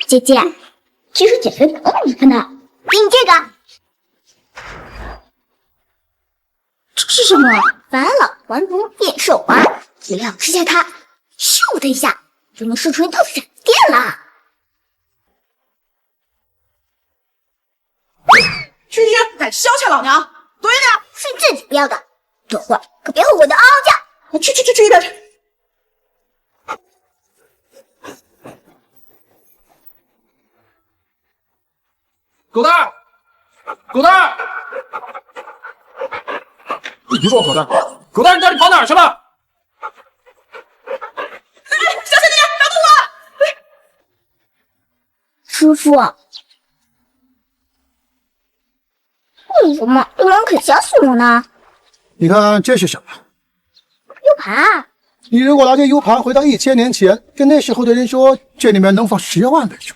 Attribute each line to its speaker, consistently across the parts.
Speaker 1: 姐姐，其实减肥不够麻烦的，给你这个。这是什么？返老还童变瘦丸，剂量吃下它，咻的一下就能射出一道闪电了。
Speaker 2: 居居，敢消遣老娘，躲远点！
Speaker 1: 是自己不要的，等会儿可别后悔的嗷嗷叫。
Speaker 2: 去一边去！
Speaker 3: 狗蛋儿，狗蛋儿，你别说我狗蛋儿，狗蛋儿，你到底跑哪儿去了？
Speaker 2: 小心点，别动我！
Speaker 1: 师傅，为什么这人肯吓死我呢？
Speaker 4: 你看这是什么
Speaker 1: U 盘啊！
Speaker 4: 你如果拿这 U 盘回到1000年前，跟那时候的人说这里面能放10万本书，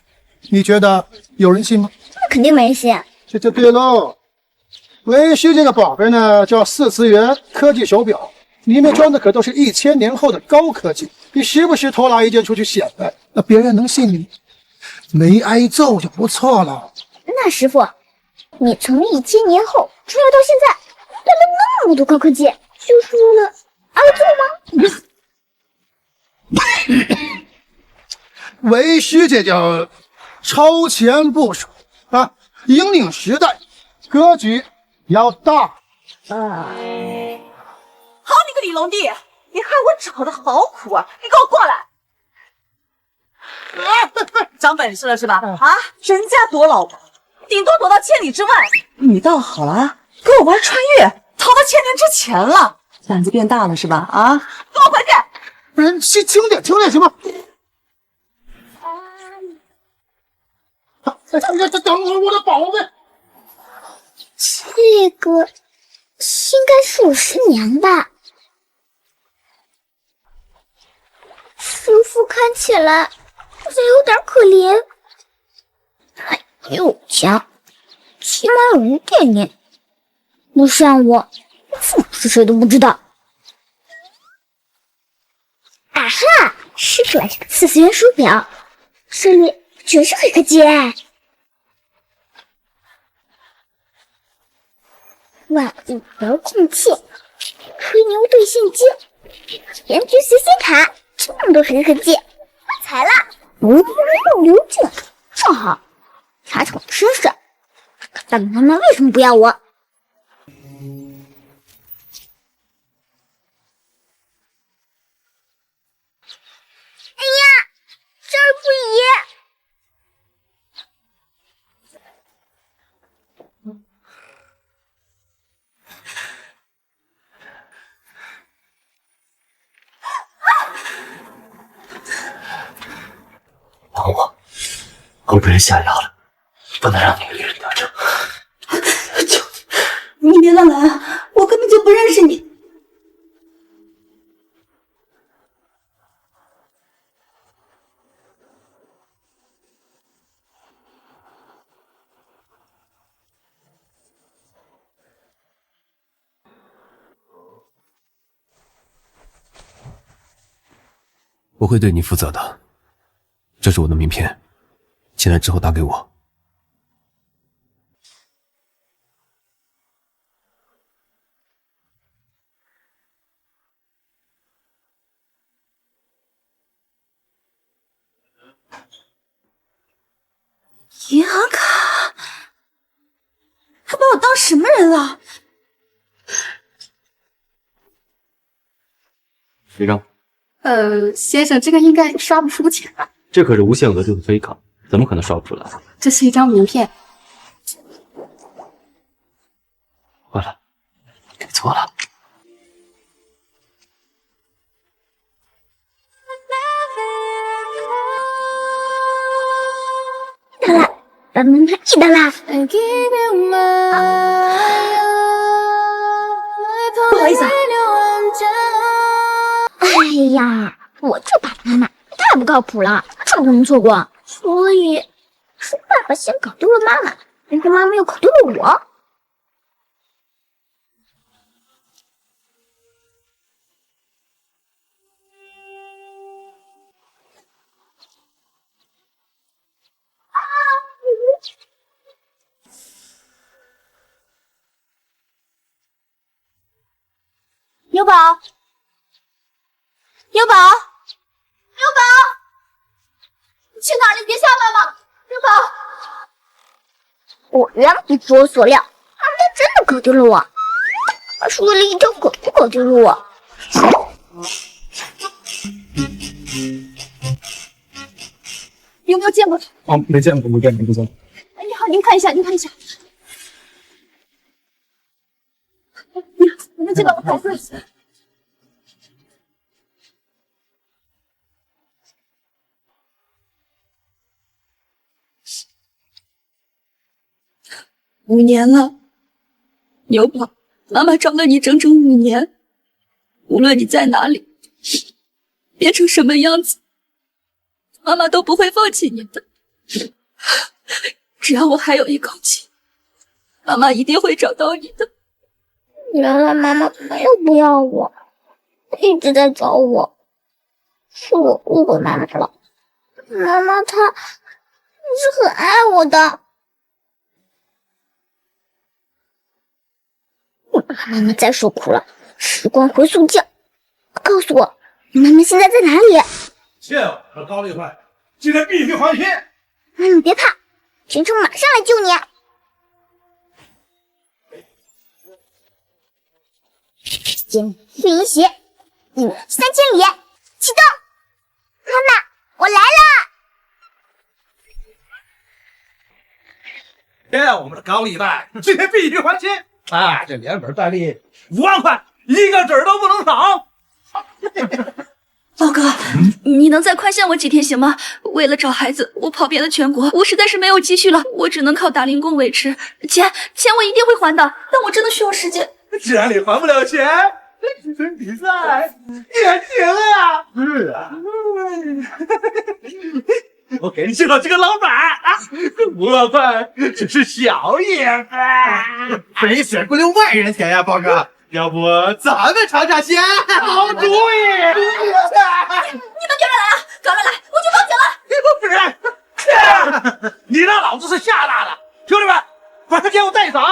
Speaker 4: 你觉得有人信吗？
Speaker 1: 那肯定没人信。
Speaker 4: 这就对喽。为师这个宝贝呢，叫4次元科技手表，里面装的可都是1000年后的高科技。你时不时偷拿一件出去显摆，那别人能信你？没挨揍就不错了。
Speaker 1: 那师傅，你从1000年后出来到现在，带了那么多高科技，就是为了挨揍吗？
Speaker 4: 为师这叫超前部署啊，引领时代，格局要大。
Speaker 2: 好你个李龙帝，你害我找的好苦啊！你给我过来！长本事了是吧？啊，人家躲老婆，顶多躲到千里之外，你倒好了，跟我玩穿越，逃到千年之前了，胆子变大了是吧？啊，给我回去！
Speaker 4: 人轻点行吗？这等会儿我的宝贝。
Speaker 1: 这个应该是我师娘吧？师傅看起来好像有点可怜，很又强，起码有一点点。不像我，父母是谁都不知道。啊哈！师傅来是个4次元手表，这里全是黑科技哎！万物遥控器、吹牛对现机、颜值随心卡，这么多黑科技，发财了！无人流进，正好查查我的身世，看爸爸妈妈为什么不要我。哎呀，这儿不宜。
Speaker 5: 帮我，我被人下药了，不能让那个女人得逞。
Speaker 2: 你别乱来啊！我根本就不认识你。
Speaker 5: 我会对你负责的。这是我的名片，进来之后打给我。
Speaker 2: 银行卡，他把我当什么人了？
Speaker 5: 这张，
Speaker 6: 先生，这个应该刷不出钱吧？
Speaker 5: 这可是无限额度的飞卡，怎么可能刷不出来？
Speaker 6: 这是一张名片。
Speaker 5: 坏了，给错了。
Speaker 1: 到了，把门牌记到了。
Speaker 2: 不好意思啊。
Speaker 1: 哎呀，我这爸爸妈妈太不靠谱了，这不能错过。所以是爸爸先搞丢了妈妈，然后妈妈又搞丢了我。牛宝，牛宝，牛宝，你去哪儿了？你别下来了，牛宝！果然不出我所料，他们真的搞丢了我，还说了一条狗就搞丢了我。有没有见过他？
Speaker 3: 哦，没见过，没见过，不错。
Speaker 1: 哎，你好，您看一下，您看一下。你们见到我孩子？5
Speaker 6: 年了，牛宝，妈妈找了你整整5年，无论你在哪里，变成什么样子，妈妈都不会放弃你的。只要我还有一口气，妈妈一定会找到你的。
Speaker 1: 原来妈妈没有不要我，一直在找我，是我误会妈妈了。妈妈她是很爱我的。妈妈再受苦了，时光回溯镜，告诉我妈妈现在在哪里？
Speaker 3: 谢和高丽坏，今天必须还清。
Speaker 1: 你别怕，全城马上来救你。剑飞银鞋，13000里，启动！妈妈，我来了！
Speaker 3: 我们的高利贷今天必须还清。啊，这连本带利5万块，一个子儿都不能少。
Speaker 6: 老哥，你能再宽限我几天行吗？为了找孩子，我跑遍了全国，我实在是没有积蓄了，我只能靠打零工维持。钱我一定会还的，但我真的需要时间。
Speaker 3: 既然你还不了钱，这场比赛也行啊。是啊，我给你介绍这个老板啊，这5万块只是小意思，肥水不流外人田呀，包哥。要不咱们尝尝鲜？好主意！你们
Speaker 6: 赶快来啊！赶快来，我就报警了！
Speaker 3: 不是，你让老子是吓大的！兄弟们，把他给我带走！不要！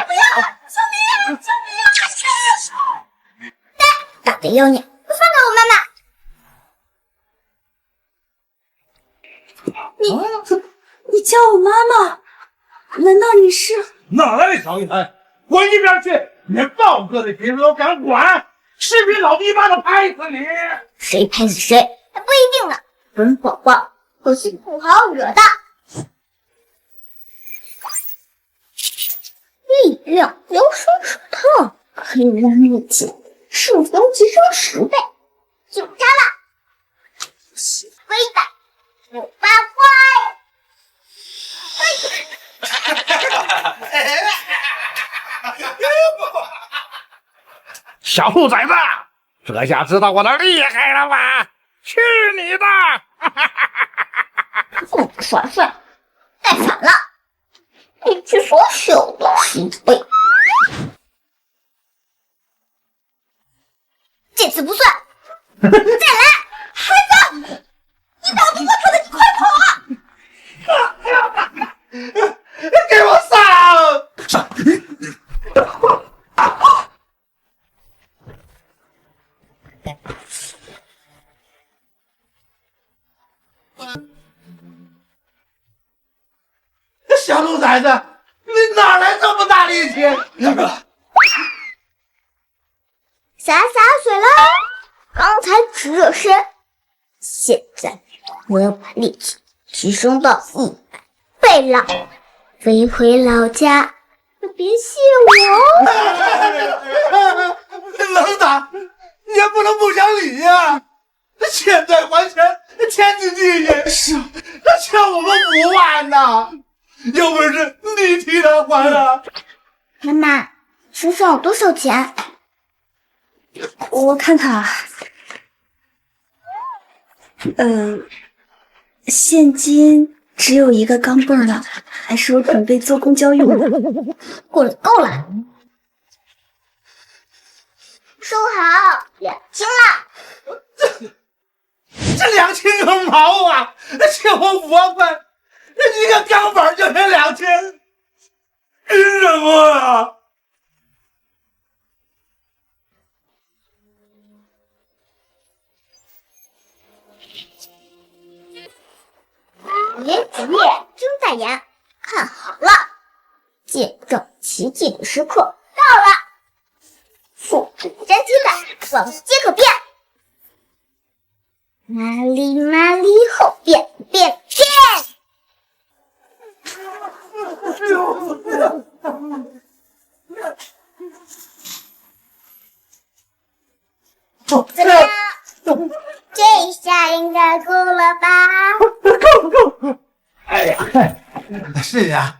Speaker 1: 救命！救命！大贼妖孽，放开我妈
Speaker 6: 妈！你叫我妈妈？难道你是？
Speaker 3: 哪来的小女孩？滚一边去！连豹哥的媳妇都敢管，视频老逼妈的拍死你！
Speaker 1: 谁拍死谁还不一定呢。本宝宝可是不好惹的。力量疗伤手套可以让力气数量提升10倍，就它了。飞吧，6八
Speaker 3: 小兔崽子，这下知道我的厉害了吧？去你的！
Speaker 1: 不耍帅，带反了。力气缩小了10倍，这次不算。再来，孩子，你打不过他的，你快跑啊！
Speaker 3: 给我上！小兔崽子，你哪来这么大力气？大哥，
Speaker 1: 洒水了，刚才只热身，现在我要把力气提升到100倍了。飞回老家，可别谢我。
Speaker 3: 能打你也不能不讲理呀！欠债还钱，天经地义。是，他欠我们5万呢，有本事你替他还啊！
Speaker 1: 妈妈，身上有多少钱？
Speaker 6: 我看看啊，现金只有1个钢镚了，还是我准备做公交用的。
Speaker 1: 够了，够了，收好，2000了。
Speaker 3: 这2000个毛啊！欠我5万块，一个钢板就才2000，凭什么啊？
Speaker 1: 开眼，看好了，见证奇迹的时刻到了！复制粘鸡蛋，往即可变。麻利麻利后变变变！怎么样？这下应该够了吧？
Speaker 3: 够！哎呀，是呀，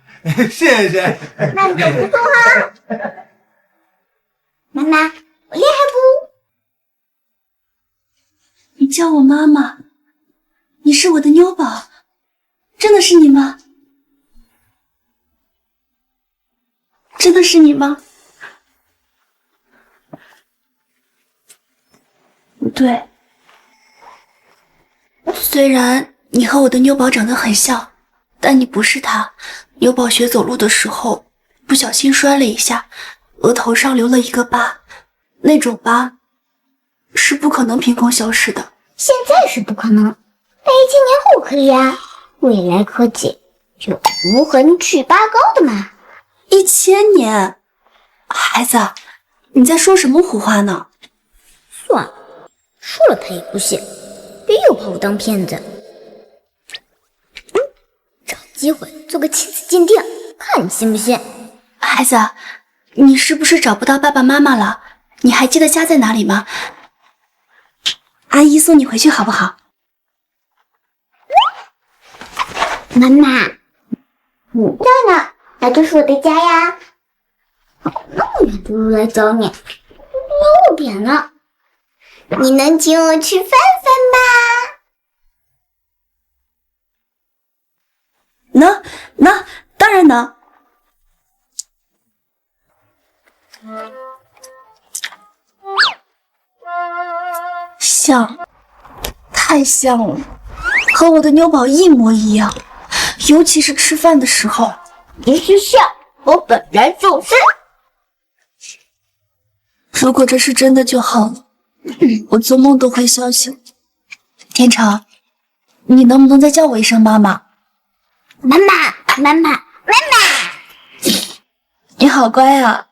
Speaker 3: 谢谢。
Speaker 1: 那你就不错哈。妈妈，我厉害不？
Speaker 6: 你叫我妈妈，你是我的妞宝，真的是你吗？真的是你吗？不对，虽然你和我的妞宝长得很像，但你不是她。妞宝学走路的时候不小心摔了一下，额头上留了一个疤，那种疤是不可能凭空消失的。
Speaker 1: 现在是不可能，但1000年后可以啊！未来科技有无痕去疤膏的嘛
Speaker 6: ？1000年，孩子，你在说什么胡话呢？
Speaker 1: 算了，说了他也不信，别又把我当骗子。找机会做个亲子鉴定，看你信不信。
Speaker 6: 孩子，你是不是找不到爸爸妈妈了？你还记得家在哪里吗？阿姨送你回去好不好？
Speaker 1: 妈妈，你这呢？那就是我的家呀。跑那么远的路来找你，右边呢。你能请我吃饭饭
Speaker 6: 吗？能，当然能。像，太像了，和我的妞宝一模一样，尤其是吃饭的时候。
Speaker 1: 别是像，我本来就是。
Speaker 6: 如果这是真的就好了，我做梦都会相信。天成，你能不能再叫我一声妈妈？
Speaker 1: 妈妈，妈妈，妈妈！
Speaker 6: 你好乖啊！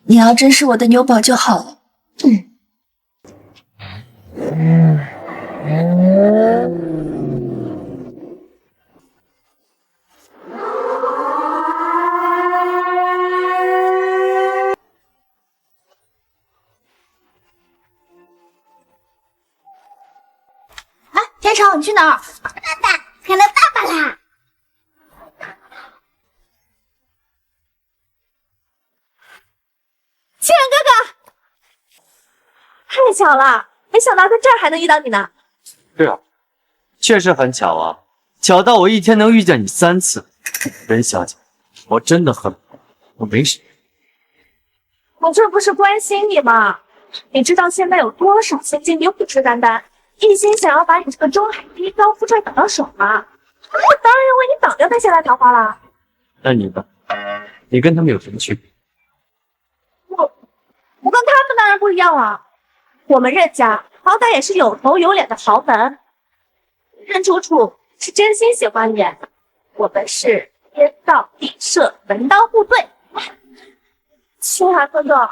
Speaker 6: 你要真是我的妞宝就好了。天成，你去哪儿？
Speaker 1: 爸爸，看到爸爸啦！
Speaker 7: 清源哥哥，太巧了，没想到在这儿还能遇到你呢。
Speaker 8: 是啊，确实很巧啊，巧到我一天能遇见你3次。任小姐，我真的很，我没事。
Speaker 7: 我这不是关心你吗？你知道现在有多少千金女虎视眈眈，一心想要把你这个中海第一高富帅挡到手吗？我当然要为你挡掉那些烂桃花了。
Speaker 8: 那你呢？你跟他们有什么区别？
Speaker 7: 我跟他们当然不一样了。我们任家好歹也是有头有脸的豪门，任楚楚是真心喜欢你，我们是天造地设，门当户对。清华哥哥，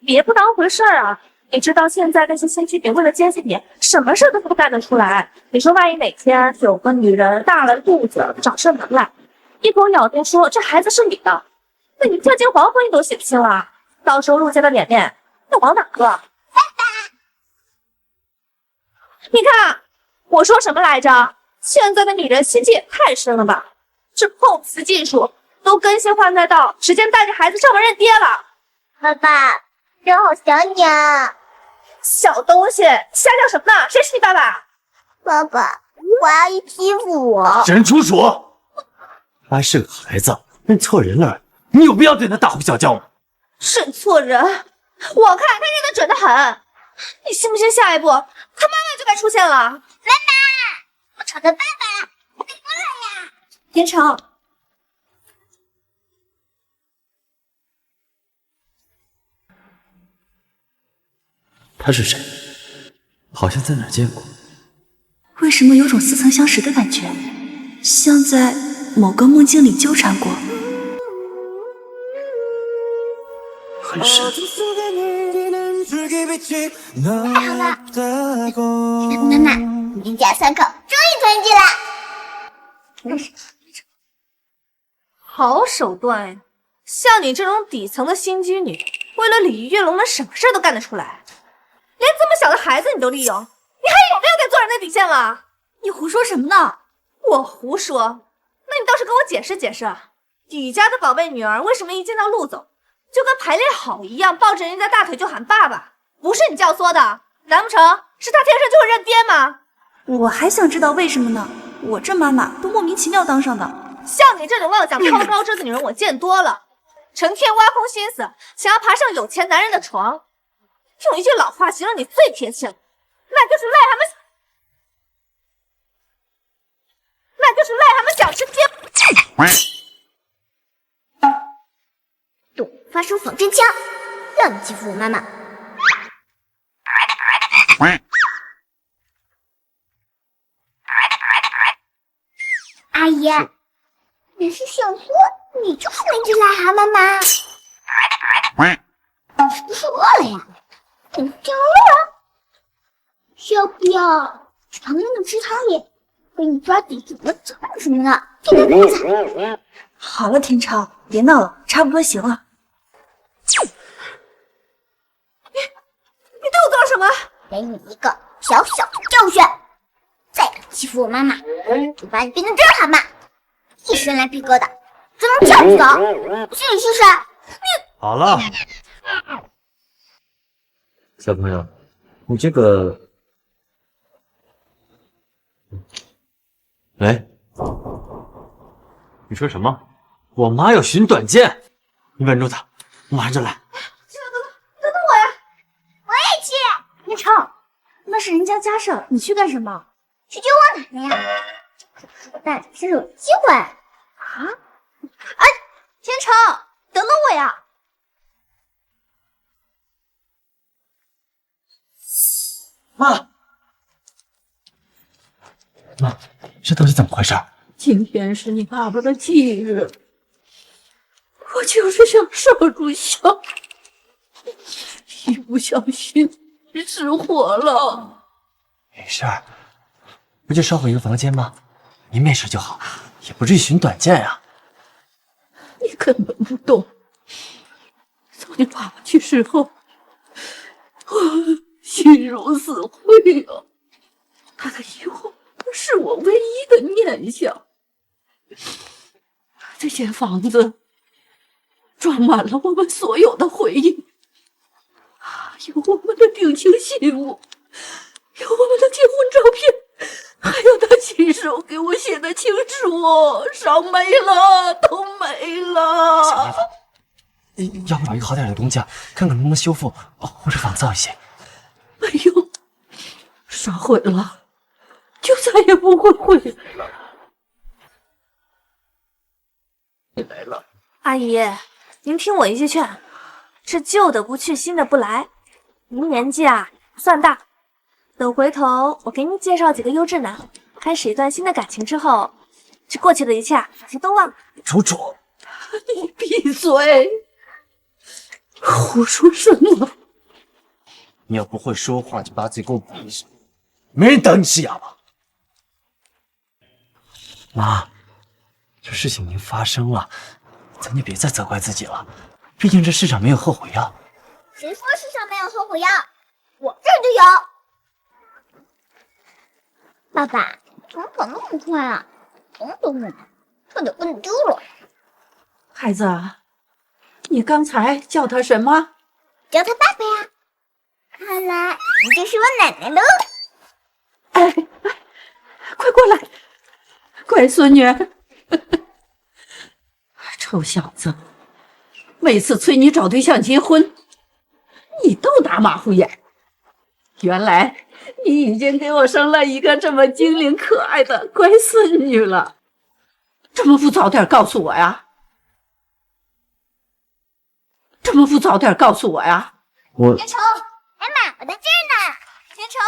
Speaker 7: 别不当回事儿啊！你知道现在那些千金女为了接近你，什么事都不干得出来。你说万一哪天有个女人大了肚子找上门来，一口咬定说这孩子是你的，那你天金皇后你都洗不清了，到时候陆家的脸面要往哪搁？爸爸，你看我说什么来着？现在的女人心机也太深了吧！这碰瓷技术都更新换代到直接带着孩子上门认爹了。
Speaker 1: 爸爸，真好想你啊！
Speaker 7: 小东西，瞎叫什么呢？谁是你爸爸？
Speaker 1: 爸爸，我阿姨欺负我。
Speaker 8: 任楚楚，他是个孩子，认错人了，你有必要对他大呼小叫吗？
Speaker 7: 认错人，我看他认得准得很。你信不信下一步他妈妈就该出现了？妈妈，
Speaker 1: 我找到爸爸了，快过来呀！
Speaker 6: 天成，
Speaker 8: 他是谁？好像在哪儿见过。
Speaker 6: 为什么有种似曾相识的感觉？像在某个梦境里纠缠过，
Speaker 5: 很深。
Speaker 1: 太好了，妈妈，你们家三口终于团聚了。
Speaker 7: 好手段呀！像你这种底层的心机女，为了鲤鱼跃龙门，什么事都干得出来。连这么小的孩子你都利用，你还有没有点做人的底线了？
Speaker 6: 你胡说什么呢？
Speaker 7: 我胡说？那你倒是跟我解释解释，底家的宝贝女儿为什么一见到陆总就跟排练好一样，抱着人家大腿就喊爸爸？不是你教唆的，难不成是他天生就会认爹吗？
Speaker 6: 我还想知道为什么呢？我这妈妈都莫名其妙当上的。
Speaker 7: 像你这种妄想掏高枝的女人，我见多了，成天挖空心思想要爬上有钱男人的床。用一句老话形容你最贴切了，那就是癞蛤蟆想吃街。
Speaker 1: 懂，发出仿真枪，让你欺负我妈妈。阿姨，你是想说你就是那只癞蛤蟆吗？是不是饿了呀？怎么这样了？要不要尝那个池塘里给你抓底什么草什么的，变成兔子？
Speaker 6: 好了，天超，别闹了，差不多行了。
Speaker 7: 你对我做了什么？
Speaker 1: 给你一个小小的教训，再敢欺负我妈妈，就把你变成真蛤蟆，一身来逼疙瘩，怎么这样子搞？试一试试。
Speaker 8: 好了，小朋友，你这个，喂，你说什么？我妈要寻短见，你稳住她，我马上就来。
Speaker 7: 等等我呀！
Speaker 1: 我也去。
Speaker 6: 天超，那是人家家事，你去干什么？
Speaker 1: 去救我奶奶呀！这大展身手的机会啊！
Speaker 7: 哎，天成，等等我呀！
Speaker 8: 妈，这到底怎么回事？
Speaker 9: 今天是你爸爸的忌日，我就是想烧柱香，一不小心失火了。
Speaker 8: 没事儿，不就烧毁一个房间吗？您没事就好，也不至于寻短见呀。
Speaker 9: 你根本不懂，从你爸爸去世后，我心如死灰啊！他的以后是我唯一的念想。这间房子装满了我们所有的回忆，有我们的定情信物，有我们的结婚照片，还有他亲手给我写的情书，烧没了，都没了。
Speaker 8: 想办法，要不找一个好点的东家，看看能不能修复或者仿造一些。
Speaker 9: 没有，烧毁了，就再也不会回来了。来了，
Speaker 7: 阿姨，您听我一句劝，这旧的不去，新的不来。您年纪啊不算大，等回头我给您介绍几个优质男，开始一段新的感情之后，这过去的一切啊，反正都忘了。
Speaker 8: 楚楚，
Speaker 9: 你闭嘴！胡说什么？
Speaker 8: 你要不会说话，就把嘴给我闭上，没人等你是哑巴。妈，这事情已经发生了，咱就别再责怪自己了。毕竟这世上没有后悔药。
Speaker 1: 谁说世上没有后悔药？我这儿就有。爸爸，怎么跑那么快啊？等等我，差点给你丢了。
Speaker 9: 孩子，你刚才叫他什么？
Speaker 1: 叫他爸爸呀。看来你就是我奶奶喽。
Speaker 9: 哎，快过来，乖孙女。臭小子，每次催你找对象结婚，你都打马虎眼。原来你已经给我生了一个这么精灵可爱的乖孙女了，怎么不早点告诉我呀？怎么不早点告诉我呀？
Speaker 8: 我
Speaker 1: 天成，哎妈，我在这儿呢。
Speaker 7: 天成，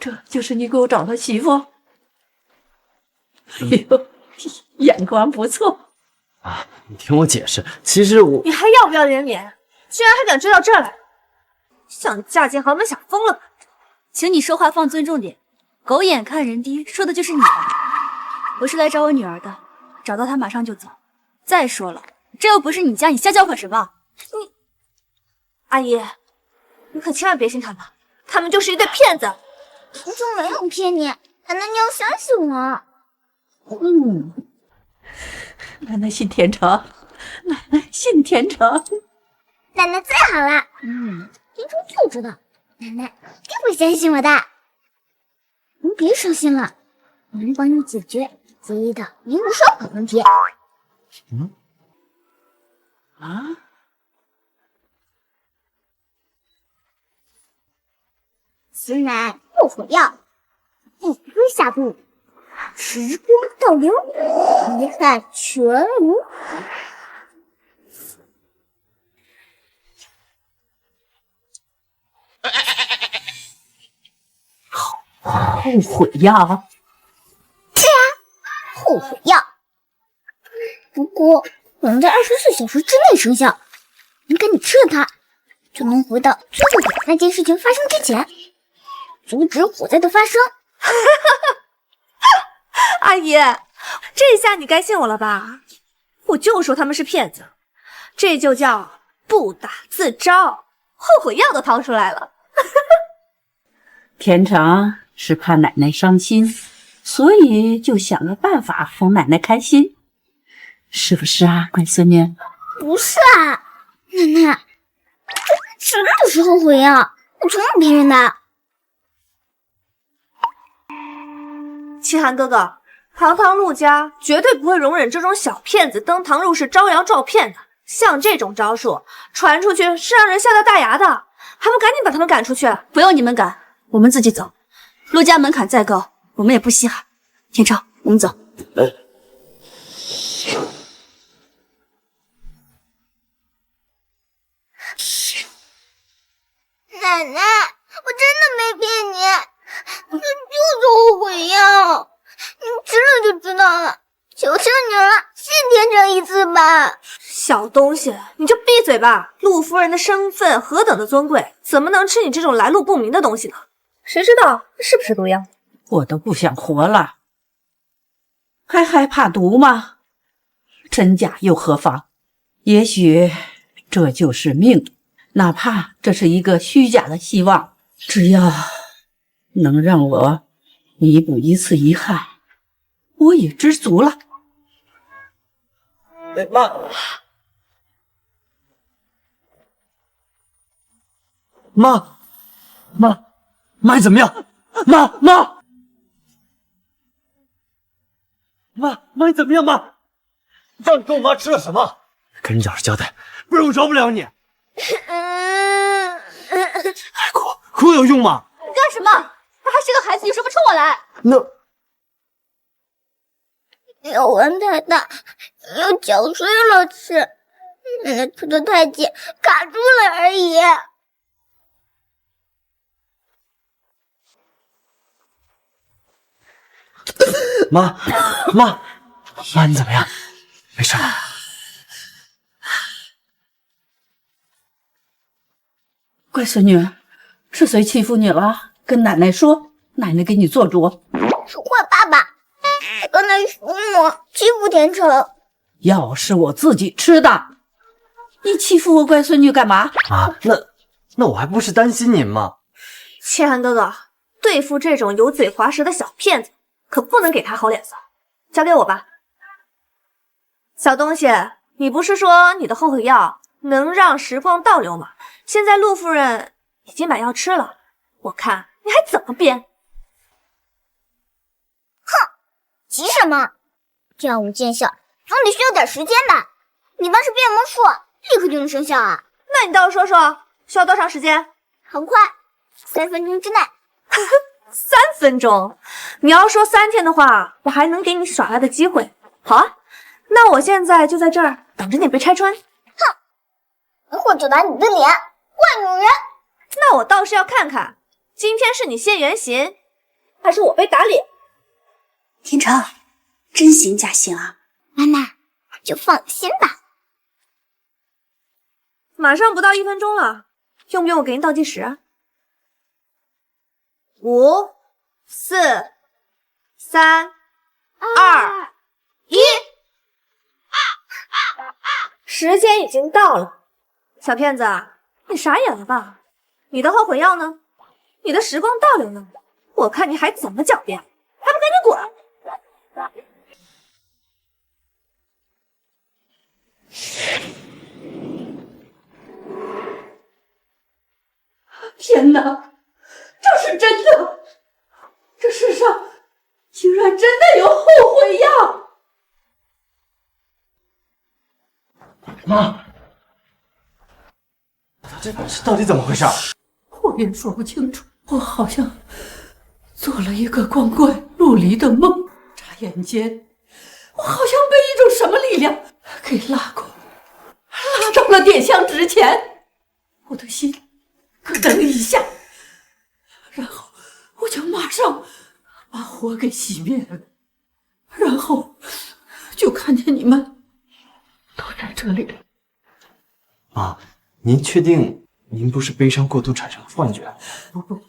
Speaker 9: 这就是你给我找的媳妇？哎呦，眼光不错。
Speaker 8: 啊，你听我解释，其实我……
Speaker 7: 你还要不要脸脸？居然还敢追到这儿来，想嫁进豪门想疯了吧？
Speaker 6: 请你说话放尊重点，狗眼看人低，说的就是你吧？我是来找我女儿的，找到她马上就走。再说了，这又不是你家，你瞎叫唤什么？
Speaker 7: 阿姨，你可千万别信他们，他们就是一对骗子。
Speaker 1: 田成没有骗你，奶奶你要相信我。
Speaker 9: 奶奶信天成，奶奶信天成。
Speaker 1: 奶奶最好了。田成就知道奶奶定会相信我的。你别伤心了，我能帮你解决唯一的名无双的问题。此乃后悔药，一推下肚，时光倒流，遗憾全无。
Speaker 9: 后悔药？
Speaker 1: 是啊，后悔药。不过能在24小时之内生效，你赶紧吃了它，就能回到最后悔那件事情发生之前，阻止火灾的发生。
Speaker 7: 阿姨，这下你该信我了吧？我就说他们是骗子，这就叫不打自招，后悔药都掏出来了。
Speaker 9: 天成是怕奶奶伤心，所以就想个办法哄奶奶开心，是不是啊，乖孙女？
Speaker 1: 不是啊，奶奶，这吃的就是后悔药，我从不骗人的。
Speaker 7: 齐寒哥哥，堂堂陆家绝对不会容忍这种小骗子登堂入室招摇撞骗的。像这种招数传出去是让人吓得大牙的，还不赶紧把他们赶出去？
Speaker 6: 不用你们赶，我们自己走。陆家门槛再高，我们也不稀罕。天成，我们走。
Speaker 1: 奶奶，我真的没骗你，这就是后悔药，你吃了就知道了。求求你了，信天成一次吧。
Speaker 7: 小东西，你就闭嘴吧！陆夫人的身份何等的尊贵，怎么能吃你这种来路不明的东西呢？谁知道是不是毒药？
Speaker 9: 我都不想活了，还害怕毒吗？真假又何妨？也许这就是命，哪怕这是一个虚假的希望，只要能让我弥补一次遗憾，我也知足了。
Speaker 8: 妈，你怎么样？妈，你怎么样？妈，让你跟我妈吃了什么？跟人老实交代，不然我饶不了你。哭有用吗？
Speaker 6: 你干什么？他还是个孩子，有什么冲我来？
Speaker 1: 药丸太大，又搅碎了吃，奶奶吃的太紧，卡住了而已。
Speaker 8: 妈，你怎么样？没事吧？
Speaker 9: 乖孙女，是谁欺负你了？跟奶奶说，奶奶给你做主。
Speaker 1: 是坏爸爸，他刚才凶我，欺负田成。
Speaker 9: 药是我自己吃的，你欺负我乖孙女干嘛？
Speaker 8: 妈，那我还不是担心您吗？
Speaker 7: 千寒哥哥，对付这种油嘴滑舌的小骗子，可不能给他好脸色。交给我吧。小东西，你不是说你的后悔药能让时光倒流吗？现在陆夫人已经把药吃了，我看你还怎么编？
Speaker 1: 急什么？药物见效总得需要点时间吧？你爸是变魔术，立刻就能生效啊？
Speaker 7: 那你倒是说说，需要多长时间？
Speaker 1: 很快，3分钟之内。
Speaker 7: 3分钟？你要说3天的话，我还能给你耍赖的机会。好啊，那我现在就在这儿等着你被拆穿。
Speaker 1: 一会儿就打你的脸，坏女人！
Speaker 7: 那我倒是要看看，今天是你现原形，还是我被打脸？
Speaker 6: 天成，真行假行啊？
Speaker 1: 妈妈就放心吧。
Speaker 7: 马上不到1分钟了，用不用我给您倒计时？5、4、3、2、1，时间已经到了。小骗子，你傻眼了吧？你的后悔药呢？你的时光倒流呢？我看你还怎么狡辩，还不赶紧滚！
Speaker 9: 天哪，这是真的！这世上竟然真的有后悔药！
Speaker 8: 妈，这到底怎么回事？
Speaker 9: 我也说不清楚，我好像做了一个光怪陆离的梦，眨眼间，我好像被一种什么力量给拉到了点香之前，我的心咯噔一下，然后我就马上把火给熄灭了，然后就看见你们都在这里了。
Speaker 8: 妈，您确定您不是悲伤过度产生了幻觉？
Speaker 9: 不，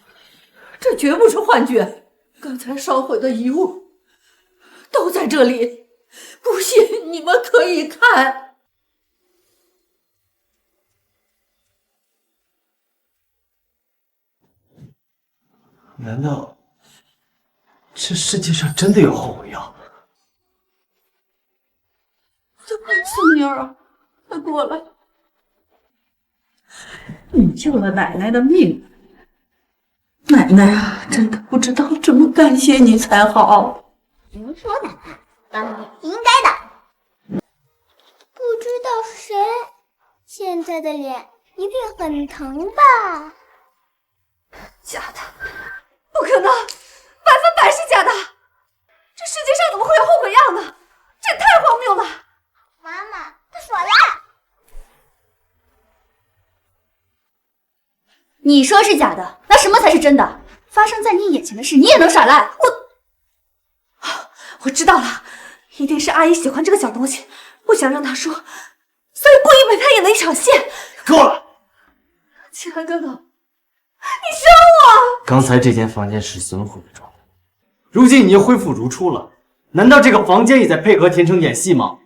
Speaker 9: 这绝不是幻觉，刚才烧毁的遗物都在这里，不信你们可以看。
Speaker 8: 难道这世界上真的有后悔药？
Speaker 9: 孙女儿，快过来！你救了奶奶的命，奶奶啊，真的不知道怎么感谢你才好。
Speaker 1: 您说奶奶，当然应该的。不知道是谁，现在的脸一定很疼吧？
Speaker 7: 假的，不可能，100%是假的！这世界上怎么会有后悔药呢？这也太荒谬了！
Speaker 1: 妈妈，他说了。
Speaker 6: 你说是假的，那什么才是真的？发生在你眼前的事，你也能耍赖？
Speaker 7: 我知道了，一定是阿姨喜欢这个小东西，不想让她说，所以故意被她演了一场戏。
Speaker 8: 够了！
Speaker 7: 清寒哥哥，你凶我！
Speaker 8: 刚才这间房间是损毁的状态，如今已经恢复如初了。难道这个房间也在配合天成演戏吗？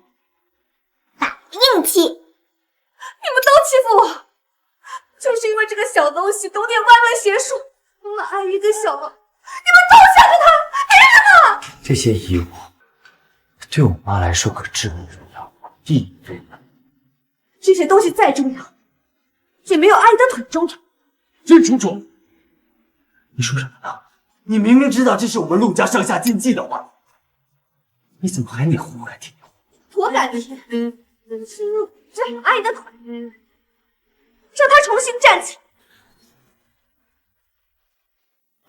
Speaker 1: 打硬气！
Speaker 7: 你们都欺负我，就是因为这个小东西懂点歪门邪术，那阿姨跟小王，你们都想着她，别人呢？
Speaker 8: 这些遗物对我妈来说可至为重要，意义非凡。
Speaker 7: 这些东西再重要，也没有阿姨的腿重要。
Speaker 8: 任楚楚，你说什么呢？你明明知道这是我们陆家上下禁忌的话，你怎么还得胡改天条？
Speaker 7: 我改的天，是这阿姨的腿，让她重新站起来。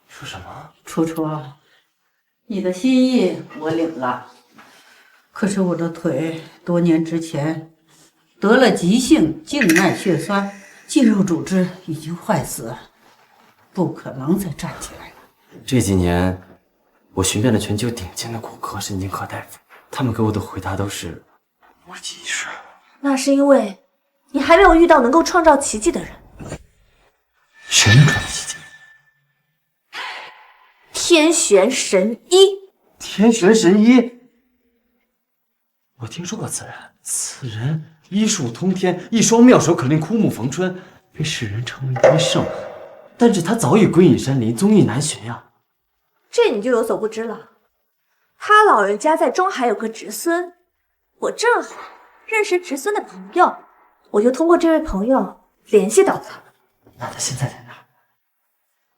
Speaker 8: 说什么？
Speaker 9: 楚楚，你的心意我领了，可是我的腿多年之前得了急性静脉血栓，肌肉组织已经坏死，不可能再站起来了。
Speaker 8: 这几年，我寻遍了全球顶尖的骨科、神经科大夫，他们给我的回答都是无济于事。
Speaker 7: 那是因为你还没有遇到能够创造奇迹的人。
Speaker 8: 谁能创造奇迹？
Speaker 7: 天玄神医。
Speaker 8: 天玄神医，我听说过此人。此人医术通天，一双妙手可令枯木逢春，被世人称为医圣。但是他早已归隐山林，踪迹难寻呀。
Speaker 7: 这你就有所不知了。他老人家在中海有个侄孙，我正好认识侄孙的朋友，我就通过这位朋友联系到他。
Speaker 8: 那他现在在哪？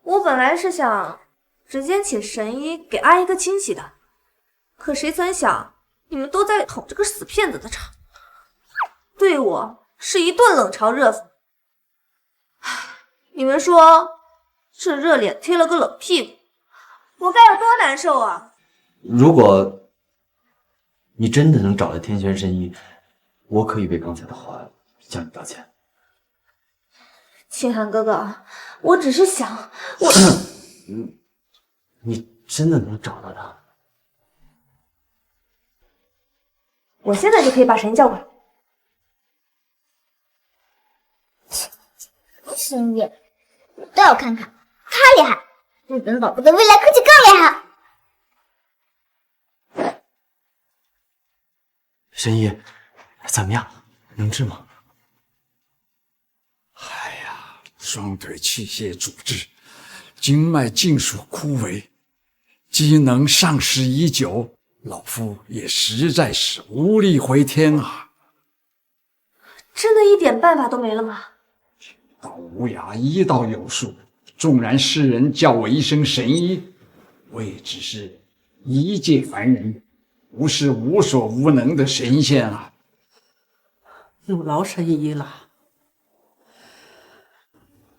Speaker 7: 我本来是想直接请神医给阿姨个惊喜的，可谁曾想你们都在捅这个死骗子的场，对我是一顿冷嘲热讽。你们说这热脸贴了个冷屁股，我该有多难受啊！
Speaker 8: 如果你真的能找到天玄神医，我可以为刚才的话向你道歉。
Speaker 7: 清寒哥哥，我只是想，
Speaker 8: 你真的能找到他？
Speaker 7: 我现在就可以把神叫过来。
Speaker 1: 深夜，我倒要看看他厉害，日本宝宝的未来科技更厉害。
Speaker 8: 神医，怎么样？能治吗？
Speaker 10: 哎呀，双腿器械阻滞，经脉尽属枯萎，机能丧失已久，老夫也实在是无力回天啊！
Speaker 7: 真的一点办法都没了吗？
Speaker 10: 道无涯，医道有术，纵然世人叫我一声神医，我也只是一介凡人，不是无所无能的神仙啊！
Speaker 9: 有劳神医了。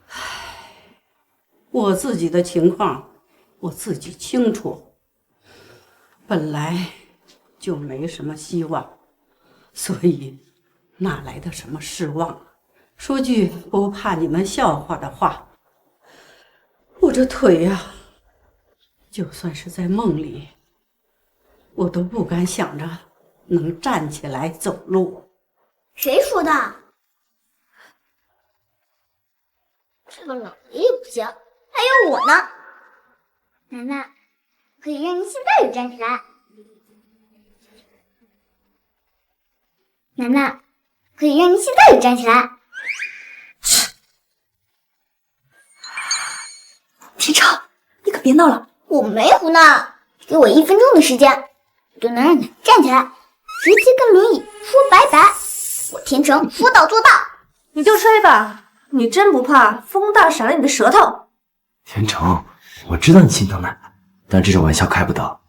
Speaker 9: 唉，我自己的情况我自己清楚，本来就没什么希望，所以哪来的什么失望？说句不怕你们笑话的话，我这腿呀，就算是在梦里，我都不敢想着能站起来走路。
Speaker 1: 谁说的？这个老爷也不行，还有我呢。奶奶，可以让您现在就站起来。奶奶，可以让您现在就站起来。
Speaker 6: 天成，你可别闹了！
Speaker 1: 我没胡闹，给我1分钟的时间，我就能让奶站起来，直接跟轮椅说拜拜。我天成说到做到。
Speaker 7: 你就吹吧，你真不怕风大闪了你的舌头？
Speaker 8: 天成，我知道你心疼奶奶，但这种玩笑开不得。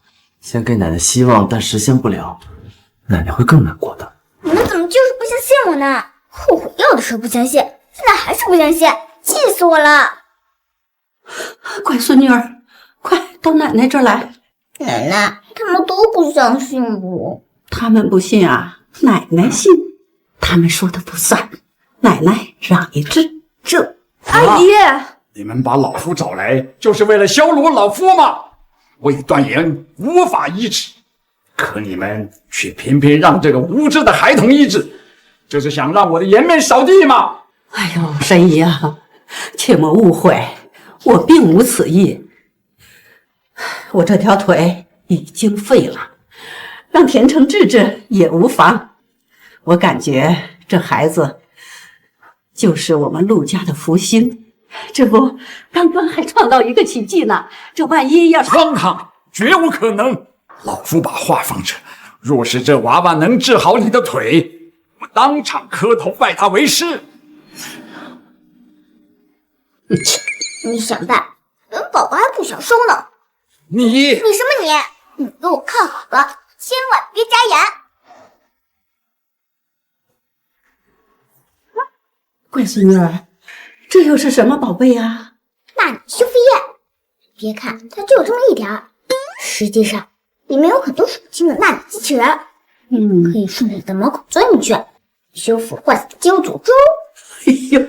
Speaker 8: 先给奶奶希望，但实现不了，奶奶会更难过的。
Speaker 1: 你们怎么就是不相信我呢？后悔药的时候不相信，现在还是不相信，气死我了！
Speaker 9: 乖孙女儿，快到奶奶这儿来。
Speaker 1: 奶奶，他们都不相信我。
Speaker 9: 他们不信啊，奶奶信。他们说的不算，奶奶让你治。这
Speaker 7: 阿姨，
Speaker 10: 你们把老夫找来，就是为了羞辱老夫吗？我已断言无法医治，可你们却偏偏让这个无知的孩童医治，这是想让我的颜面扫地吗？
Speaker 9: 哎呦，神医啊，切莫误会，我并无此意。我这条腿已经废了，让田成治治也无妨。我感觉这孩子就是我们陆家的福星，这不刚刚还创造一个奇迹呢。这万一要是
Speaker 10: 荒唐，绝无可能！老夫把话放这，若是这娃娃能治好你的腿，我当场磕头拜他为师。
Speaker 1: 你想办，本宝宝还不想收呢。
Speaker 10: 你
Speaker 1: 什么你？你给我看好了，千万别眨眼。
Speaker 9: 乖孙女儿，这又是什么宝贝啊？
Speaker 1: 纳米修复液，别看它就这么一点儿，实际上里面有很多数不清的纳米机器人，可以顺着你的毛孔钻进去，修复坏死的肌肉组织。
Speaker 9: 哎呦，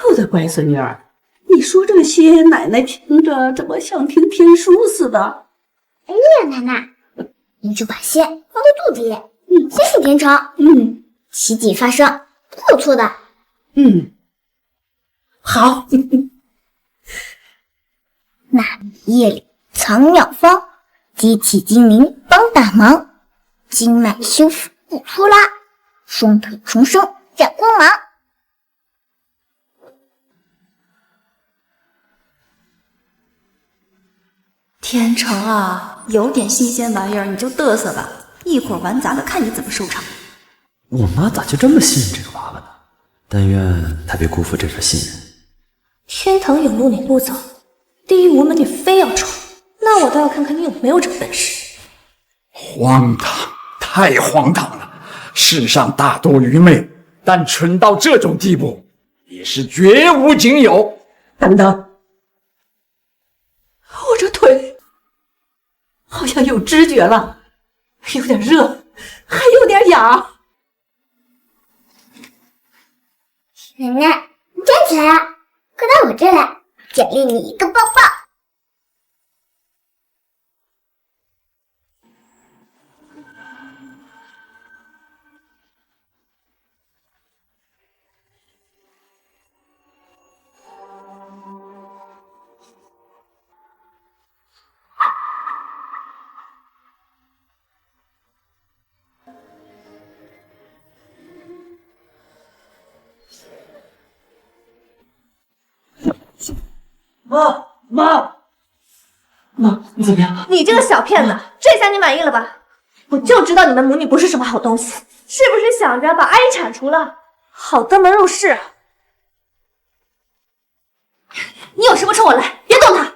Speaker 9: 我的乖孙女儿，你说这些奶奶听着怎么像听天书似的？
Speaker 1: 哎呀，奶奶，你就把心放到肚子里，相信天成，奇迹发生不会有错的。
Speaker 9: 好。
Speaker 1: 纳米液里藏妙方，机器精灵帮大忙，经脉修复不拖拉，双腿重生展光芒。
Speaker 6: 天成啊，有点新鲜玩意儿你就嘚瑟吧，一会儿玩砸了看你怎么收场。
Speaker 8: 我妈咋就这么信任这个娃娃呢？但愿她别辜负这份信任。
Speaker 7: 天堂有路你不走，地狱无门你非要闯，那我倒要看看你有没有这本事。
Speaker 10: 荒唐，太荒唐了！世上大多愚昧，但蠢到这种地步，也是绝无仅有。
Speaker 9: 等等，我这腿好像有知觉了，有点热，还有点痒。
Speaker 1: 奶奶，你站起来啊！快到我这来，奖励你一个抱抱。
Speaker 8: 妈，你怎么样？
Speaker 7: 你这个小骗子，这下你满意了吧？我就知道你们母女不是什么好东西，是不是想着把阿姨铲除了，好登门入室？你有什么冲我来，别动他！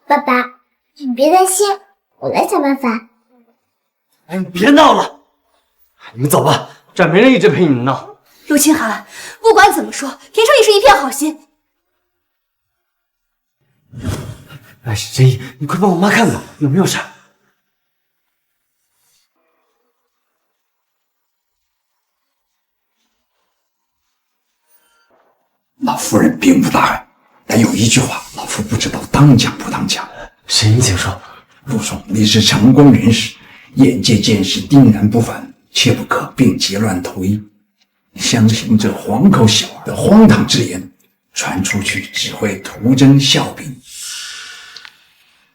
Speaker 1: 爸爸，你别担心，我来想办法。
Speaker 8: 哎，你别闹了，你们走吧，这儿没人一直陪你们闹。
Speaker 7: 陆清寒，不管怎么说，田成也是一片好心。
Speaker 8: 哎，神医，你快帮我妈看看有没有事。
Speaker 10: 老夫人并不大碍，但有一句话，老夫不知道当讲不当讲。
Speaker 8: 神医，请说。
Speaker 10: 陆总，你是成功人士，眼界见识定然不凡，切不可病急乱投医。相信这黄口小儿的荒唐之言传出去，只会徒增笑柄。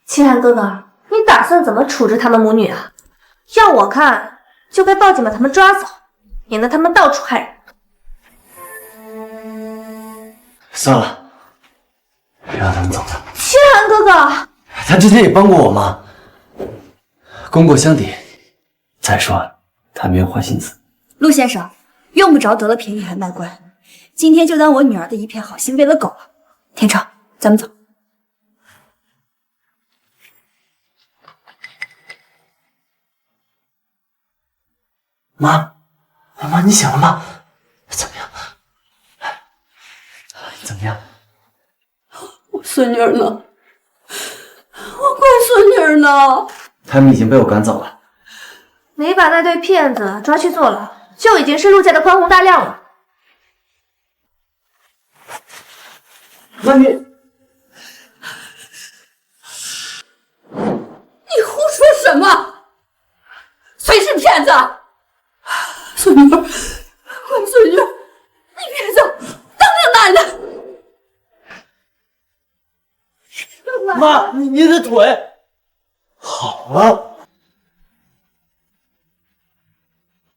Speaker 7: 清寒哥哥，你打算怎么处置他们母女啊？要我看，就该报警把他们抓走，免得他们到处害人。
Speaker 8: 算了，让他们走吧。
Speaker 7: 清寒哥哥，
Speaker 8: 他之前也帮过我嘛，功过相抵。再说他没有坏心思。
Speaker 6: 陆先生，用不着得了便宜还卖乖，今天就当我女儿的一片好心喂了狗了。天成，咱们走。
Speaker 8: 妈，你醒了吗？怎么样？怎么样？
Speaker 9: 我孙女儿呢？我乖孙女儿呢？
Speaker 8: 他们已经被我赶走了。
Speaker 7: 没把那对骗子抓去坐牢，就已经是陆家的宽宏大量了。
Speaker 8: 那你
Speaker 9: 胡说什么？谁是骗子？孙女儿，乖孙女儿，你别走，等等奶奶。
Speaker 8: 妈，你的腿好了。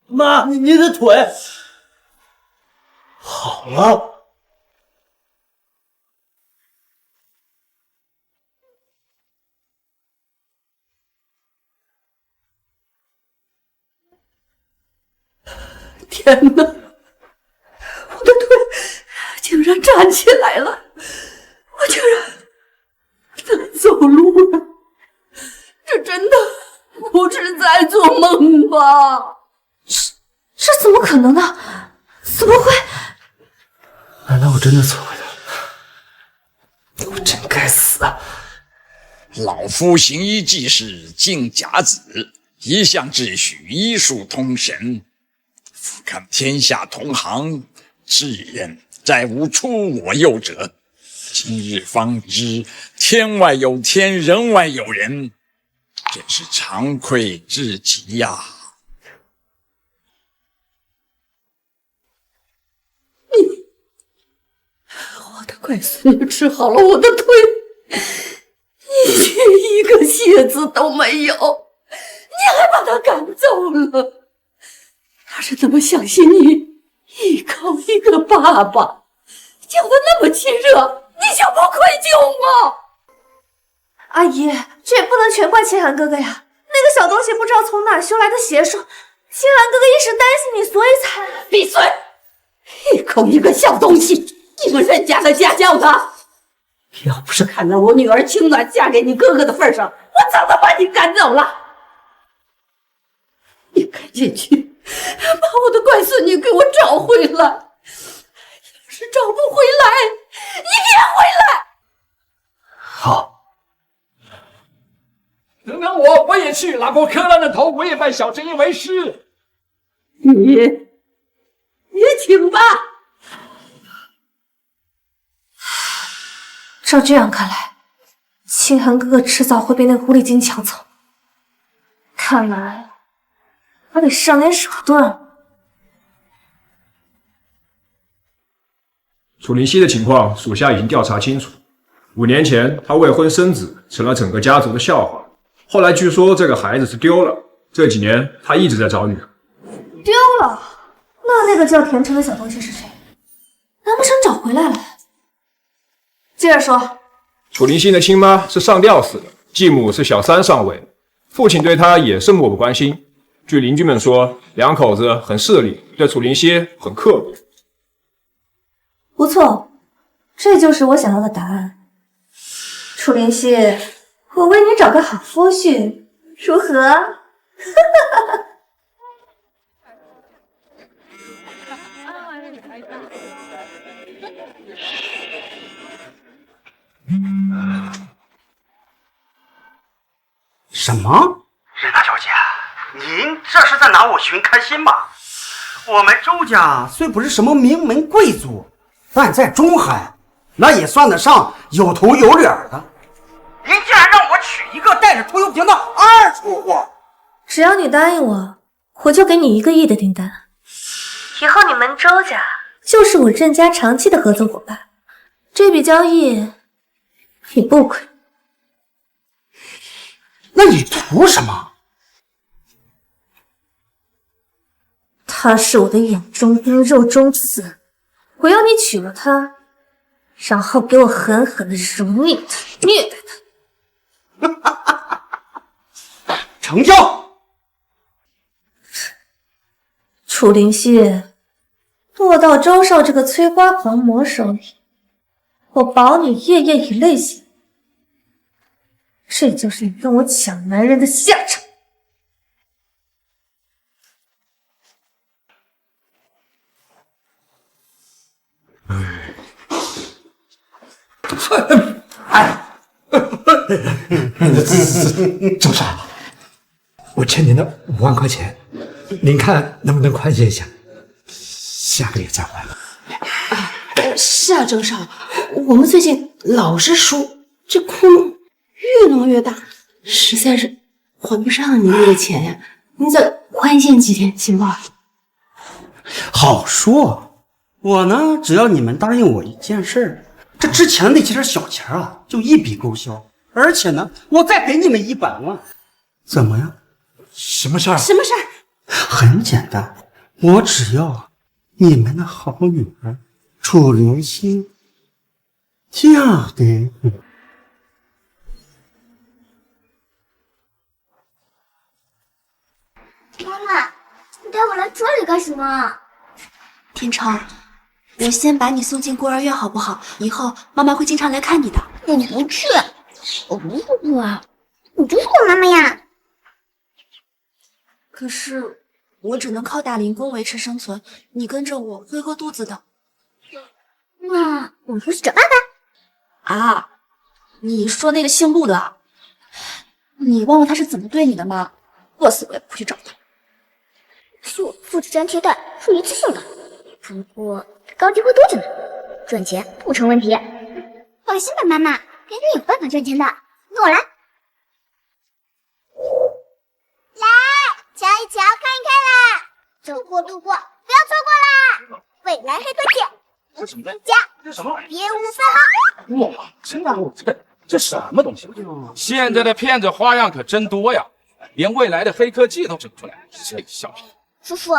Speaker 8: 妈，你的腿好了。
Speaker 9: 天哪！我的腿竟然站起来了，我竟然能走路了，这真的不是在做梦吧？
Speaker 7: 这怎么可能呢？怎么会？
Speaker 8: 难道我真的走回来了？我真该死啊！
Speaker 10: 老夫行医济世，敬甲子，一向秩序，医术通神。俯瞰天下同行，智人再无出我右者。今日方知天外有天，人外有人，真是惭愧至极呀！
Speaker 9: 我的乖孙女治好了我的腿，你却一个谢字都没有，你还把她赶走了。他是怎么相信你依靠一个爸爸，叫得那么亲热，你就不愧疚吗？
Speaker 7: 阿姨，这也不能全怪清寒哥哥呀，那个小东西不知道从哪儿修来的邪术，清寒哥哥一时担心你，所以才……
Speaker 9: 闭嘴！一口一个小东西，你们人家的家教呢？要不是看在我女儿青暖嫁给你哥哥的份上，我早都把你赶走了。你赶紧去把我的乖孙女给我找回来，要是找不回来，你别回来。
Speaker 8: 好。
Speaker 10: 等等我也去拿过柯南的头，我也拜小神医为师。
Speaker 9: 你请吧。
Speaker 7: 照这样看来，清寒哥哥迟早会被那个狐狸精抢走。看来还得上点手段。
Speaker 11: 楚灵溪的情况，属下已经调查清楚。5年前，他未婚生子，成了整个家族的笑话。后来据说这个孩子是丢了，这几年他一直在找女儿。
Speaker 7: 丢了？那个叫田成的小东西是谁？难不成找回来了？接着说。
Speaker 11: 楚灵溪的亲妈是上吊死的，继母是小三上位，父亲对她也是漠不关心。据邻居们说，两口子很势利，对楚灵溪很刻薄。
Speaker 7: 不错，这就是我想要的答案。楚灵溪，我为你找个好夫婿，如何？
Speaker 12: 什么？任大小姐，您这是在拿我寻开心吧？我们周家虽不是什么名门贵族，但在中海那也算得上有头有脸的。您竟然让我娶一个带着拖油瓶的二出货！
Speaker 7: 只要你答应我，我就给你1个亿的订单。以后你们周家就是我任家长期的合作伙伴。这笔交易你不亏。
Speaker 12: 那你图什么？
Speaker 7: 他是我的眼中钉，肉中刺，我要你娶了他，然后给我狠狠的揉捏他，虐待他。
Speaker 12: 成交。
Speaker 7: 楚灵溪，落到周少这个催花狂魔手里，我保你夜夜以泪洗。这就是你跟我抢男人的下场。
Speaker 10: 周少，我欠您的5万块钱，您看能不能宽限一下，下个月再还。
Speaker 9: 是啊，周少，我们最近老是输，这窟窿越弄越大，实在是还不上您那个钱呀。您再宽限几天行吧？
Speaker 12: 好说，我呢，只要你们答应我一件事，这之前那几点小钱啊，就一笔勾销，而且呢，我再给你们100万，怎么样？
Speaker 10: 什么事儿？
Speaker 9: 什么事儿？
Speaker 12: 很简单，我只要你们的好女儿楚灵溪嫁给我。
Speaker 1: 妈妈，你带我来这里干什么？
Speaker 6: 天成，我先把你送进孤儿院好不好？以后妈妈会经常来看你的。
Speaker 1: 你不去，我不不啊，你就是我妈妈呀。
Speaker 6: 可是我只能靠打零工维持生存，你跟着我会饿肚子的。
Speaker 1: 那我们出去找爸爸。
Speaker 6: 啊，你说那个姓陆的啊？你忘了他是怎么对你的吗？饿死我也不去找他。
Speaker 1: 是我复制粘贴带，是一次性的，不过高级会多着呢，赚钱不成问题。放心吧，妈妈，肯定有办法赚钱的，跟我来。来，瞧一瞧，看一看啦！走过路过，不要错过啦！未来黑科技，家
Speaker 3: 这什么？
Speaker 1: 别无分号。
Speaker 3: 哇，真的，这什么东西？现在的骗子花样可真多呀，连未来的黑科技都整出来，这个小屁。
Speaker 1: 叔叔，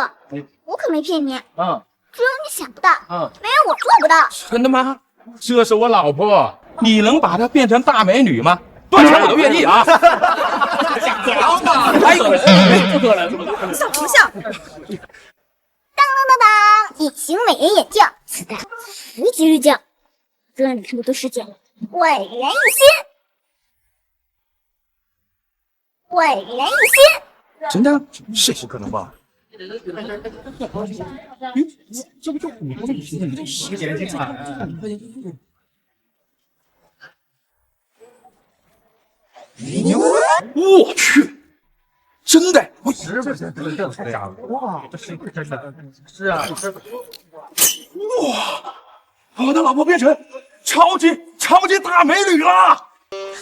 Speaker 1: 我可没骗你，
Speaker 3: 嗯，
Speaker 1: 只有你想不到，
Speaker 3: 嗯，
Speaker 1: 没有我做不到。
Speaker 3: 真的吗？这是我老婆，你能把她变成大美女吗？多少钱我都愿意啊！还有这个人，
Speaker 7: 小丞相，
Speaker 1: 当当当当，隐形美人眼镜，自带10级滤镜，这让你看不多世界，伟人一心，伟人一心。
Speaker 3: 真的？是不可能吧？这不就普通的10个眼镜吗？我去，真的！我是不是这家伙？哇，这是真的，是啊，哇，我的老婆变成超级大美女了！
Speaker 9: 啊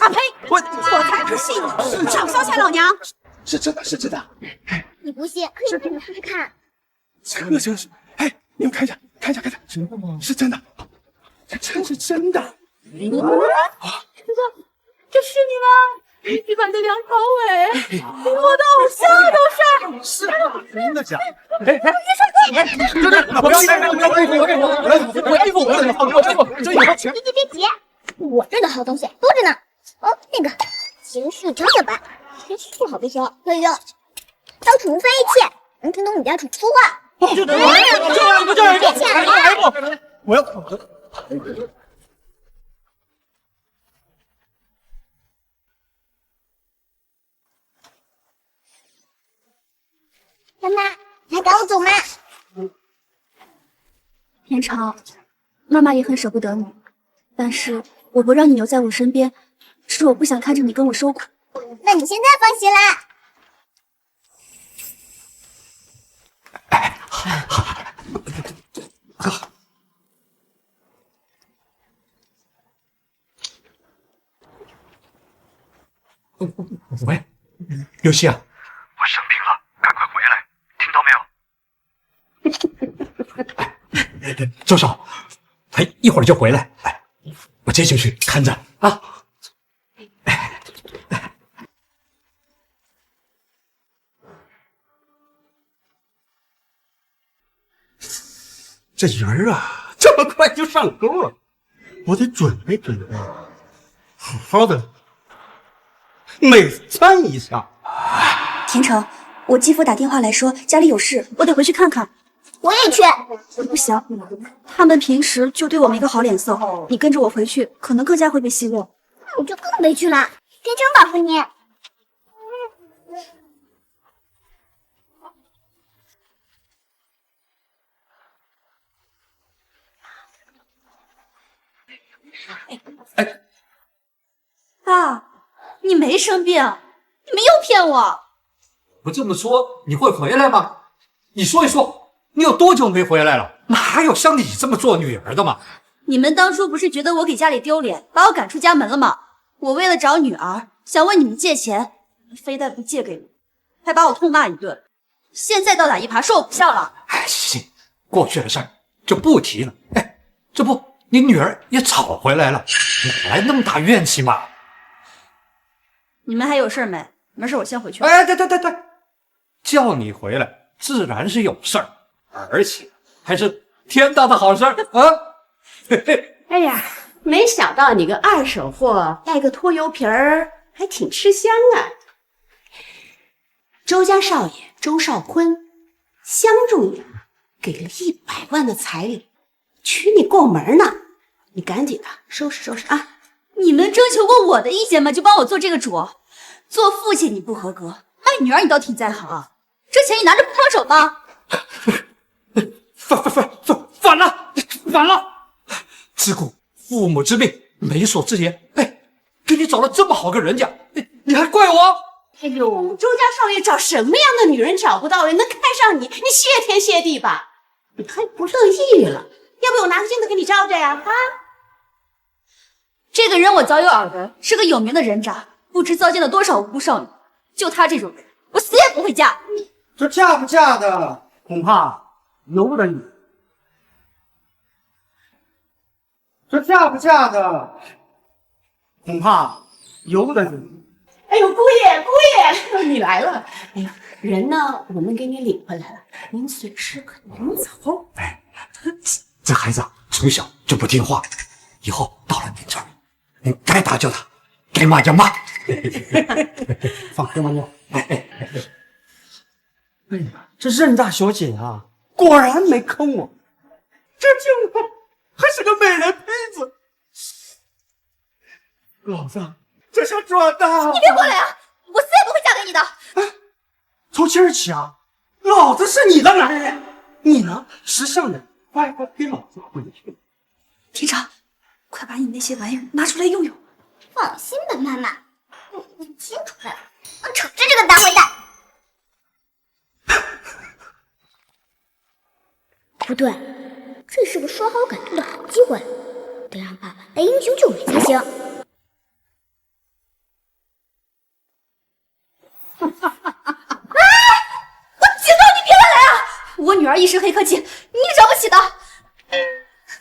Speaker 9: 呸！我才不信呢！少消遣老娘！
Speaker 3: 是真的，是真的。
Speaker 1: 你不信，可以变成试试看。
Speaker 3: 这就是，哎，你们看一下，真的吗？是真的，这真是真的。啊，
Speaker 9: 这是你吗？日本的梁朝伟，我的偶像都是。
Speaker 3: 是真的假的？哎，我要衣服，我要衣服，这以后
Speaker 1: 别急，我这的好东西多着呢。哦，那个情绪调节板，真是不好被消。可以用，当宠物翻译器，能听懂你家宠物说话。
Speaker 3: 就等我要口子。
Speaker 1: 妈妈，你还赶我走吗？
Speaker 6: 天朝，妈妈也很舍不得你，但是我不让你留在我身边，是我不想看着你跟我受苦。
Speaker 1: 那你现在放心啦。
Speaker 3: 喂，刘希啊，
Speaker 10: 我生病了，赶快回来，听到没有？
Speaker 3: 周少，一会儿就回来。我这就去看着啊。这人儿啊，这么快就上钩了，我得准备准备，好好的美餐一下。
Speaker 6: 天成，我继父打电话来说家里有事，我得回去看看。
Speaker 1: 我也去。
Speaker 6: 不行，他们平时就对我没个好脸色，你跟着我回去，可能更加会被奚落。
Speaker 1: 那我就更委屈了。天成保护你。
Speaker 6: 爸，你没生病，你们又骗我。
Speaker 13: 不这么说，你会回来吗？你说一说，你有多久没回来了？哪有像你这么做女儿的嘛？
Speaker 6: 你们当初不是觉得我给家里丢脸，把我赶出家门了吗？我为了找女儿，想问你们借钱，非但不借给我，还把我痛骂一顿。现在倒打一耙，说我不孝了。
Speaker 13: 哎，行，过去的事儿就不提了。哎，这不，你女儿也找回来了，哪来那么大怨气嘛？
Speaker 6: 你们还有事没？没事，我先回去。
Speaker 13: 哎，对，叫你回来，自然是有事儿，而且还是天大的好事儿啊！嘿嘿。
Speaker 9: 哎呀，没想到你个二手货带个拖油瓶儿，还挺吃香啊！周家少爷周少坤相中你，给了100万的彩礼，娶你过门呢。你赶紧的收拾收拾啊！
Speaker 6: 你们征求过我的意见吗？就帮我做这个主？做父亲你不合格，卖女儿你倒挺在行啊！这钱你拿着不烫手吗？
Speaker 13: 反了！自古父母之命，媒妁之言。哎，给你找了这么好个人家，你还怪我？
Speaker 9: 哎呦，周家少爷找什么样的女人找不到人能看上你？你谢天谢地吧！你还不乐意了？要不我拿个镜子给你照照呀？啊！
Speaker 6: 这个人我早有耳闻，是个有名的人渣，不知糟践了多少无辜少女。就他这种人，我死也不会嫁。
Speaker 12: 这嫁不嫁的，恐怕由不得你。这嫁不嫁的，恐怕由不得你。
Speaker 9: 哎呦，姑爷，你来了！哎呀，人呢，我们给你领回来了，您随时可能走。
Speaker 13: 哎，这孩子从小就不听话，以后到了你这儿，你该打就打，该骂就骂。
Speaker 12: 放开吗？哎呀，这任大小姐啊，果然没坑我，这竟然还是个美人坯子。老子这下赚大了！
Speaker 6: 你别过来啊！我死也不会嫁给你的。
Speaker 12: 从今儿起啊，老子是你的男人，你呢，识相点，乖乖给老子回去。
Speaker 6: 天长，快把你那些玩意儿拿出来用用。
Speaker 1: 放心吧，妈妈，我已经出来了，我惩治这个大坏蛋。不对，这是个刷好感度的好机会，得让爸爸来英雄救美才行。
Speaker 6: 我警告你别乱来啊！我女儿一身黑科技，你惹不起的。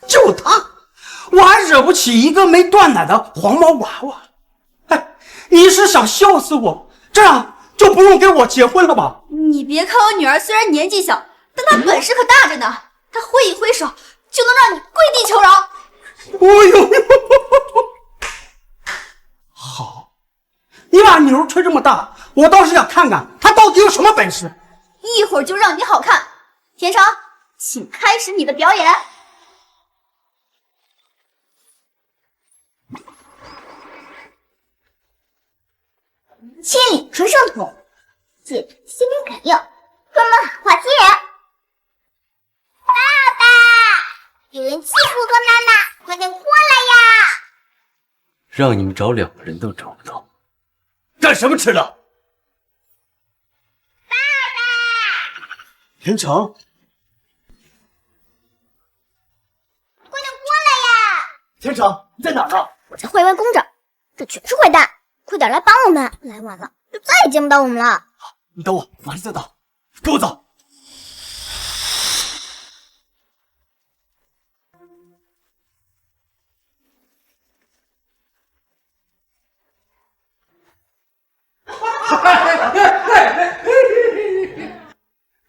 Speaker 12: 就他，我还惹不起一个没断奶的黄毛娃娃。哎，你是想笑死我？这样就不用跟我结婚了吧？
Speaker 6: 你别看我女儿虽然年纪小，但她本事可大着呢。她挥一挥手就能让你跪地求饶。
Speaker 12: 哎呦，你把牛吹这么大，我倒是想看看他到底有什么本事。
Speaker 1: 一会儿就让你好看。田成，请开始你的表演。千里传声筒，借着心灵感应，专门喊话接人。爸爸，有人欺负过妈妈，快点过来呀！
Speaker 8: 让你们找2个人都找不到，干什么吃的？
Speaker 1: 爸爸，
Speaker 8: 田成，
Speaker 1: 快点过来呀！
Speaker 8: 田成，你在哪儿呢？
Speaker 1: 我在坏外公这儿，这全是坏蛋，快点来帮我们！来晚了就再也见不到我们了。
Speaker 8: 你等我，马上就到，跟我走。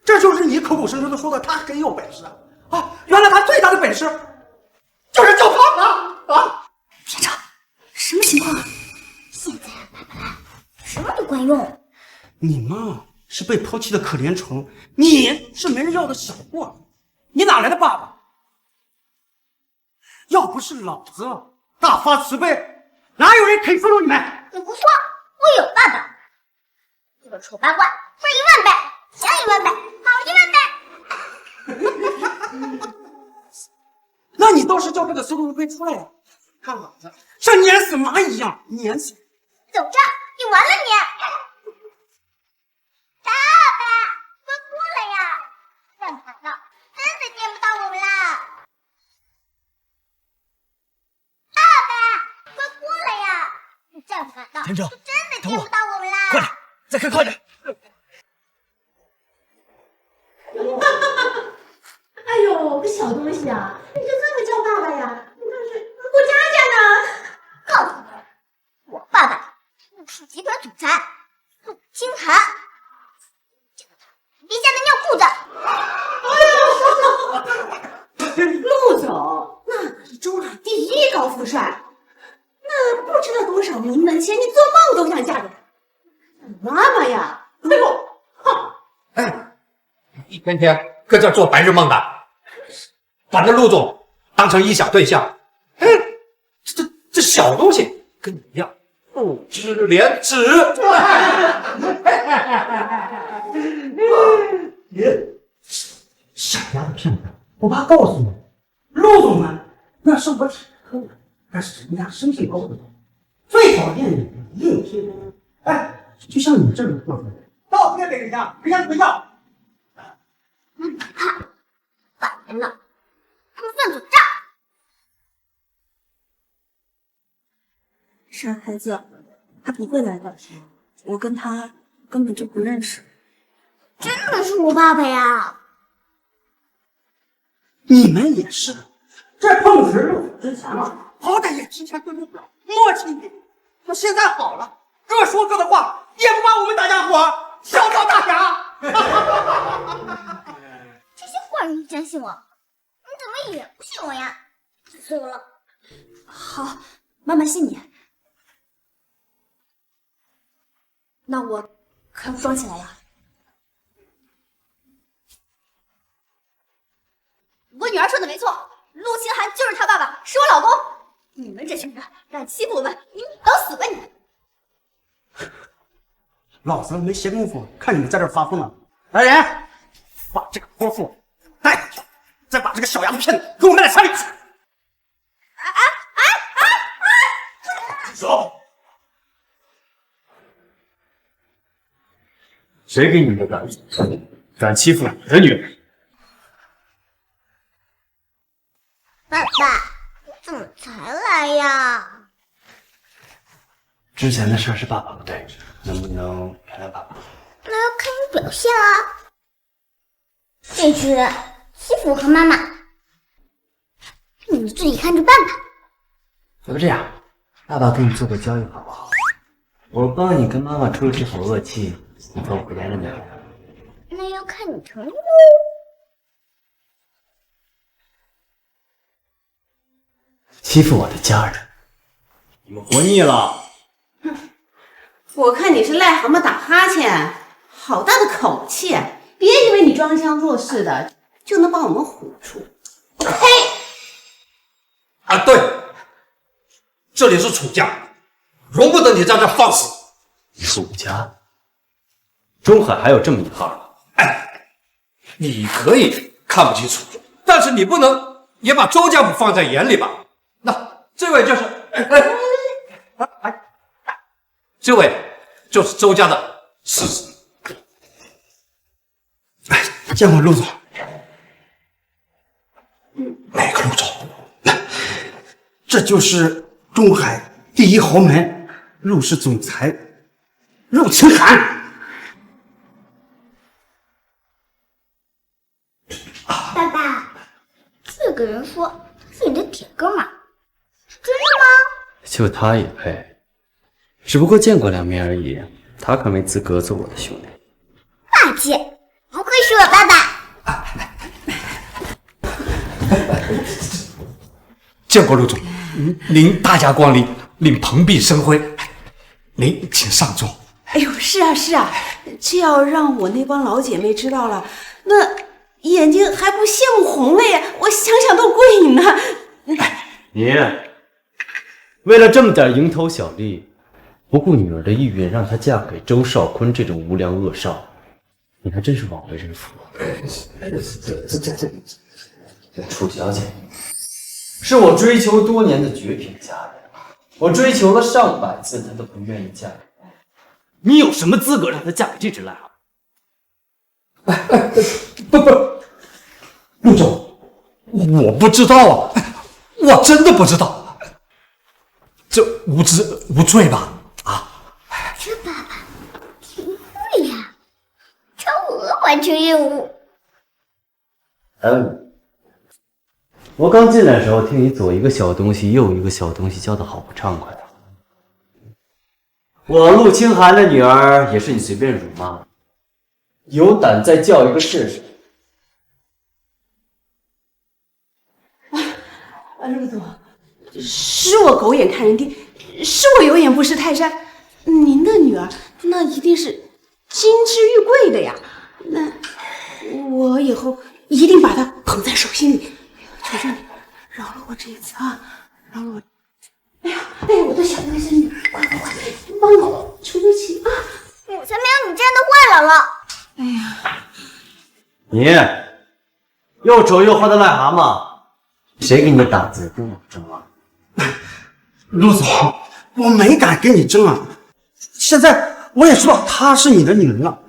Speaker 12: 这就是你口口声声的说的他很有本事啊！原来他最大的本事就是叫胖啊！
Speaker 1: 田成，什么情况？现在爸爸来，什么都管用。
Speaker 12: 你妈是被抛弃的可怜虫，你是没人要的小货，你哪来的爸爸？要不是老子大发慈悲，哪有人肯收留你们？
Speaker 1: 你胡说，我有爸爸。这个丑八怪，是10000倍，想10000倍，好10000倍。
Speaker 12: 那你倒是叫这个苏东辉出来呀！看老子像碾死蚂蚁一样碾死！
Speaker 1: 走着，你完了你！爸爸，快过来呀！再晚了，真的见不到我们了。爸爸，快过来呀！你再晚了，
Speaker 8: 田成，
Speaker 1: 就真的见不到我们了。
Speaker 8: 快点，再开快点！
Speaker 7: 哎呦，个小东西啊，你就这么叫爸爸呀？你倒是过家家呢？
Speaker 1: 告诉你，我爸爸陆氏集团总裁陆清寒，见到他别吓得尿裤子。
Speaker 7: 陆总，那可是州海第1高富帅，那不知道多少名门千金做梦都想嫁给他。妈妈呀，哎呦，哼！
Speaker 13: 哎，一天天搁这做白日梦的，把那陆总当成臆想对象。哎，这小东西跟你一样，不知廉耻。
Speaker 12: 傻丫头片子，我爸告诉你，陆总呢，那是我挺坑的，但是人家生性高冷，最讨厌你硬贴。哎，就像你这种过分人，倒贴给人家，人家不要。
Speaker 1: 看，晚来了，他们算总账。
Speaker 6: 傻孩子，他不会来的，我跟他根本就不认识。
Speaker 1: 真的是我爸爸呀！
Speaker 12: 你们也是，这碰瓷陆总之前嘛，好歹也提前对付表，默契一点。那现在好了，各说各的话，也不把我们大家伙小到大侠。
Speaker 1: 这些坏人都相信我，你怎么也不信我呀？气死我了！
Speaker 6: 好，妈妈信你。那我可要装起来了。
Speaker 1: 我女儿说的没错，陆清寒就是他爸爸，是我老公。你们这群人敢欺负我们，你们等死吧你们！
Speaker 12: 老子没闲工夫看你们在这发疯呢。来人，把这个泼妇带回去，再把这个小丫头片子给我卖到山里去。
Speaker 11: 走！
Speaker 8: 谁给你的胆子，敢欺负我的女人？
Speaker 1: 爸爸，你怎么才来呀？
Speaker 8: 之前的事是爸爸不对，能不能原谅爸爸？
Speaker 1: 那要看你表现啊！这群人欺负我和妈妈，你们自己看着办吧。
Speaker 8: 要不这样，爸爸跟你做个交易好不好？我帮你跟妈妈出了这口恶气，你做我连着女儿。
Speaker 1: 那要看你承认。
Speaker 8: 欺负我的家人，你们活腻了？
Speaker 7: 我看你是癞蛤蟆打哈欠，好大的口气！别以为你装腔作势的就能把我们唬住。呸！
Speaker 13: 啊，对，这里是楚家，容不得你在这放肆。
Speaker 8: 楚家，中海还有这么一号？
Speaker 13: 你可以看不起楚家，但是你不能也把周家不放在眼里吧？那这位就是，这位就是周家的世子。
Speaker 12: 见过陆总。
Speaker 13: 哪个陆总？
Speaker 12: 这就是中海第一豪门陆氏总裁陆清寒。
Speaker 1: 爸爸，这个人说他是你的铁哥们儿，是真的吗？
Speaker 8: 就他也配？只不过见过两面而已，他可没资格做我的兄弟。
Speaker 1: 霸气，不愧是我爸爸。
Speaker 13: 见过陆总，您大驾光临，令蓬荜生辉。您请上座。
Speaker 7: 哎呦，是啊是啊，这要让我那帮老姐妹知道了，那眼睛还不羡慕红了呀！我想想都过瘾呢。
Speaker 8: 你为了这么点蝇头小利，不顾女儿的意愿，让她嫁给周少坤这种无良恶少，你还真是枉为人父。楚小姐，是我追求多年的绝品佳人，我追求了上百次，她都不愿意嫁给我。你有什么资格让她嫁给这只癞蛤蟆？
Speaker 13: 不，陆总，我不知道啊，我真的不知道。这无知无罪吧？
Speaker 1: 这爸爸挺会呀，超额完成任务。
Speaker 8: 我刚进来的时候听你左一个小东西右一个小东西教的好不畅快的。我陆清寒的女儿也是你随便辱骂，有胆再叫一个试试。
Speaker 7: 陆总，是我狗眼看人低，是我有眼不识泰山。您的女儿那一定是金枝玉贵的呀，那我以后一定把她捧在手心里。求求你，饶了我这一次啊！饶了我！哎呀，我的小外甥女，快，帮我求求情啊！
Speaker 1: 我才没有你这样的坏姥姥。
Speaker 7: 哎呀，
Speaker 8: 你又丑又坏的癞蛤蟆，谁给你的胆子跟我争啊？
Speaker 12: 陆总，我没敢跟你争啊！现在我也知道她是你的女人了，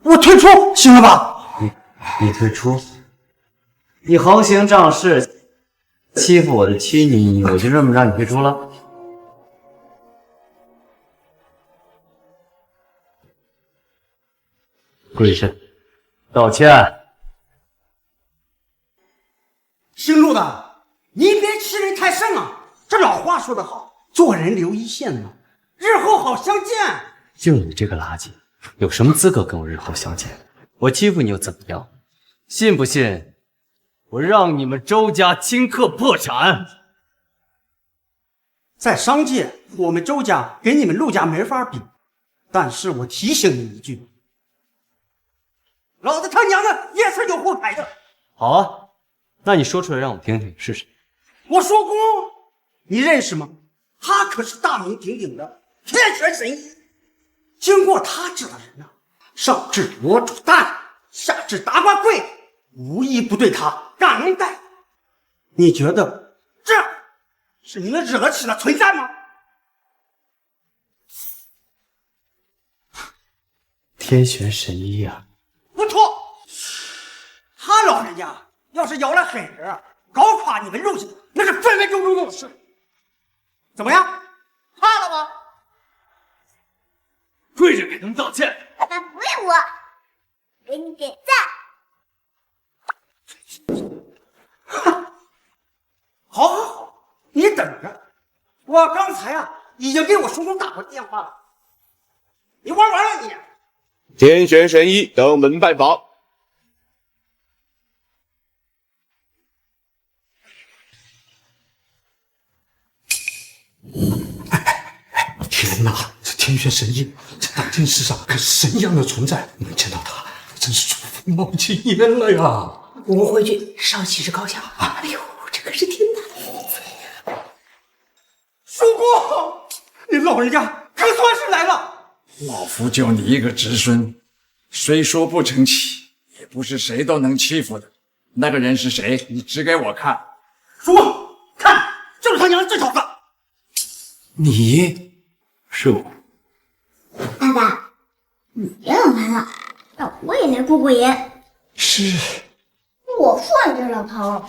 Speaker 12: 我退出行了吧？
Speaker 8: 你退出？你横行仗势，欺负我的妻女，我就这么让你退出了？跪下，道歉。
Speaker 12: 姓陆的，你别欺人太甚啊！这老话说得好，做人留一线嘛，日后好相见。
Speaker 8: 就你这个垃圾，有什么资格跟我日后相见？我欺负你又怎么样？信不信我让你们周家顷刻破产？
Speaker 12: 在商界，我们周家跟你们陆家没法比，但是我提醒你一句，老子他娘的也是有后台的。
Speaker 8: 好啊，那你说出来让我听听是谁？
Speaker 12: 我说公，你认识吗？他可是大名鼎鼎的天选神医，经过他治的人啊，上至国主大人，下至达官贵人，无一不对他感恩戴德。你觉得这是你们惹得起的存在吗？
Speaker 8: 天选神医啊！
Speaker 12: 不错，他老人家要是咬了狠人，搞垮你们陆家，那是分分钟钟的事。怎么样，怕了吗？
Speaker 8: 跪着给他们道歉。
Speaker 1: 爸爸不为我，给你点赞。
Speaker 12: 好，好，好，你等着，我刚才啊已经给我叔叔打过电话了，你玩完了你。
Speaker 14: 天选神医登门拜访。
Speaker 13: 天哪，这天玄神医，这大千世上可是神一样的存在，能见到他，真是祖坟冒青烟了呀！
Speaker 9: 我们回去烧几支高香。哎呦，这可是天大的福子呀！
Speaker 12: 叔公，你老人家可算是来了。
Speaker 10: 老夫就你一个侄孙，虽说不成器，也不是谁都能欺负的。那个人是谁？你指给我看。
Speaker 12: 叔公，看，就是他娘这小子。
Speaker 10: 你是我。
Speaker 1: 爸爸，你别老来了，让我也来过过瘾。
Speaker 10: 是。
Speaker 1: 我说你这老头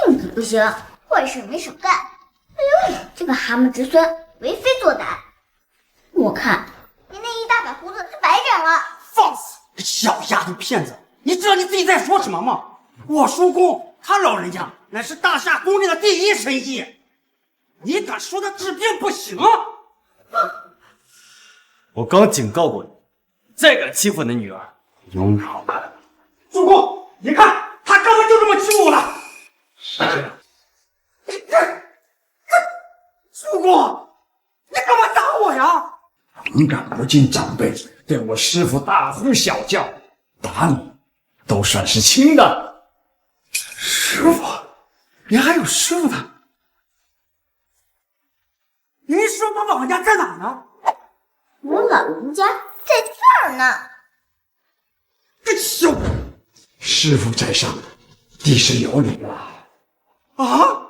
Speaker 1: 病子不行，坏事没少干，留你这个蛤蟆侄孙为非作歹。我看你那一大把胡子是白长了。
Speaker 12: 放肆！小丫头片子，你知道你自己在说什么吗？我叔公他老人家乃是大夏宫内的第一神医，你敢说他治病不行？
Speaker 8: 我刚警告过你，再敢欺负你女儿，有你好看。
Speaker 12: 叔公，你看他刚刚就这么欺负我了。
Speaker 10: 是这样。
Speaker 12: 叔公，你干嘛打我呀？
Speaker 10: 勇敢不敬长辈，对我师傅大呼小叫，打你都算是轻的。
Speaker 12: 师傅，你还有师傅呢？您师傅老人家在哪呢？
Speaker 1: 我老人家在这儿呢。
Speaker 12: 这小
Speaker 10: 师傅在上，弟是有礼了。
Speaker 12: 啊！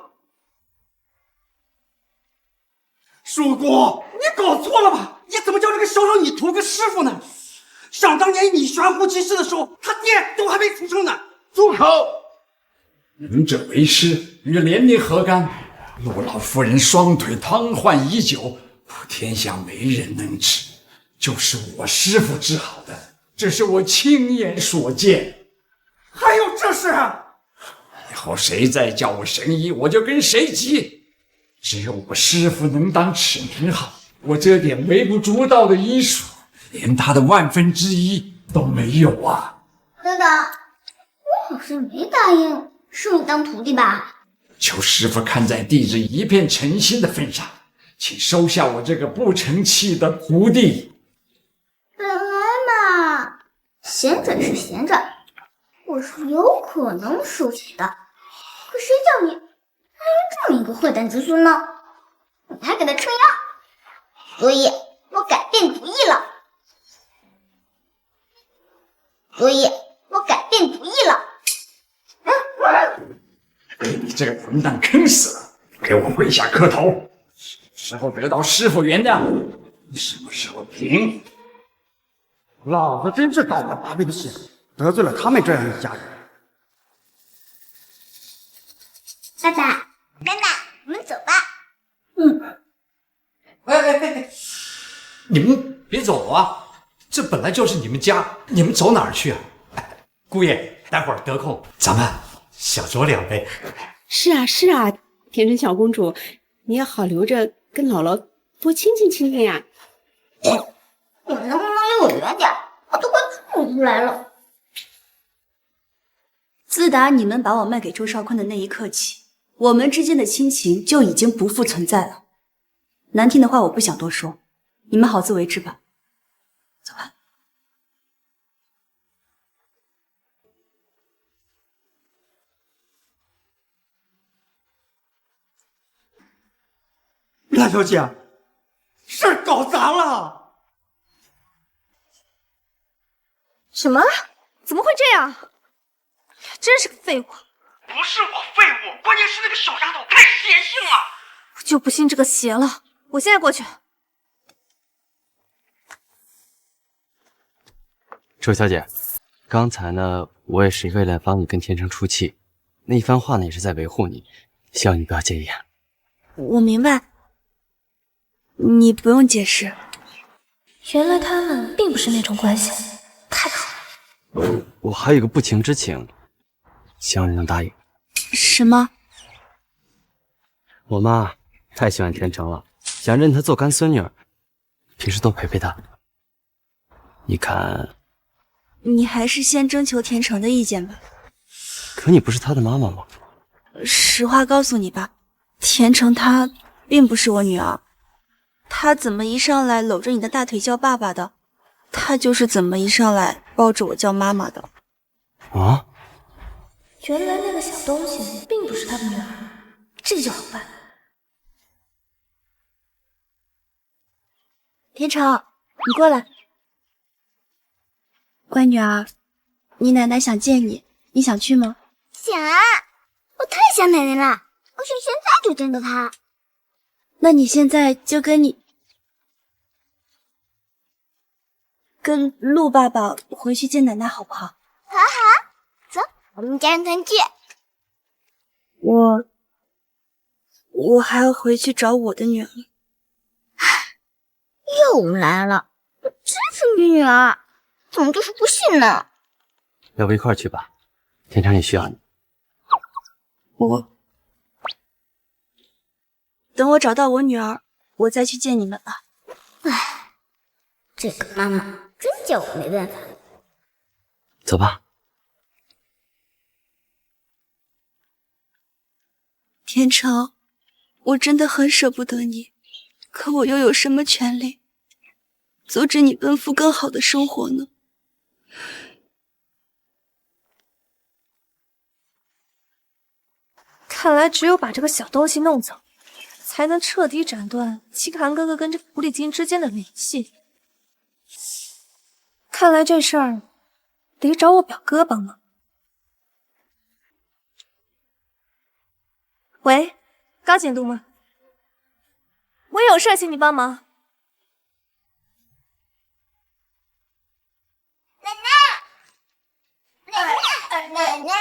Speaker 12: 叔公，你搞错了吧？你怎么叫这个小小女徒个师傅呢？想当年你悬壶济世的时候，他爹都还没出生呢。
Speaker 10: 住口！仁者为师，与连您何干？陆老夫人双腿瘫痪已久，天下没人能治，就是我师傅治好的，这是我亲眼所见。
Speaker 12: 还有这事？
Speaker 10: 以后谁再叫我神医，我就跟谁急。只有我师傅能当齿轮好，我这点微不足道的医术，连他的1/1000都没有啊！
Speaker 1: 等等，我好像没答应收你当徒弟吧？
Speaker 10: 求师傅看在弟子一片诚心的份上，请收下我这个不成器的徒弟。
Speaker 1: 本来嘛，闲着是闲着，我是有可能收起的，可谁叫你还有这么一个坏蛋侄孙呢？你还给他撑腰，所以我改变主意了。
Speaker 10: 被你这个混蛋坑死了！给我跪下磕头！什么时候得到师傅原谅？什么时候平？
Speaker 12: 老子真是倒了八辈子血，得罪了他们这样一家人。
Speaker 1: 爸爸，妈妈，我们走吧。
Speaker 13: 哎，你们别走啊！这本来就是你们家，你们走哪儿去啊？姑爷，待会儿得空咱们小酌2杯。
Speaker 15: 是啊，天真小公主，你也好留着跟姥姥多亲近亲近呀。
Speaker 1: 你们能不能离我远点？我都快吐出来了。
Speaker 16: 自打你们把我卖给周少坤的那一刻起，我们之间的亲情就已经不复存在了。难听的话我不想多说，你们好自为之吧。走吧。
Speaker 12: 蓝小姐，事儿搞砸了！
Speaker 7: 什么？怎么会这样？真是个废物！
Speaker 12: 不是我废物，关键是那个小丫头太邪性了。
Speaker 7: 我就不信这个邪了！我现在过去。
Speaker 17: 周小姐，刚才呢，我也是为了帮你跟天成出气，那一番话呢，也是在维护你，希望你不要介意啊。
Speaker 16: 我明白，你不用解释。
Speaker 7: 原来他们并不是那种关系，太好了。
Speaker 17: 我还有一个不情之请，希望你能答应。
Speaker 16: 什么？
Speaker 17: 我妈太喜欢天成了，想认她做干孙女儿，平时多陪陪她。你看，
Speaker 16: 你还是先征求天成的意见吧。
Speaker 17: 可你不是她的妈妈吗？
Speaker 16: 实话告诉你吧，天成她并不是我女儿。他怎么一上来搂着你的大腿叫爸爸的，他就是怎么一上来抱着我叫妈妈的。
Speaker 17: 啊？
Speaker 7: 原来那个小东西并不是他的女儿，这就好办。
Speaker 16: 天成，你过来。乖女儿，你奶奶想见你，你想去吗？
Speaker 1: 想啊，我太想奶奶了，我想现在就见到她。
Speaker 16: 那你现在就跟陆爸爸回去见奶奶好不好？
Speaker 1: 好好，走，我们家人团聚。
Speaker 16: 我还要回去找我的女儿。
Speaker 1: 又来了，我支持你女儿，怎么就是不信呢？
Speaker 17: 要不一块儿去吧，天成也需要你。
Speaker 16: 等我找到我女儿，我再去见你们吧。
Speaker 1: 唉，这个妈妈真叫我没办法。
Speaker 17: 走吧。
Speaker 16: 天成，我真的很舍不得你，可我又有什么权利阻止你奔赴更好的生活呢？
Speaker 7: 看来只有把这个小东西弄走，才能彻底斩断清寒哥哥跟这个狐狸精之间的联系。看来这事儿得找我表哥帮忙。喂，高检督吗？我有事请你帮忙。
Speaker 1: 奶奶，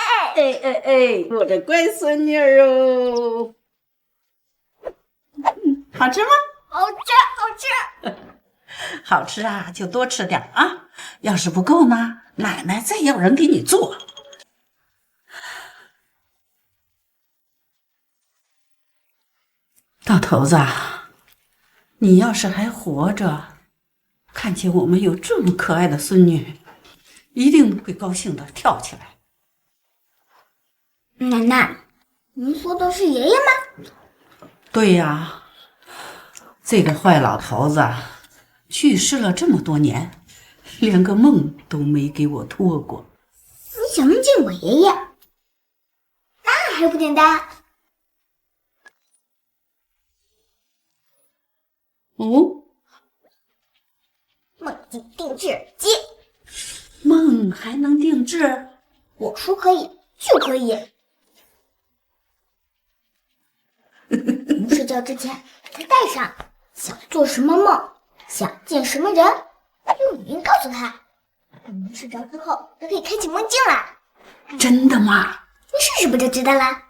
Speaker 9: 哎，我的乖孙女儿哦，好吃吗？
Speaker 1: 好吃，
Speaker 9: 好吃啊，就多吃点啊。要是不够呢，奶奶再要人给你做。老头子，你要是还活着，看见我们有这么可爱的孙女，一定会高兴的跳起来。
Speaker 1: 奶奶，您说的是爷爷吗？
Speaker 9: 对呀，这个坏老头子去世了这么多年，连个梦都没给我托过。
Speaker 1: 你想梦见我爷爷，那还不简单？
Speaker 9: 哦，
Speaker 1: 梦境定制耳机，
Speaker 9: 梦还能定制？
Speaker 1: 我说可以就可以。你睡觉之前把它戴上，想做什么梦，想见什么人，用语音告诉他。等你睡着之后，就可以开启梦境了。
Speaker 9: 真的吗？
Speaker 1: 你试试不就知道了？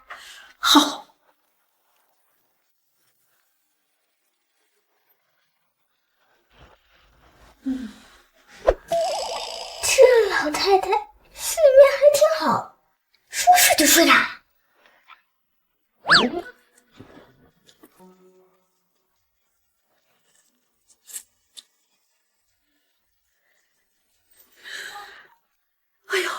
Speaker 9: 好。
Speaker 1: 这老太太睡眠还挺好，说睡就睡的。
Speaker 9: 哎呦，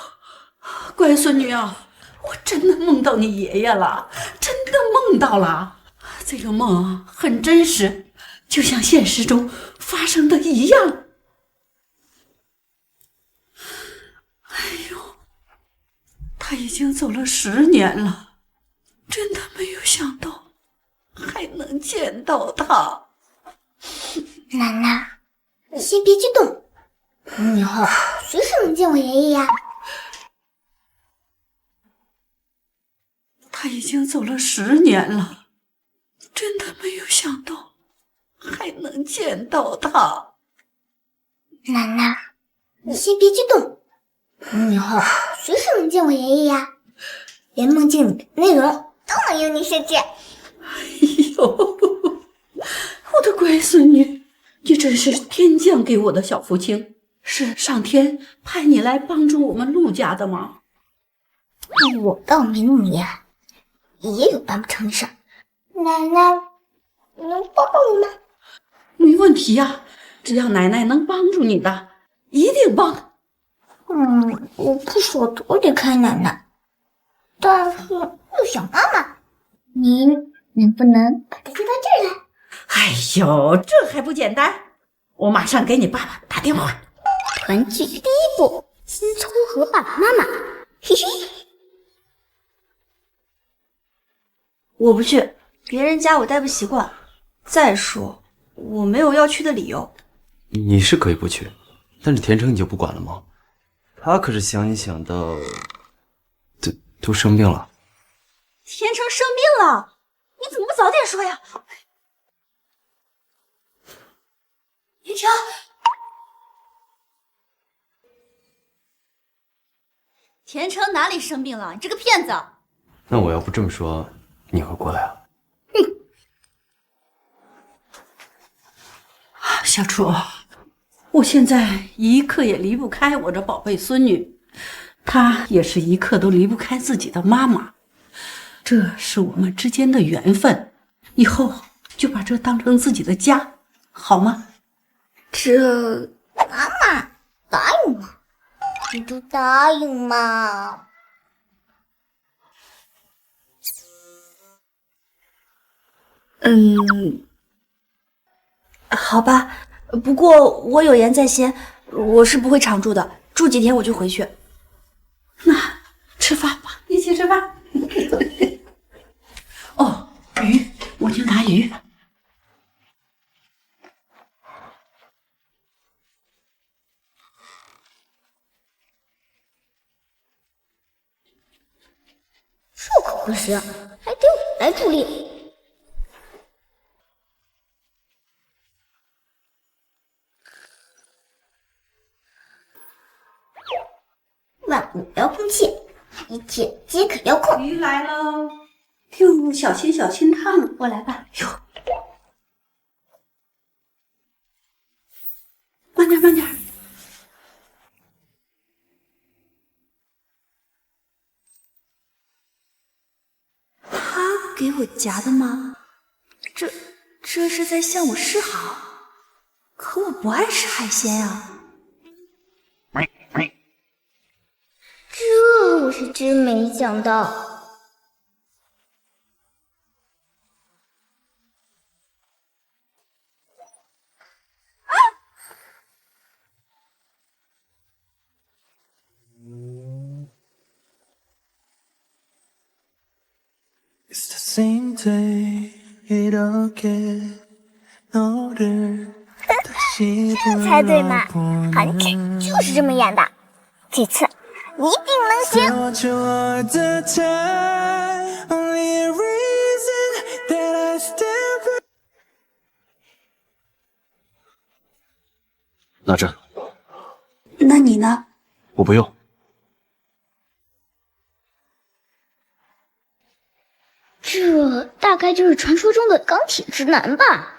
Speaker 9: 乖孙女啊，我真的梦到你爷爷了，真的梦到了。这个梦啊，很真实，就像现实中发生的一样。哎呦，他已经走了10年了，真的没有想到还能见到他。
Speaker 1: 奶奶，你先别激动，你以后随时能见我爷爷呀。
Speaker 9: 他已经走了10年了，真的没有想到还能见到他。
Speaker 1: 奶奶，你先别激动，你以后随时能见我爷爷呀，连梦境里的内容都能由你设计。
Speaker 9: 哎呦，我的乖孙女，你真是天降给我的小福星，是上天派你来帮助我们陆家的吗？
Speaker 1: 我倒明年也有办不成的事儿。奶奶，你能帮帮我吗？
Speaker 9: 没问题呀，只要奶奶能帮助你的，一定帮。
Speaker 1: 我不舍得离开奶奶，但是又想妈妈。您能不能把她接到这儿来？
Speaker 9: 哎呦，这还不简单？我马上给你爸爸打电话。
Speaker 1: 团聚第一步，先撮合爸爸妈妈。嘿嘿，
Speaker 16: 我不去，别人家我待不习惯。再说，我没有要去的理由。
Speaker 17: 你是可以不去，但是田成你就不管了吗？他可是想你想到都生病了。
Speaker 16: 田成生病了，你怎么不早点说呀？田成，田成哪里生病了？你这个骗子！
Speaker 17: 那我要不这么说，你会过来啊？
Speaker 9: 小楚，我现在一刻也离不开我这宝贝孙女，她也是一刻都离不开自己的妈妈，这是我们之间的缘分，以后就把这当成自己的家，好吗？
Speaker 1: 妈妈答应吗？你就答应嘛。
Speaker 16: 好吧，不过我有言在先，我是不会常住的，住几天我就回去。
Speaker 9: 那吃饭吧，一起吃饭。哦，鱼，我去拿鱼。
Speaker 1: 这可不行，还得我来助力。万物遥控器，一切皆可遥控。
Speaker 9: 鱼来喽！哟，小心小心烫，我来吧。哟，慢点慢点。
Speaker 16: 他给我夹的吗？这是在向我示好，可我不爱吃海鲜呀。
Speaker 1: 这我是真没想到。猜对嘛，韩剧就是这么演的，这次一定能行。
Speaker 17: 拿着。
Speaker 16: 那你呢？
Speaker 17: 我不用。
Speaker 1: 这大概就是传说中的钢铁直男吧。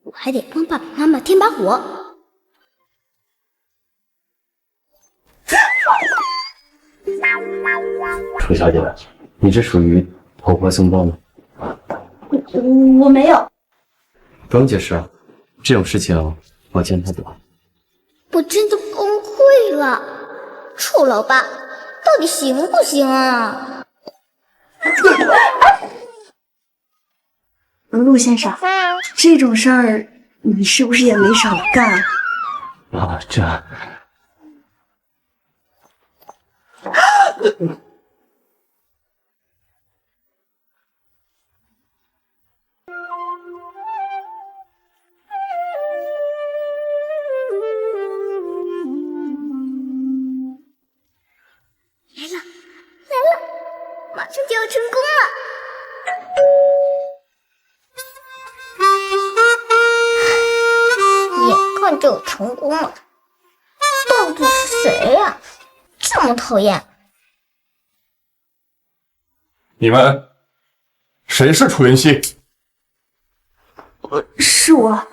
Speaker 1: 我还得帮爸爸妈妈添把火。
Speaker 17: 楚小姐，你这属于投怀送抱吗？
Speaker 16: 我没有。
Speaker 17: 不用解释，这种事情我见太多。
Speaker 1: 我真的崩溃了，臭老爸，到底行不行啊？
Speaker 16: 陆先生，这种事儿你是不是也没少干
Speaker 17: 啊？这。
Speaker 1: 马上就要成功了！眼看就成功了，到底是谁呀？这么讨厌！
Speaker 11: 你们谁是楚云熙？
Speaker 16: 是我。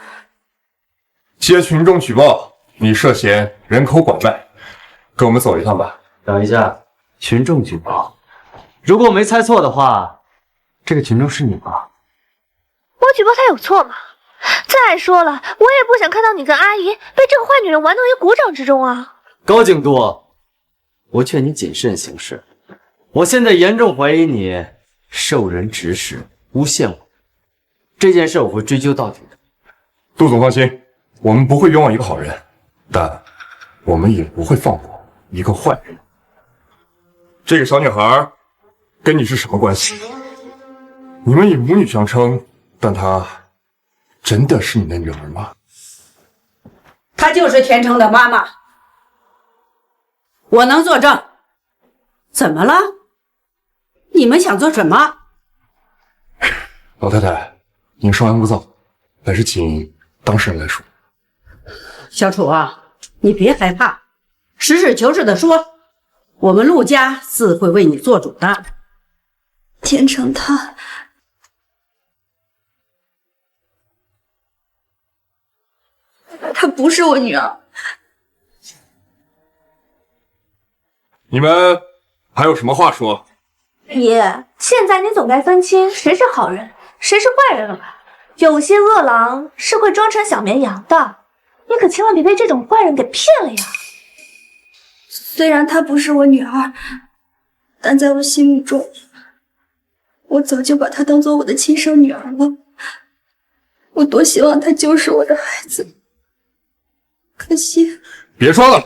Speaker 11: 接群众举报，你涉嫌人口拐卖，跟我们走一趟吧。
Speaker 17: 等一下，群众举报。如果我没猜错的话，这个群众是你吗？
Speaker 7: 我举报他有错吗？再说了，我也不想看到你跟阿姨被这个坏女人玩弄于股掌之中啊！
Speaker 17: 高景都，我劝你谨慎行事。我现在严重怀疑你受人指使，诬陷我，这件事我会追究到底的。
Speaker 11: 杜总放心，我们不会冤枉一个好人，但我们也不会放过一个坏人。这个小女孩跟你是什么关系？你们以母女相称，但她真的是你的女儿吗？
Speaker 15: 她就是天成的妈妈，我能作证。怎么了？你们想做什么？
Speaker 11: 老太太，您稍安勿躁，还是请当事人来说。
Speaker 15: 小楚啊，你别害怕，实事求是的说，我们陆家自会为你做主的。
Speaker 6: 天成她不是我女儿。
Speaker 11: 你们还有什么话说？
Speaker 7: 爷，现在你总该分清谁是好人，谁是坏人了吧？有些恶狼是会装成小绵羊的，你可千万别被这种坏人给骗了呀。
Speaker 6: 虽然她不是我女儿，但在我心目中，我早就把她当做我的亲生女儿了。我多希望她就是我的孩子，可惜。
Speaker 11: 别说了，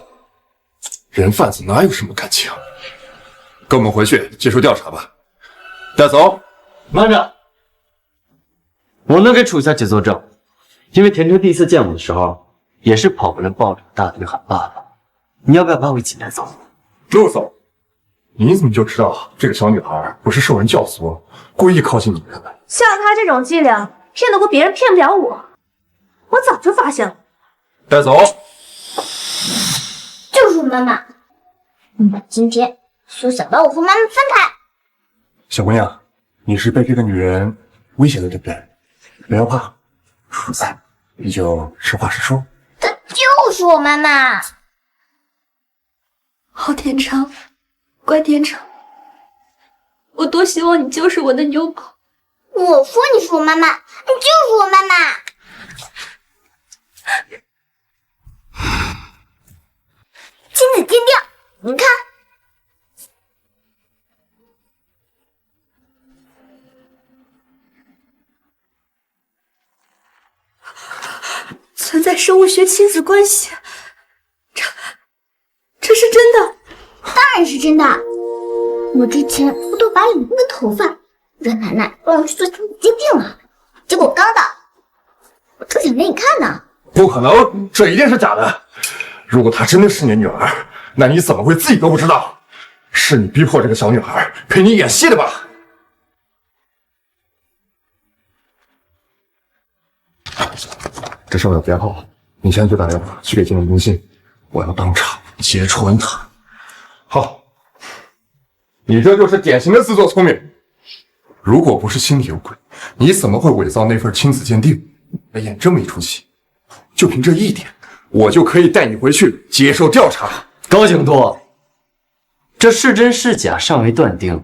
Speaker 11: 人贩子哪有什么感情？跟我们回去接受调查吧。带走。
Speaker 17: 慢着，我能给楚小姐作证，因为田成第一次见我的时候，也是跑过来抱着大腿喊爸爸。你要不要把我一起带走？
Speaker 11: 陆总，你怎么就知道这个小女孩不是受人教唆，故意靠近你的呢？
Speaker 7: 像他这种伎俩，骗得过别人，骗不了我。我早就发现了。
Speaker 11: 带走。
Speaker 1: 就是妈妈，今天休想把我和妈妈分开。
Speaker 11: 小姑娘，你是被这个女人威胁的，对不对？不要怕，叔在，你就实话实说。
Speaker 1: 她就是我妈妈。
Speaker 6: 好天成，乖天成，我多希望你就是我的牛宝。
Speaker 1: 我说你是我妈妈，你就是我妈妈。亲子鉴定，你看。
Speaker 6: 存在生物学亲子关系，这是真的？
Speaker 1: 当然是真的。我之前不都拔了你那个头发，让奶奶让我去做亲子鉴定了，结果刚到，我正想给你看呢。
Speaker 11: 不可能，这一定是假的。如果她真的是你女儿，那你怎么会自己都不知道？是你逼迫这个小女孩陪你演戏的吧？这事我有编号，你现在就打电话去给鉴定中心，我要当场揭穿她。好，你这就是典型的自作聪明。如果不是心里有鬼，你怎么会伪造那份亲子鉴定来演这么一出戏？就凭这一点，我就可以带你回去接受调查。
Speaker 17: 高景多，这是真是假尚未断定，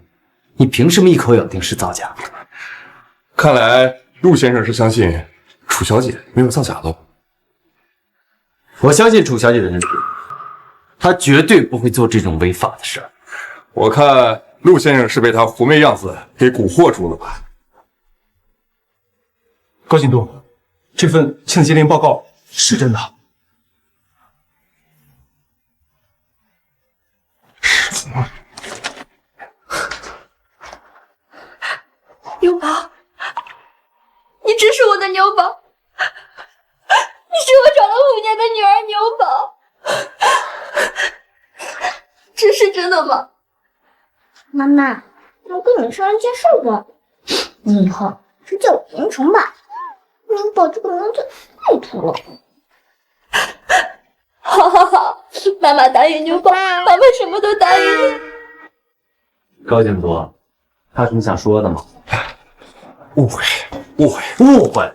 Speaker 17: 你凭什么一口咬定是造假？
Speaker 11: 看来陆先生是相信楚小姐没有造假喽。
Speaker 17: 我相信楚小姐的人品，她绝对不会做这种违法的事儿。
Speaker 11: 我看陆先生是被她狐媚样子给蛊惑住了吧？
Speaker 4: 高景度，这份亲子鉴定报告是真的。
Speaker 6: 牛宝，你真是我的牛宝，你是我找了5年的女儿牛宝，这是真的吗？
Speaker 1: 妈妈，我跟你说一件事吧，你以后就叫我田成吧，牛宝这个名字太土了。
Speaker 6: 好好好，妈妈答应牛宝，妈妈什么都答应你。
Speaker 17: 高景多，还有什么想说的吗？
Speaker 11: 误会，误会，
Speaker 17: 误会！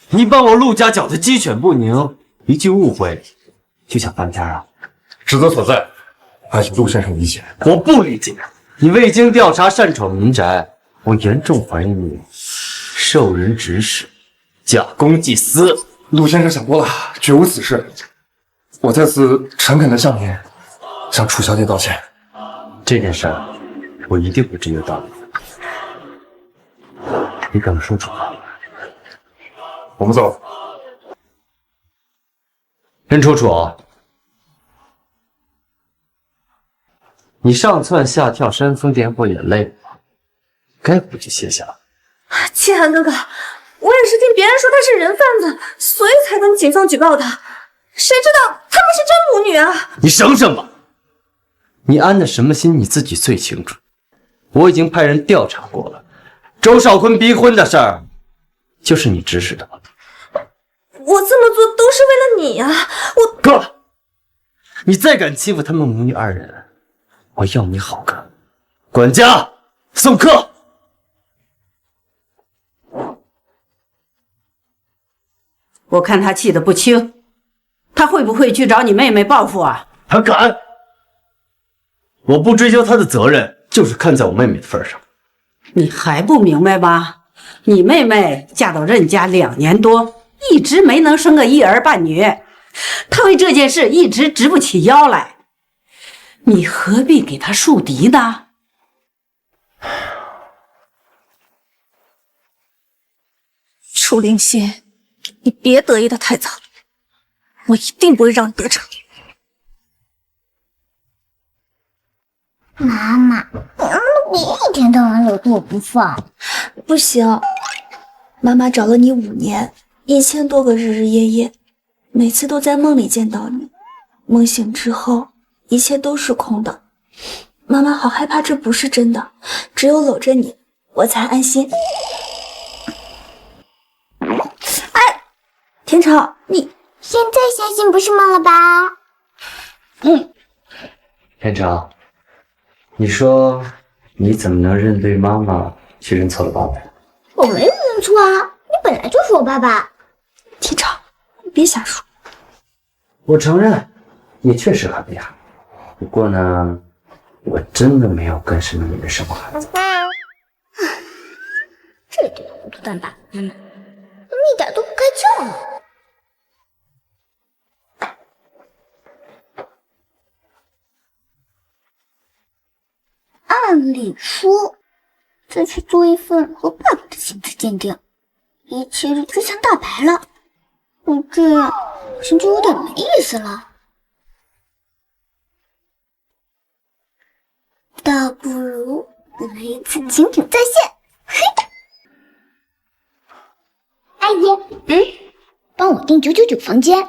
Speaker 17: 你把我陆家搅得鸡犬不宁，一句误会就想翻篇啊？
Speaker 11: 职责所在，还请陆先生理解。
Speaker 17: 我不理解。你未经调查擅闯民宅，我严重怀疑你受人指使，假公济私。
Speaker 11: 陆先生想多了，绝无此事。我在此诚恳地向楚小姐道歉。
Speaker 17: 这件事儿，我一定会追究到底。你敢说出来？
Speaker 11: 我们走。
Speaker 17: 任楚楚，你上蹿下跳、煽风点火也累了，该补就歇下了。
Speaker 7: 千寒哥哥，我也是听别人说他是人贩子，所以才跟警方举报他。谁知道他们是真母女啊！
Speaker 17: 你省省吧，你安的什么心你自己最清楚。我已经派人调查过了，周少坤逼婚的事儿，就是你指使的吧？
Speaker 7: 我这么做都是为了你啊！
Speaker 17: 够了！你再敢欺负他们母女二人，我要你好看！管家，送客。
Speaker 15: 我看他气得不轻，他会不会去找你妹妹报复啊？
Speaker 17: 他敢！我不追究他的责任，就是看在我妹妹的份上。
Speaker 15: 你还不明白吗？你妹妹嫁到任家2年多，一直没能生个一儿半女，她为这件事一直直不起腰来。你何必给她树敌呢？
Speaker 7: 楚灵溪，你别得意的太早，我一定不会让你得逞。
Speaker 1: 妈妈，你一天到晚搂着我不放。
Speaker 18: 不行，妈妈找了你5年，1000多个日日夜夜，每次都在梦里见到你，梦醒之后一切都是空的。妈妈好害怕这不是真的，只有搂着你，我才安心。哎，天朝，你
Speaker 1: 现在相信不是梦了吧？
Speaker 17: 天成，你说你怎么能认对妈妈去认错了爸爸？
Speaker 1: 我没有认错啊，你本来就是我爸爸。
Speaker 18: 天朝，你别瞎说。
Speaker 17: 我承认，你确实很厉害。不过呢，我真的没有跟什么女人生过孩子。
Speaker 1: 这点糊涂蛋爸，怎么一点都不开窍呢？按理说，再去做一份和爸爸的亲子鉴定，一切就真相大白了。我这样好像就有点没意思了。倒不如来一次情景再现。嘿，阿姨，帮我订999房间。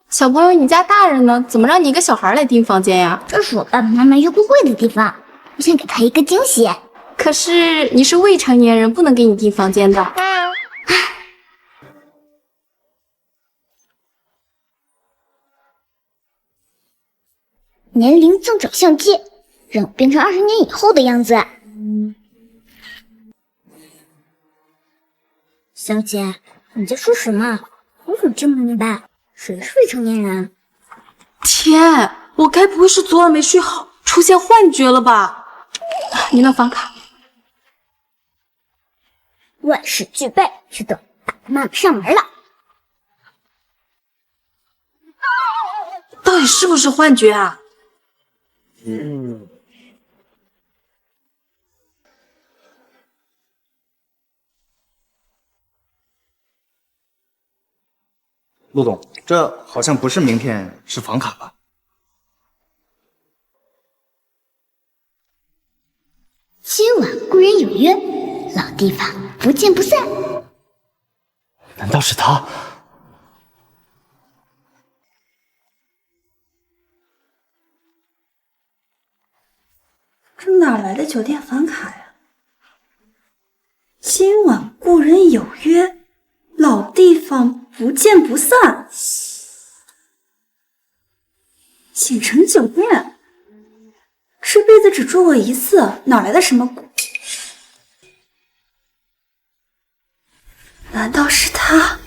Speaker 19: 小朋友，你家大人呢？怎么让你一个小孩来订房间呀？
Speaker 1: 这是我爸爸妈妈约不会的地方，我想给他一个惊喜。
Speaker 19: 可是你是未成年人，不能给你订房间的。
Speaker 1: 年龄增长相机，让我变成20年以后的样子。小姐，你在说什么？我怎么这么明白？谁是未成年人？
Speaker 19: 天，我该不会是昨晚没睡好，出现幻觉了吧？你那房卡。
Speaker 1: 万事俱备，就等爸爸妈妈上门了。
Speaker 19: 到底是不是幻觉啊？
Speaker 3: 陆总，这好像不是名片，是房卡吧？
Speaker 1: 今晚故人有约，老地方不见不散。
Speaker 17: 难道是他？
Speaker 16: 这哪来的酒店房卡呀？今晚故人有约，老地方不见不散。锦城酒店，这辈子只住过一次，哪来的什么？难道是他？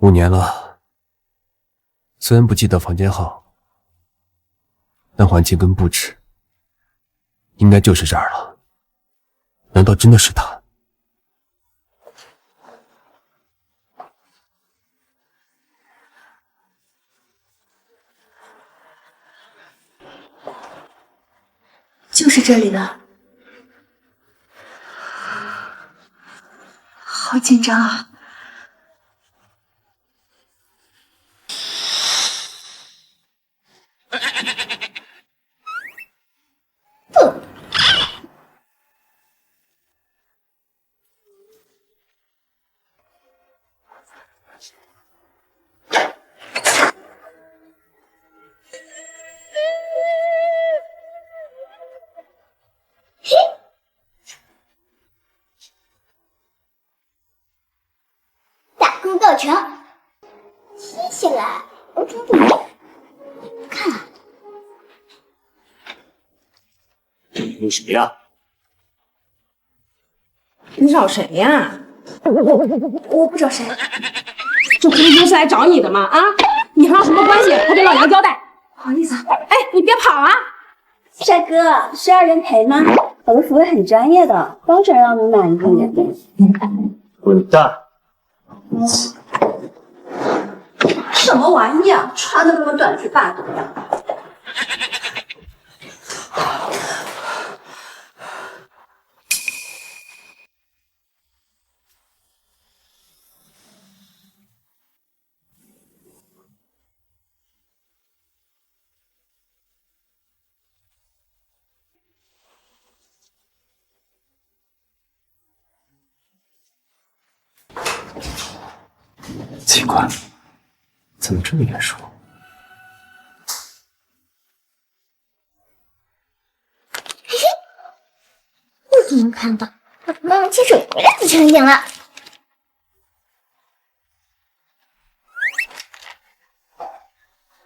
Speaker 5: 5年了，虽然不记得房间号，但环境跟布置应该就是这儿了。难道真的是他？
Speaker 18: 就是这里的。好紧张啊！
Speaker 1: 大功告成，接下来我准备看。
Speaker 10: 有谁呀？
Speaker 15: 你找谁呀？
Speaker 18: 我不找谁，
Speaker 15: 这不是公司来找你的吗？啊，你和他什么关系？快给老娘交代！
Speaker 18: 不好意思，
Speaker 15: 哎，你别跑啊！
Speaker 16: 帅哥，需要人陪吗？我的服务很专业的，保准让你满意。
Speaker 17: 滚蛋！
Speaker 15: 什么玩意啊，穿的跟个短裙大哥呀！
Speaker 17: 奇怪，怎么这么眼熟？
Speaker 1: 我怎么看到我的妈妈亲手回来的场景了？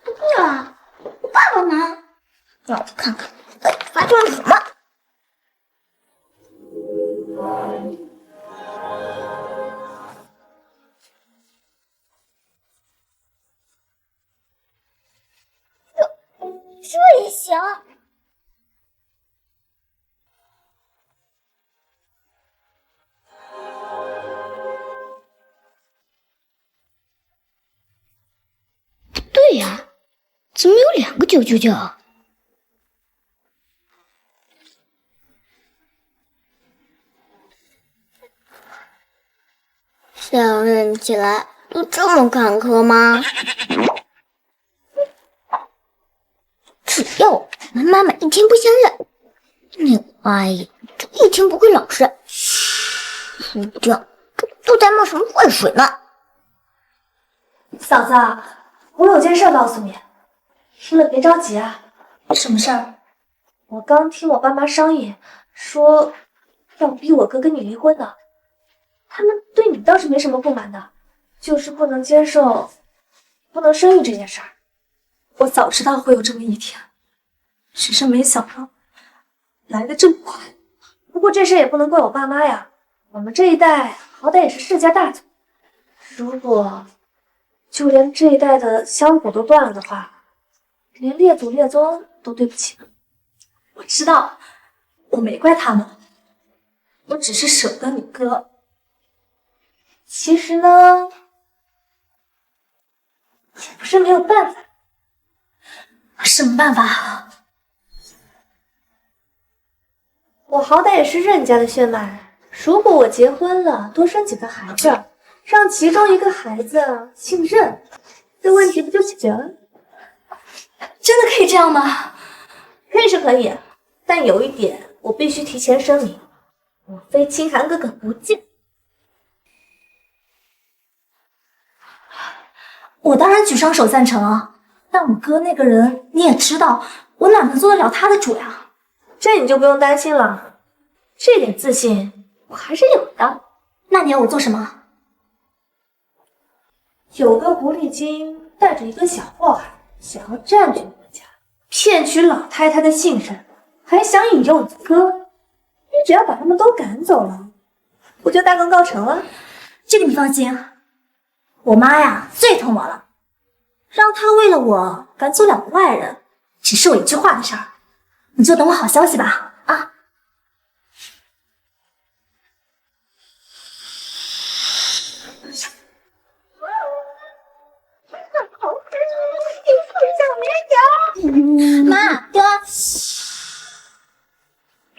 Speaker 1: 不对啊，我爸爸呢？让我看看到底发生了什么。这也行？对呀，怎么有2个999？相认起来都这么坎坷吗？只要我们妈妈一天不相认，那个阿姨就一天不会老实，输掉都在冒什么坏水呢？
Speaker 7: 嫂子，我有件事告诉你，听了别着急啊。
Speaker 18: 什么事儿？
Speaker 7: 我刚听我爸妈商议，说要逼我哥跟你离婚的。他们对你倒是没什么不满的，就是不能接受不能生育这件事儿。
Speaker 18: 我早知道会有这么一天，只是没想到来得这么快。
Speaker 7: 不过这事也不能怪我爸妈呀，我们这一代好歹也是世家大族，如果就连这一代的香火都断了的话，连列祖列宗都对不起了。
Speaker 18: 我知道，我没怪他们，我只是舍不得你哥。
Speaker 7: 其实呢，也不是没有办法。
Speaker 18: 什么办法？
Speaker 7: 我好歹也是任家的血脉，如果我结婚了，多生几个孩子，让其中一个孩子姓任，这问题不就解决了？
Speaker 18: 真的可以这样吗？
Speaker 7: 可以是可以，但有一点我必须提前声明，我非清寒哥哥不见。
Speaker 18: 我当然举双手赞成啊，但我哥那个人你也知道，我哪能做得了他的主呀？
Speaker 7: 这你就不用担心了，这点自信我还是有的。
Speaker 18: 那你要我做什么？
Speaker 7: 有个狐狸精带着一个小祸害，想要占据你们家，骗取老太太的信任，还想引诱你哥。你只要把他们都赶走了，不就大功告成了？
Speaker 18: 这个你放心，
Speaker 1: 我妈呀最疼我了，让她为了我赶走2个外人，只是我一句话的事儿。你就等我好消息吧，啊！妈，哥，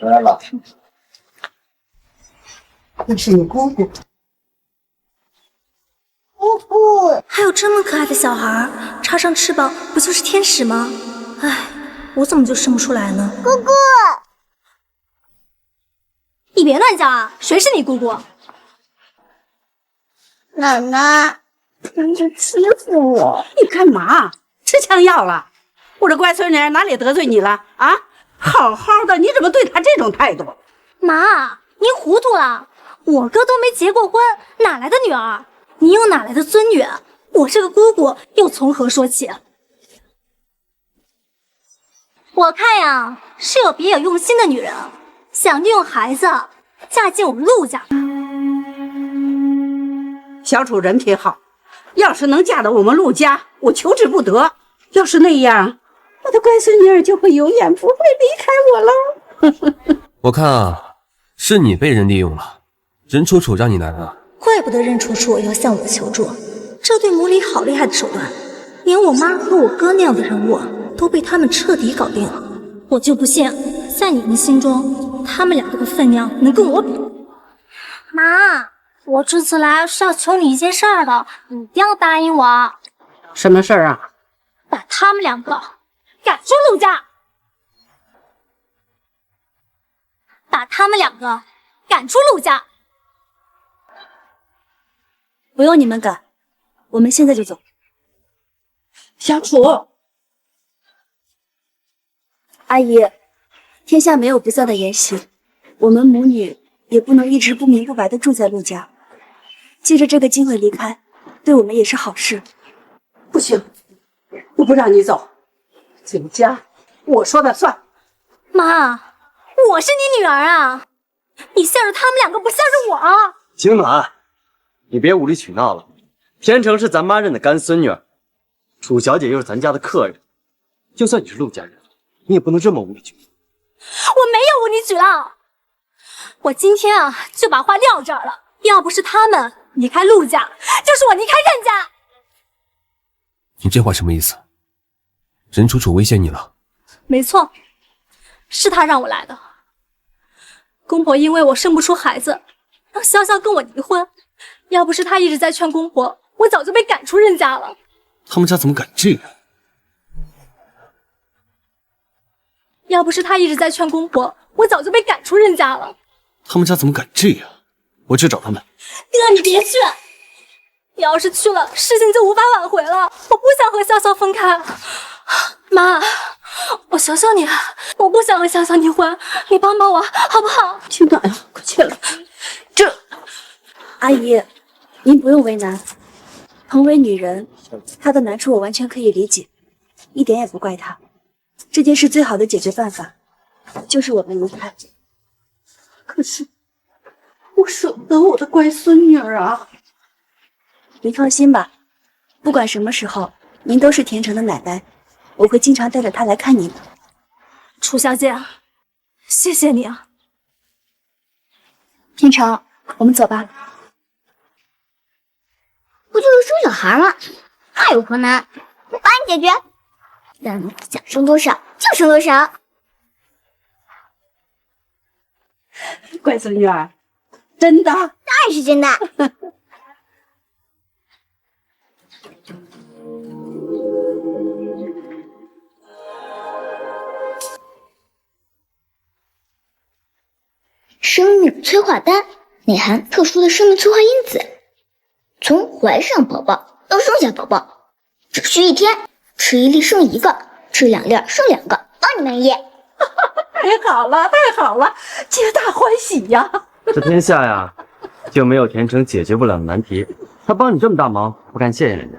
Speaker 12: 来了，那是你姑姑。
Speaker 1: 姑姑，还有这么可爱的小孩，插上翅膀不就是天使吗？唉，我怎么就生不出来呢？姑姑，你别乱叫啊！谁是你姑姑？
Speaker 15: 奶奶，你就欺负我！你干嘛？吃枪药了？我这乖孙女哪里得罪你了啊？好好的，你怎么对她这种态度？
Speaker 1: 妈，您糊涂了！我哥都没结过婚，哪来的女儿？你又哪来的孙女？我这个姑姑又从何说起？我看呀，是有别有用心的女人，想利用孩子嫁进我们陆家。
Speaker 15: 小楚人品好，要是能嫁到我们陆家，我求之不得。要是那样，我的乖孙女儿就会永远不会离开我喽。
Speaker 5: 我看啊，是你被人利用了，任楚楚让你来的。
Speaker 1: 怪不得任楚楚要向我求助，这对母女好厉害的手段，连我妈和我哥那样的人物都被他们彻底搞定了。我就不信，在你们心中，他们2个的分量能跟我比。妈，我这次来是要求你一件事儿的，你一定要答应我。
Speaker 15: 什么事儿啊？
Speaker 1: 把他们2个赶出陆家，把他们2个赶出陆家。
Speaker 16: 不用你们赶，我们现在就走。
Speaker 15: 小楚，
Speaker 16: 阿姨，天下没有不散的筵席，我们母女也不能一直不明不白的住在陆家。借着这个机会离开，对我们也是好事。
Speaker 15: 不行，我不让你走，这个家我说了算。
Speaker 1: 妈，我是你女儿啊，你向着他们2个，不向着我啊！
Speaker 17: 景暖，你别无理取闹了。天成是咱妈认的干孙女儿，楚小姐又是咱家的客人，就算你是陆家人，你也不能这么无理取闹。
Speaker 1: 我没有无理取闹，我今天啊就把话撂这儿了。要不是他们离开陆家，就是我离开任家。
Speaker 5: 你这话什么意思？任楚楚威胁你了？
Speaker 1: 没错，是他让我来的。公婆因为我生不出孩子，让潇潇跟我离婚。要不是他一直在劝公婆，我早就被赶出任家了。
Speaker 5: 他们家怎么敢这样？
Speaker 1: 要不是他一直在劝公婆，我早就被赶出任家了。
Speaker 5: 他们家怎么敢这样？我去找他们。
Speaker 1: 哥，你别去！要是去了，事情就无法挽回了。我不想和潇潇分开。妈，我求求你，我不想和潇潇离婚，你帮帮我好不好？
Speaker 15: 景暖呀，快起来！
Speaker 16: 阿姨，您不用为难。同为女人，她的难处我完全可以理解，一点也不怪她。这件事最好的解决办法，就是我们离开。
Speaker 15: 可是，我舍不得我的乖孙女儿啊！
Speaker 16: 您放心吧，不管什么时候，您都是田成的奶奶，我会经常带着她来看您的。
Speaker 1: 楚小姐，谢谢你啊。
Speaker 16: 田成，我们走吧。
Speaker 1: 不就是生小孩吗？那有何难？我帮你解决。人想生多少就生多少。
Speaker 15: 乖孙女儿，真的？当
Speaker 1: 然是真的。生命催化丹内含特殊的生命催化因子，从怀上宝宝到生下宝宝，只需1天，吃1粒生1个，吃2粒生2个，帮你们爷。
Speaker 15: 太好了，太好了，皆大欢喜呀！
Speaker 17: 这天下呀，就没有田成解决不了的难题。他帮你这么大忙，不敢谢谢人家。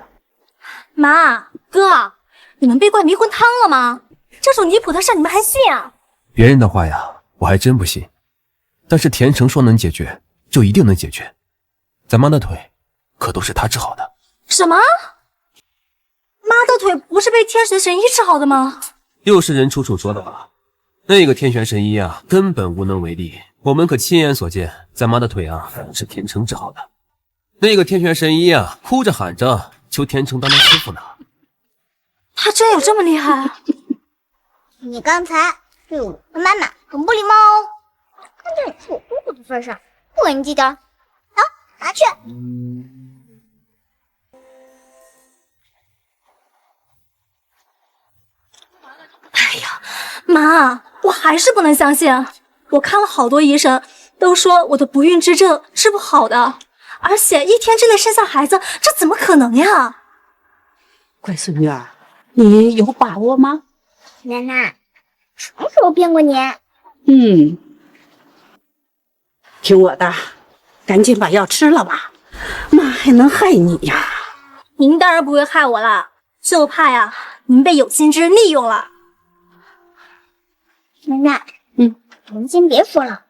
Speaker 1: 妈，哥，你们被灌迷魂汤了吗？这种离谱的事你们还信啊？
Speaker 5: 别人的话呀，我还真不信。但是田成说能解决，就一定能解决。咱妈的腿，可都是他治好的。
Speaker 19: 什么？妈的腿不是被天神神医治好的吗？
Speaker 5: 又是人楚楚说的吧？那个天玄神医啊，根本无能为力。我们可亲眼所见，咱妈的腿啊是天成治好的。那个天玄神医啊，哭着喊着求天成当他师傅呢。
Speaker 19: 他真有这么厉害？
Speaker 1: 你刚才对我和妈妈很不礼貌哦。看在你是我姑姑的份上，不给你记得。好，拿去。
Speaker 19: 哎呀，妈，我还是不能相信。我看了好多医生，都说我的不孕之症治不好的，而且1天之内生下孩子，这怎么可能呀？
Speaker 15: 乖孙女儿，你有把握吗？
Speaker 1: 奶奶，什么时候骗过你？
Speaker 15: 听我的，赶紧把药吃了吧，妈还能害你呀？
Speaker 19: 您当然不会害我啦，就怕呀您被有心之人利用了。
Speaker 1: 奶奶，我们先别说了，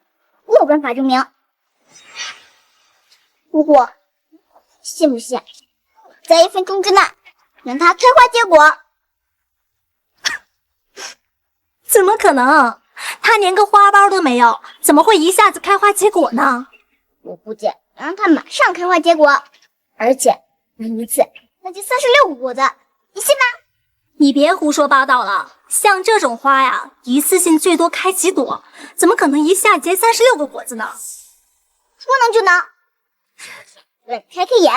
Speaker 1: 我有办法证明。姑姑，信不信？在1分钟之内让它开花结果？
Speaker 19: 怎么可能？它连个花苞都没有，怎么会一下子开花结果呢？
Speaker 1: 我估计能让它马上开花结果，而且能一次那就36个果子，你信吗？
Speaker 19: 你别胡说八道了，像这种花呀，一次性最多开几朵，怎么可能一下结36个果子呢？
Speaker 1: 说能就能，让你开开眼。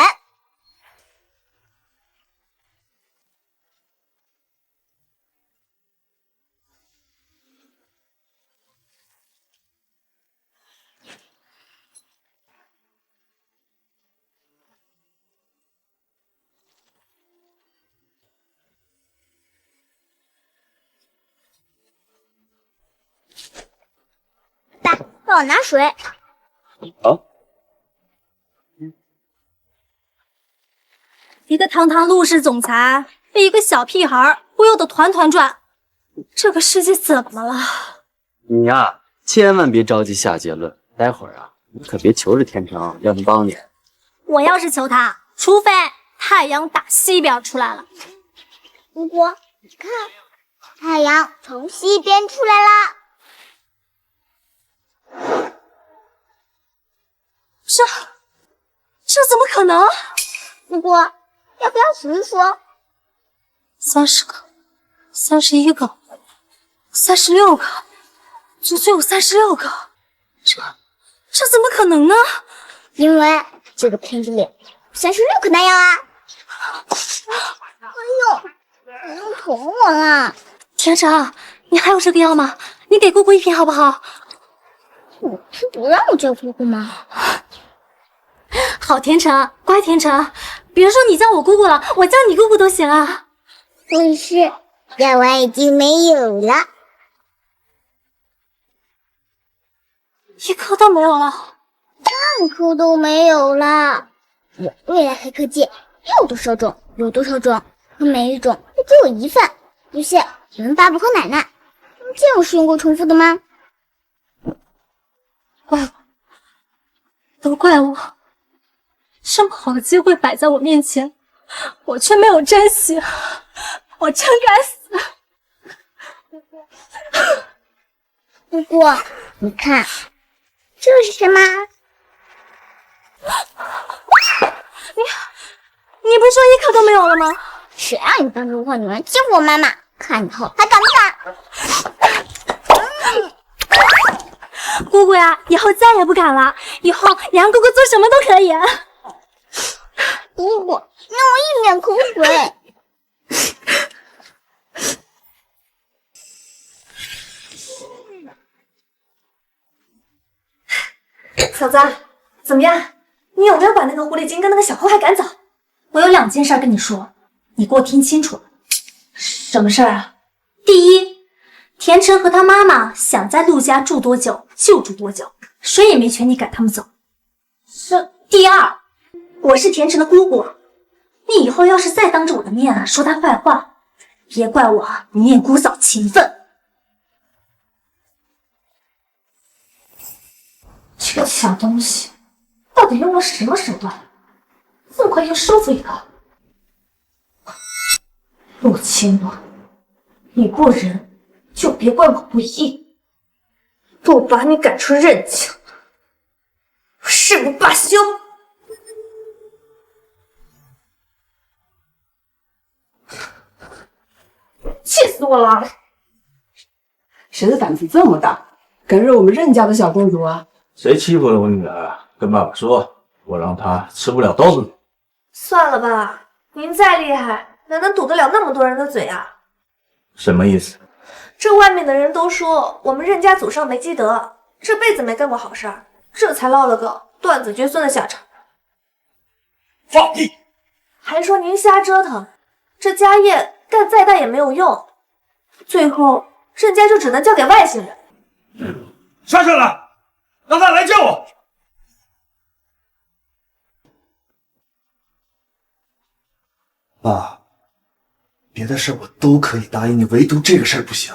Speaker 1: 爸，帮我拿水。
Speaker 17: 好。
Speaker 19: 一个堂堂陆氏总裁被一个小屁孩忽悠得团团转，这个世界怎么了？
Speaker 17: 你呀，千万别着急下结论，待会儿啊，你可别求着天成要他帮你。
Speaker 19: 我要是求他，除非太阳打西边出来了。
Speaker 1: 姑姑，你看，太阳从西边出来啦。
Speaker 19: 这怎么可能？
Speaker 1: 姑姑，要不要数一数
Speaker 19: ？30个，31个，36个，足足有36个。这怎么可能呢？
Speaker 1: 因为这个瓶子里36颗男药啊！哎呦，你又捅我了！
Speaker 19: 天成，你还有这个药吗？你给姑姑1瓶好不好？
Speaker 1: 你是不让我叫姑姑吗？
Speaker 19: 好，天成，乖天成，别说你叫我姑姑了，我叫你姑姑都行啊。
Speaker 1: 可是药丸已经没有了
Speaker 19: ，1颗都没有了
Speaker 1: ，3颗都没有了。我未来黑科技有多少种有多少种，可每一种也只有1份。不信你问爸爸和奶奶，你们见过使用过重复的吗？
Speaker 19: 怪我，都怪我，这么好的机会摆在我面前，我却没有珍惜，我真该死。
Speaker 1: 姑姑，你看，这是什么？
Speaker 19: 你不是说1颗都没有了吗？
Speaker 1: 谁让你当着坏女人欺负我妈妈？看以后还敢不敢？
Speaker 19: 姑姑呀，以后再也不敢了，以后你让姑姑做什么都可以。
Speaker 1: 姑姑，让我一脸口水。
Speaker 19: 小子，怎么样？你有没有把那个狐狸精跟那个小坏坏赶走？我有2件事跟你说，你给我听清楚了。什么事儿啊？第一，田晨和他妈妈想在陆家住多久就住多久，谁也没权利赶他们走。第二，我是田晨的姑姑，你以后要是再当着我的面说他坏话，别怪我念姑嫂情分。这个小东西到底用了什么手段，这么快就收服一个？陆清暖，你不仁，就别怪我不义。不把你赶出任家，我誓不罢休！气死我了！
Speaker 2: 谁的胆子这么大，敢惹我们任家的小公主啊？
Speaker 10: 谁欺负了我女儿？跟爸爸说，我让她吃不了兜着走。
Speaker 19: 算了吧，您再厉害，哪能堵得了那么多人的嘴啊？
Speaker 10: 什么意思？
Speaker 19: 这外面的人都说我们任家祖上没积德，这辈子没干过好事儿，这才落了个断子绝孙的下场。
Speaker 10: 放屁！
Speaker 19: 还说您瞎折腾，这家业干再大也没有用，最后任家就只能交给外姓人。
Speaker 10: 莎莎呢？让他来叫我。
Speaker 3: 爸，别的事我都可以答应你，唯独这个事儿不行。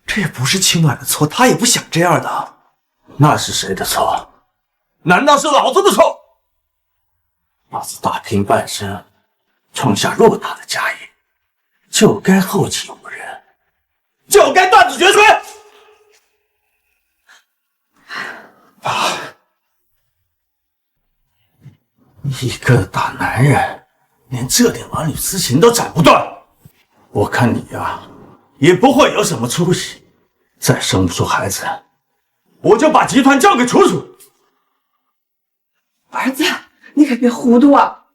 Speaker 3: 这也不是青暖的错，他也不想这样的。
Speaker 10: 那是谁的错？难道是老子的错？老子打拼半生，创下偌大的家业，就该后继无人，就该断子绝孙。爸，一个大男人，连这点儿女私情都斩不断，我看你呀，也不会有什么出息。再生不出孩子，我就把集团交给楚楚。
Speaker 2: 儿子，你可别糊涂啊！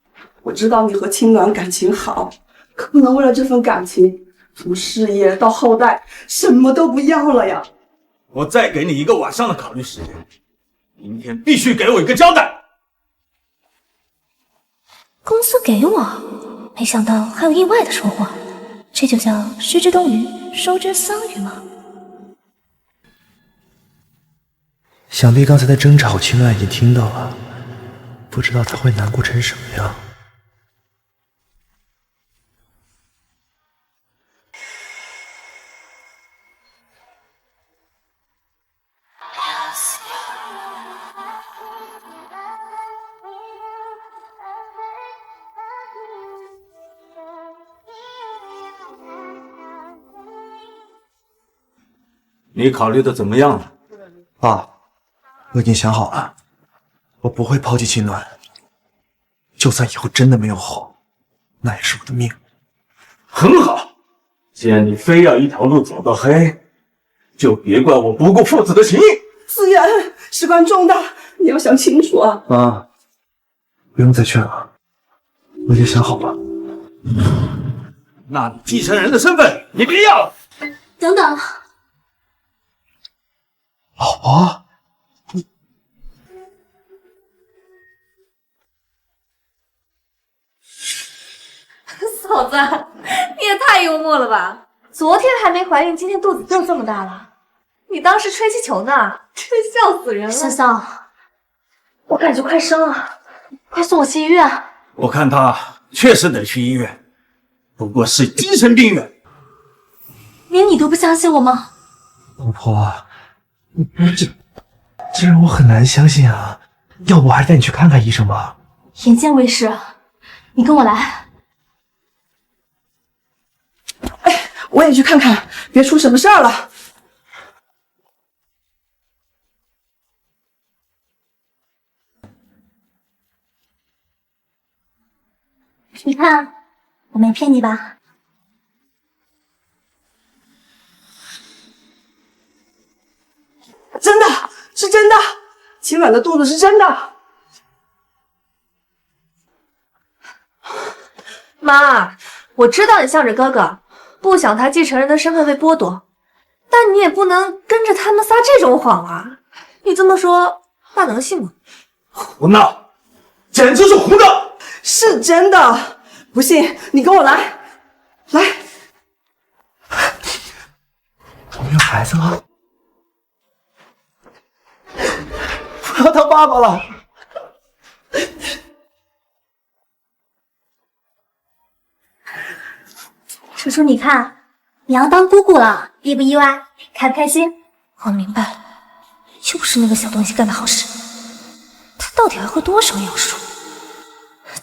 Speaker 2: 我知道你和青暖感情好，可不能为了这份感情，从事业到后代，什么都不要了呀！
Speaker 10: 我再给你一个晚上的考虑时间，明天必须给我一个交代。
Speaker 19: 公司给我，没想到还有意外的收获，这就叫失之东隅，收之桑榆吗？
Speaker 20: 想必刚才的争吵，青暖已经听到了，不知道他会难过成什么样。
Speaker 10: 你考虑的怎么样了？
Speaker 3: 爸，我已经想好了，我不会抛弃青暖，就算以后真的没有后，那也是我的命。
Speaker 10: 很好，既然你非要一条路走到黑，就别怪我不顾父子的情谊。
Speaker 2: 思源，事关重大，你要想清楚啊！
Speaker 3: 妈，不用再劝了，我已经想好了。
Speaker 10: 那你继承人的身份你别要了。
Speaker 19: 等等，
Speaker 3: 老婆，
Speaker 19: 嫂子，你也太幽默了吧！昨天还没怀孕，今天肚子就这么大了，你当是吹气球呢？真笑死人了！三嫂，我感觉快生了，快送我去医院。
Speaker 10: 我看他确实得去医院，不过是精神病院。
Speaker 19: 连你都不相信我吗？
Speaker 20: 老婆，这让我很难相信啊！要不我还是带你去看看医生吧。
Speaker 19: 眼见为实，你跟我来。
Speaker 2: 我也去看看，别出什么事儿了。
Speaker 19: 你看，我没骗你吧？
Speaker 2: 真的是真的，青暖的肚子是真的。
Speaker 19: 妈，我知道你向着哥哥，不想他继承人的身份被剥夺，但你也不能跟着他们撒这种谎啊！你这么说，爸能信吗？
Speaker 10: 胡闹，简直是胡闹！
Speaker 2: 是真的，不信你跟我来，来。
Speaker 20: 我们有孩子了？
Speaker 3: 不要当爸爸了！
Speaker 19: 叔叔，你看，你要当姑姑了，意不意外？开不开心？我明白了，又是那个小东西干的好事。他到底还会多少妖术？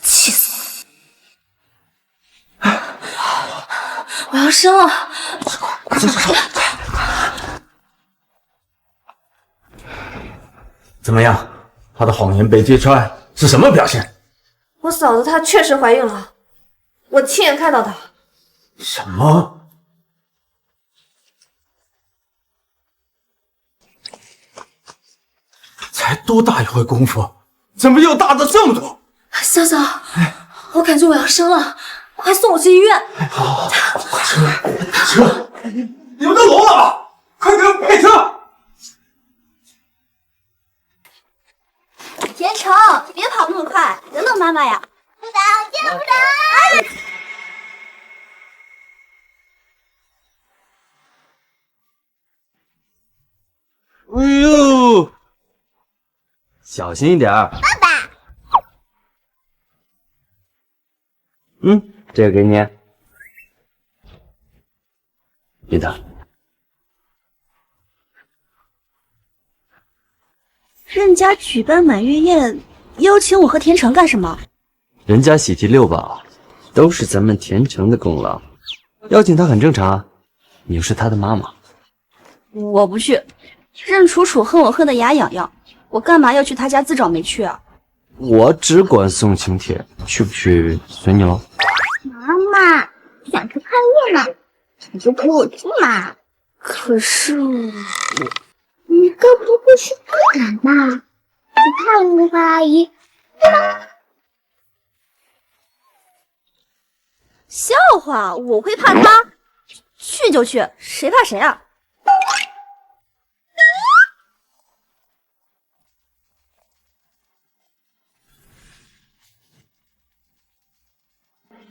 Speaker 19: 气死我了！我要生了！
Speaker 8: 快走！怎么样？他的谎言被揭穿是什么表现？
Speaker 19: 我嫂子她确实怀孕了，我亲眼看到她。
Speaker 8: 什么？才多大一会功夫，怎么又大的这么多？
Speaker 19: 嫂嫂，我感觉我要生了，快送我去医院！
Speaker 8: 好，快车！你们都聋了吧？快给我配车！
Speaker 1: 天成，别跑那么快，等等妈妈呀！不打，见不得！
Speaker 17: 哎呦，小心一点。
Speaker 1: 爸爸，
Speaker 17: 这个给你，别打。
Speaker 16: 任家举办满月宴，邀请我和田成干什么？
Speaker 17: 人家喜提六宝，都是咱们田成的功劳，邀请他很正常。你又是他的妈妈，
Speaker 16: 我不去。任楚楚恨我恨得牙痒痒，我干嘛要去他家自找没趣啊？
Speaker 17: 我只管送请帖，去不去随你喽。
Speaker 1: 妈妈想去看月呢，你就陪我去嘛。
Speaker 16: 可是
Speaker 1: 你跟婆婆去不敢嘛？你怕木花阿姨，对吗？
Speaker 16: 笑话，我会怕他？去就去，谁怕谁啊？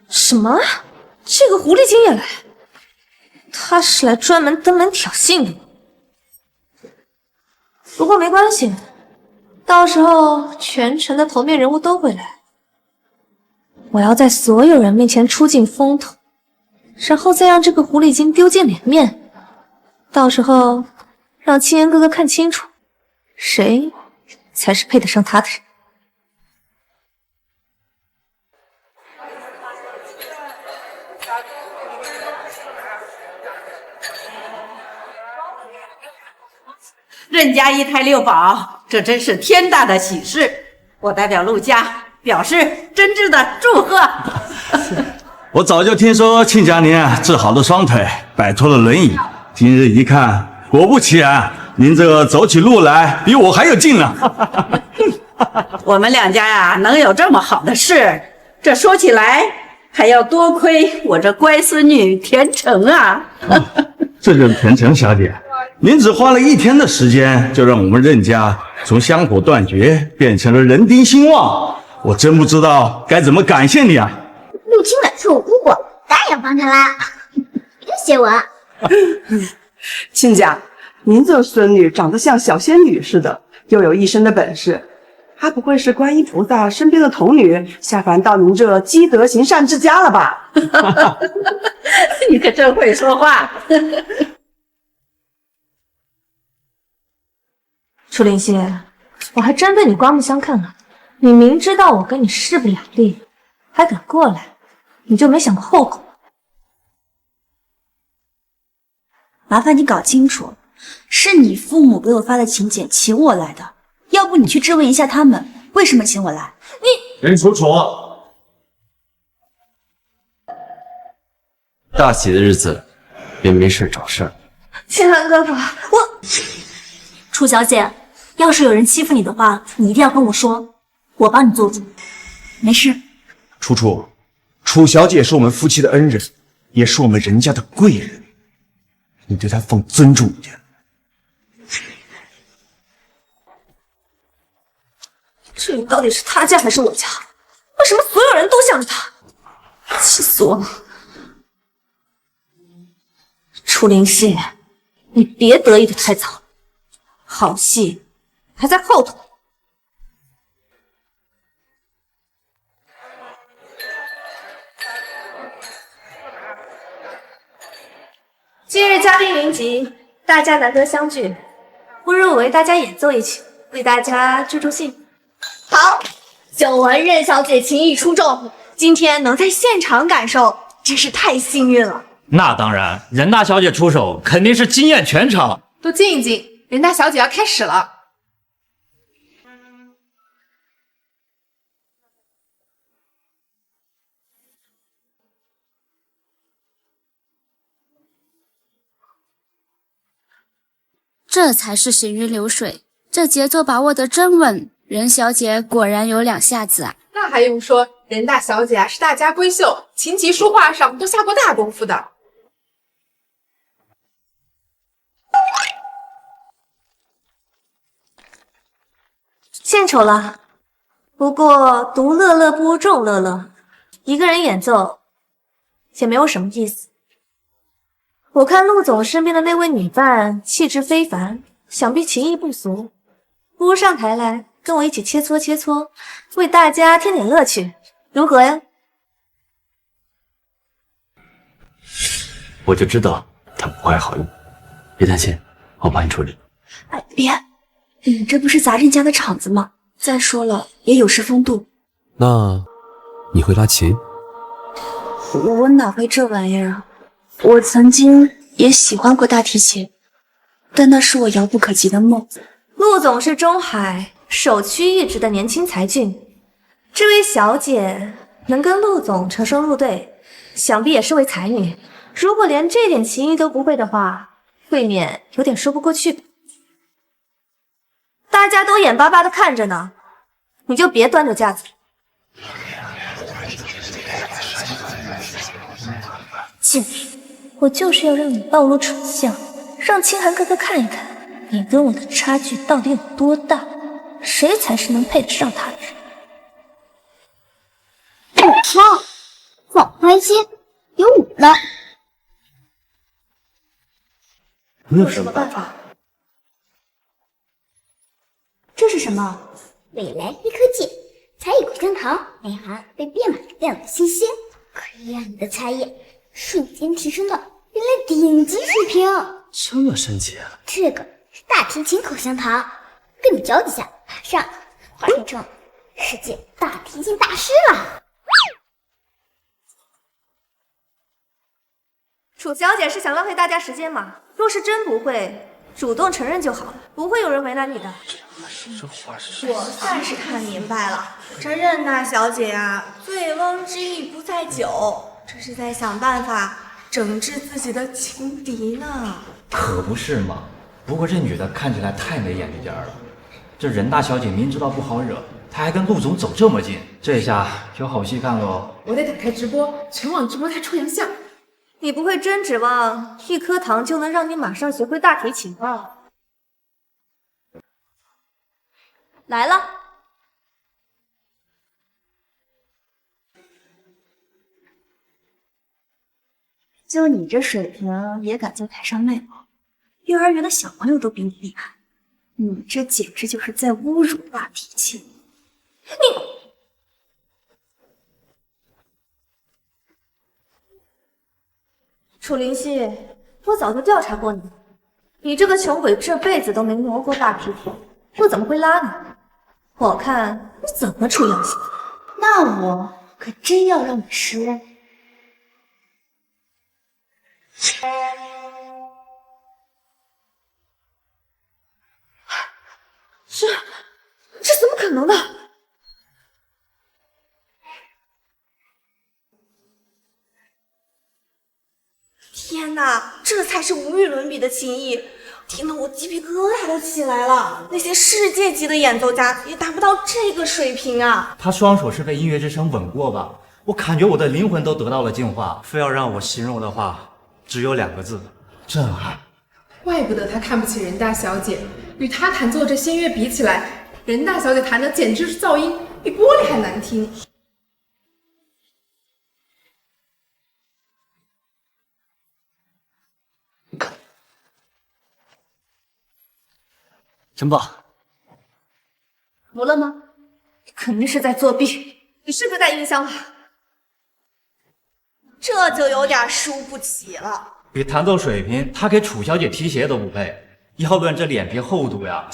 Speaker 19: 什么？这个狐狸精也来？他是来专门登门挑衅的。不过没关系，到时候全城的头面人物都会来。我要在所有人面前出尽风头，然后再让这个狐狸精丢尽脸面。到时候让青烟哥哥看清楚，谁才是配得上他的人。
Speaker 15: 任家一胎六宝，这真是天大的喜事！我代表陆家表示真挚的祝贺。
Speaker 21: 我早就听说亲家您治好了双腿，摆脱了轮椅。今日一看，果不其然，您这走起路来比我还有劲呢。
Speaker 15: 我们两家呀，能有这么好的事，这说起来还要多亏我这乖孙女田成啊。
Speaker 21: 这就是田成小姐，您只花了1天的时间，就让我们任家从香火断绝变成了人丁兴旺，我真不知道该怎么感谢你啊！
Speaker 1: 陆清远是我姑姑，当然要帮她啦。别谢我。
Speaker 22: 亲家，您这孙女长得像小仙女似的，又有一身的本事，她不会是观音菩萨身边的童女，下凡到您这积德行善之家了吧？
Speaker 15: 你可真会说话。
Speaker 19: 楚灵溪，我还真对你刮目相看啊！你明知道我跟你势不两立，还敢过来，你就没想过后果？
Speaker 16: 麻烦你搞清楚，是你父母给我发的请柬请我来的，要不你去质问一下他们为什么请我来。
Speaker 21: 任楚楚，
Speaker 17: 大喜的日子，别没事找事儿。
Speaker 19: 青寒哥哥，
Speaker 16: 楚小姐，要是有人欺负你的话，你一定要跟我说，我帮你做主。没事。
Speaker 23: 楚楚，楚小姐是我们夫妻的恩人，也是我们任家的贵人，你对她放尊重一点。
Speaker 19: 这里到底是他家还是我家？为什么所有人都向着他？气死我了！楚灵溪，你别得意的太早，好戏还在后头。今日嘉宾云集，大家难得相聚，不如我为大家演奏一曲，为大家助助兴。好，久闻任小姐琴艺出众，今天能在现场感受，真是太幸运了。
Speaker 8: 那当然，任大小姐出手肯定是惊艳全场。
Speaker 9: 都静一静，任大小姐要开始了。
Speaker 13: 这才是行云流水，这节奏把握得真稳。任小姐果然有两下子啊！
Speaker 9: 那还用说，任大小姐啊是大家闺秀，琴棋书画上都下过大功夫的。
Speaker 7: 献丑了，不过独乐乐不如众乐乐，一个人演奏也没有什么意思。我看陆总身边的那位女伴气质非凡，想必琴艺不俗，不如上台来跟我一起切磋切磋，为大家添点乐趣，如何呀？
Speaker 17: 我就知道他不怀好意，别担心，我帮你处理。
Speaker 16: 哎，别，这不是砸人家的场子吗？再说了，也有失风度。
Speaker 5: 那你会拉琴？
Speaker 16: 我哪会这玩意儿啊？我曾经也喜欢过大提琴，但那是我遥不可及的梦。
Speaker 7: 陆总是中海首屈一指的年轻才俊，这位小姐能跟陆总成双入对，想必也是位才女。如果连这点琴艺都不会的话，未免有点说不过去。大家都眼巴巴的看着呢，你就别端着架子。静，我就是要让你暴露丑相，让清寒哥哥看一看你跟我的差距到底有多大，谁才是能配得上他的人。
Speaker 1: 我说，好开心，有舞了。
Speaker 17: 你有什么办法？
Speaker 1: 这是什么？未来黑科技，才艺口香糖，内含被变满量的新鲜，可以让你的才艺瞬间提升到人类顶级水平。
Speaker 17: 这么神奇啊！
Speaker 1: 这个是大提琴口香糖，跟你教几下，马上化身成世界大提琴大师了。
Speaker 7: 楚小姐是想浪费大家时间吗？若是真不会，主动承认就好了，不会有人为难你的。
Speaker 17: 这话是
Speaker 7: 我算是看明白了，这任大小姐啊，醉翁之意不在酒，这是在想办法整治自己的情敌呢。
Speaker 8: 可不是嘛！不过这女的看起来太没眼力见儿了。这任大小姐明知道不好惹，她还跟陆总走这么近，这下有好戏看喽！
Speaker 9: 我得打开直播，全网直播她出洋相。
Speaker 7: 你不会真指望一颗糖就能让你马上学会大提琴吧？来了。
Speaker 16: 就你这水平也敢在台上卖萌，幼儿园的小朋友都比你厉害，你这简直就是在侮辱大提琴。
Speaker 7: 楚灵溪，我早就调查过你，你这个穷鬼这辈子都没摸过大提琴，又怎么会拉呢？我看你怎么出洋相？
Speaker 1: 那我可真要让你失望。
Speaker 7: 这怎么可能呢？天哪，这才是无与伦比的琴艺，听得我鸡皮疙瘩都起来了。那些世界级的演奏家也达不到这个水平啊！
Speaker 8: 她双手是被音乐之声吻过吧？我感觉我的灵魂都得到了净化。非要让我形容的话，只有2个字：震撼。
Speaker 9: 怪不得他看不起任大小姐，与他弹奏这仙乐比起来，任大小姐弹的简直是噪音比玻璃还难听。
Speaker 17: 真棒！
Speaker 7: 服了吗？肯定是在作弊。你是不是带音箱了？这就有点输不起了。
Speaker 8: 比弹奏水平，她给楚小姐提鞋都不配。要论这脸皮厚度呀，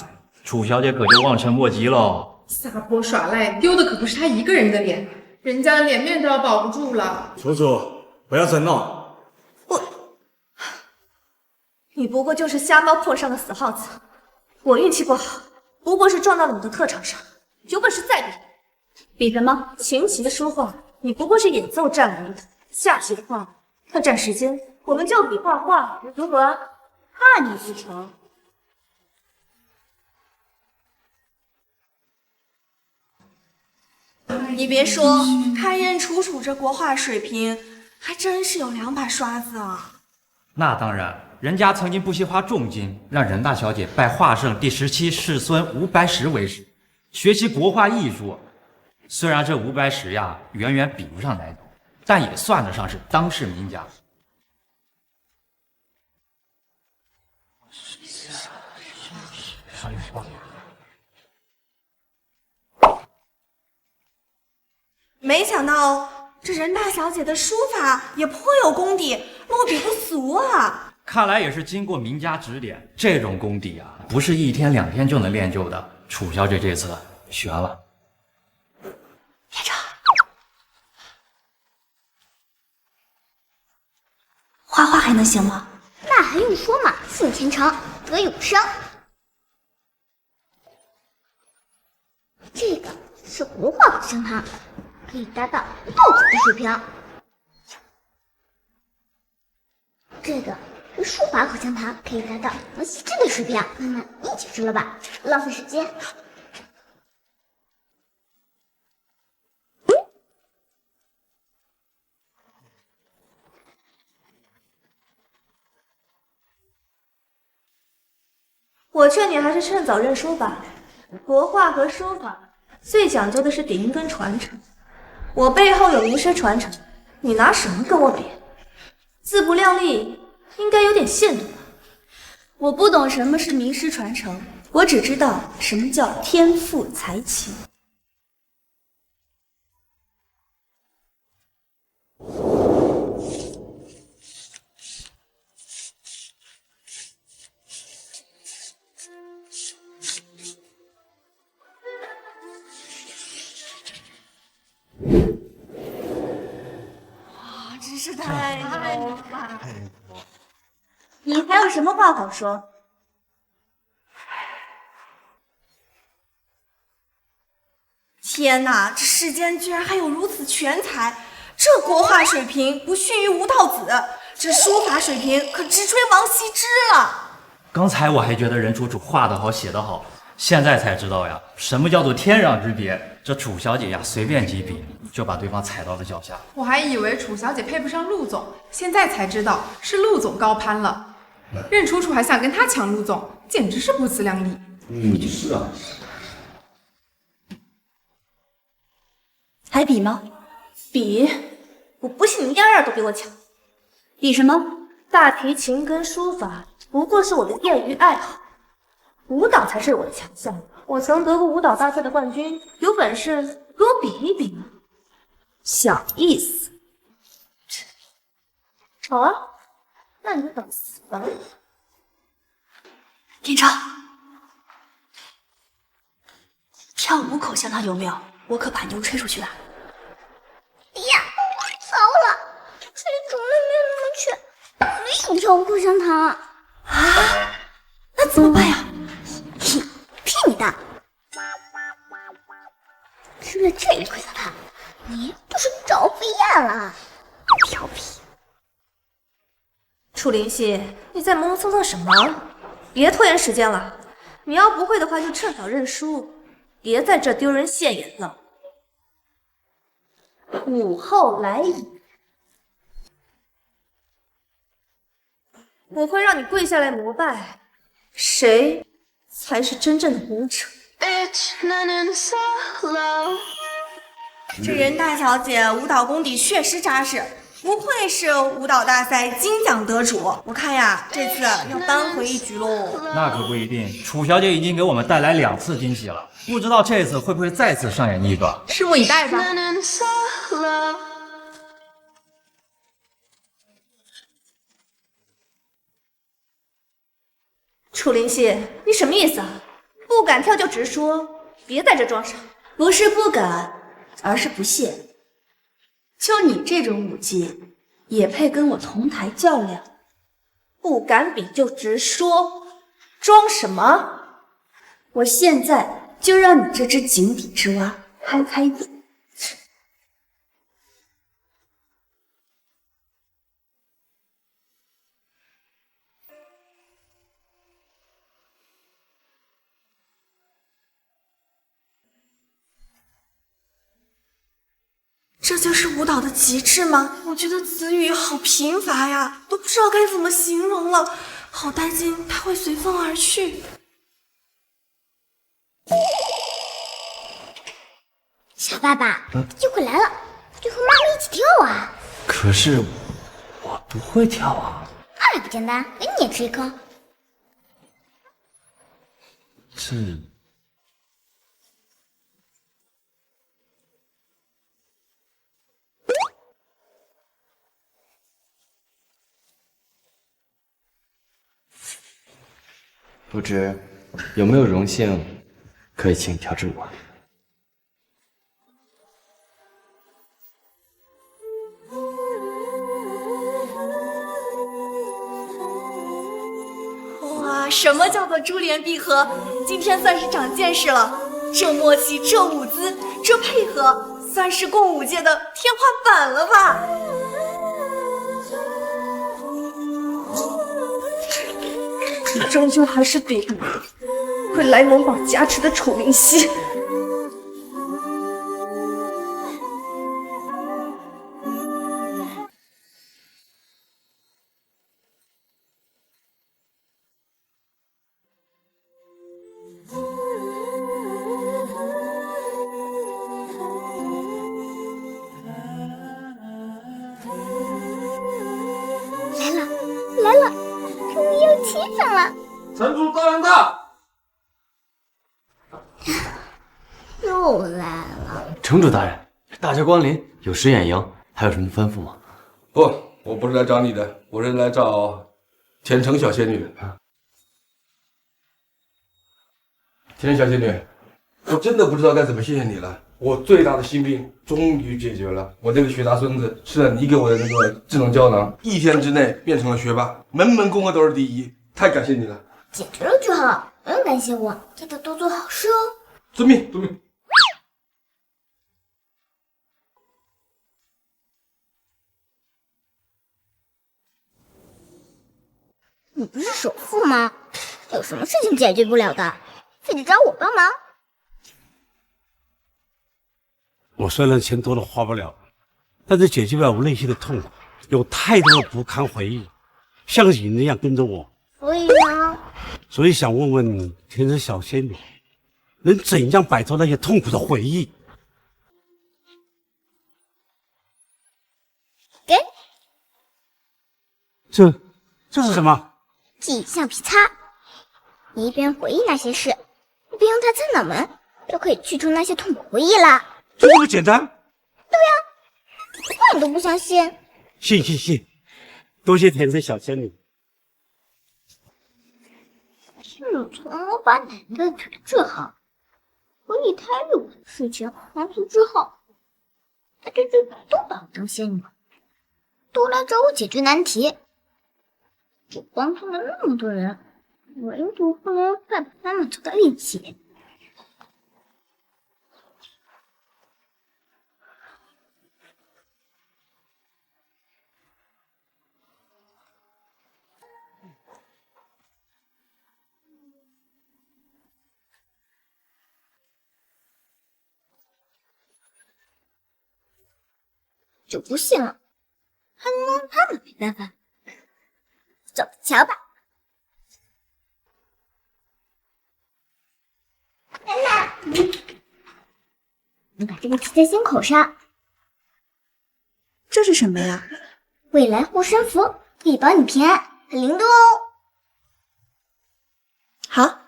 Speaker 8: 楚小姐可就望尘莫及喽。
Speaker 9: 撒泼耍赖，丢的可不是他一个人的脸，人家的脸面都要保不住了。
Speaker 21: 楚楚，不要再闹。
Speaker 7: 我
Speaker 19: 你不过就是瞎猫碰上的死耗子。我运气不好，不过是撞到了你的特长上，有本事再比。比什么？琴棋书画，你不过是演奏战而已。下棋的话，要占时间，我们就比画画，如何？怕你不成？
Speaker 18: 你别说，看任楚楚这国画水平，还真是有2把刷子啊！
Speaker 4: 那当然，人家曾经不惜花重金让任大小姐拜画圣第17世孙吴白石为师，学习国画艺术。虽然这吴白石呀远远比不上来头，但也算得上是当世名家。
Speaker 18: 没想到这任大小姐的书法也颇有功底，落笔不俗啊！
Speaker 4: 看来也是经过名家指点，这种功底啊，不是1天2天就能练就的。楚小姐这次悬了。
Speaker 18: 连长，画画还能行吗？
Speaker 1: 那还用说嘛，顺前程，得永生。这个是国画口香糖，可以达到吴道子的水平。这个是书法口香糖，可以达到王羲之的水平。妈妈，你解释了吧？浪费时间。
Speaker 19: 我劝你还是趁早认输吧。国画和书法最讲究的是底蕴跟传承，我背后有名师传承，你拿什么跟我比？自不量力，应该有点限度吧。
Speaker 18: 我不懂什么是名师传承，我只知道什么叫天赋才情。
Speaker 19: 真是太牛了！
Speaker 18: 你还有什么话好说？天哪，这世间居然还有如此全才！这国画水平不逊于吴道子，这书法水平可直追王羲之了。
Speaker 4: 刚才我还觉得任楚楚画得好，写得好，现在才知道呀，什么叫做天壤之别。这楚小姐呀，随便几笔就把对方踩到了脚下。
Speaker 9: 我还以为楚小姐配不上陆总，现在才知道是陆总高攀了。任楚楚还想跟他抢陆总，简直是不自量力。
Speaker 21: 是啊。
Speaker 18: 还比吗？
Speaker 19: 比？我不信你们样样都比我强。
Speaker 18: 比什么？
Speaker 19: 大提琴跟书法不过是我的业余爱好，舞蹈才是我的强项。我曾得过舞蹈大赛的冠军，有本事跟我比一比吗？
Speaker 18: 小意思。
Speaker 19: 好啊，那你就等死吧。
Speaker 18: 店长，跳舞口香糖有没有？我可把牛吹出去了。
Speaker 1: 哎呀，糟了，这里主任没那么缺，没有跳舞口香糖
Speaker 18: 啊！那怎么办呀？
Speaker 1: 骗你的！吃了这一口香糖，你就是找飞燕了，调皮。
Speaker 19: 楚灵溪，你在磨磨蹭蹭什么？别拖延时间了。你要不会的话，就趁早认输，别在这丢人现眼了。午后来矣，我会让你跪下来膜拜，谁才是真正的舞者？
Speaker 18: 这任大小姐舞蹈功底确实扎实，不愧是舞蹈大赛金奖得主。我看呀，这次要扳回一局喽。
Speaker 4: 那可不一定，楚小姐已经给我们带来2次惊喜了，不知道这次会不会再次上演一个？
Speaker 9: 拭目以待吧。
Speaker 19: 楚灵溪，你什么意思啊？不敢跳就直说，别在这装傻。
Speaker 18: 不是不敢，而是不屑。就你这种舞技，也配跟我同台较量？
Speaker 19: 不敢比就直说，装什么？我现在就让你这只井底之蛙开开眼。这就是舞蹈的极致吗？我觉得子宇好贫乏呀，都不知道该怎么形容了，好担心他会随风而去。
Speaker 1: 小爸爸，机会来了，就和妈妈一起跳啊！
Speaker 8: 可是我不会跳啊。
Speaker 1: 那还不简单，给你也吃一颗。
Speaker 8: 这不知有没有荣幸可以请你跳支舞？
Speaker 19: 哇，什么叫做珠联璧合？今天算是长见识了。这默契，这舞姿，这配合，算是共舞界的天花板了吧？你终究还是比不会莱蒙宝加持的楚明熙。
Speaker 1: 来了，终于有气氛了。
Speaker 3: 城主大人到！
Speaker 1: 又来了。
Speaker 17: 城主大人，大驾光临，有失远迎，还有什么吩咐吗？
Speaker 3: 不，我不是来找你的，我是来找天成小仙女的。天成小仙女，我真的不知道该怎么谢谢你了。我最大的心病终于解决了，我这个学大孙子吃了你给我的那个智能胶囊，1天之内变成了学霸，门门功课都是第一，太感谢你了。
Speaker 1: 解决了就好，不用感谢我，记得多做好事哦。
Speaker 3: 遵命，遵命。
Speaker 1: 你不是首富吗？有什么事情解决不了的，非得找我帮忙？
Speaker 6: 我虽然钱多了花不了，但是解决不了我内心的痛苦，有太多的不堪回忆，像瘾一样跟着我。
Speaker 1: 所以呢？
Speaker 6: 所以想问问天成小仙女，能怎样摆脱那些痛苦的回忆？
Speaker 1: 给，
Speaker 6: 这是什么？
Speaker 1: 记忆橡皮擦。你一边回忆那些事，一边用它擦脑门，就可以去除那些痛苦回忆啦。
Speaker 6: 就这么简单？
Speaker 1: 对呀，话你都不相信？
Speaker 6: 信，多谢天成小仙女。
Speaker 1: 自从我把奶奶的腿治好，回忆胎里的事情完成之后，大家就都把我当仙女，都来找我解决难题。我帮助了那么多人，唯独不能再把他们凑到一起。就不信了，还能让他们没办法？走着瞧吧。奶奶，你把这个贴在心口上。
Speaker 16: 这是什么呀？
Speaker 1: 未来护身符，可以保你平安，很灵动哦。
Speaker 16: 好。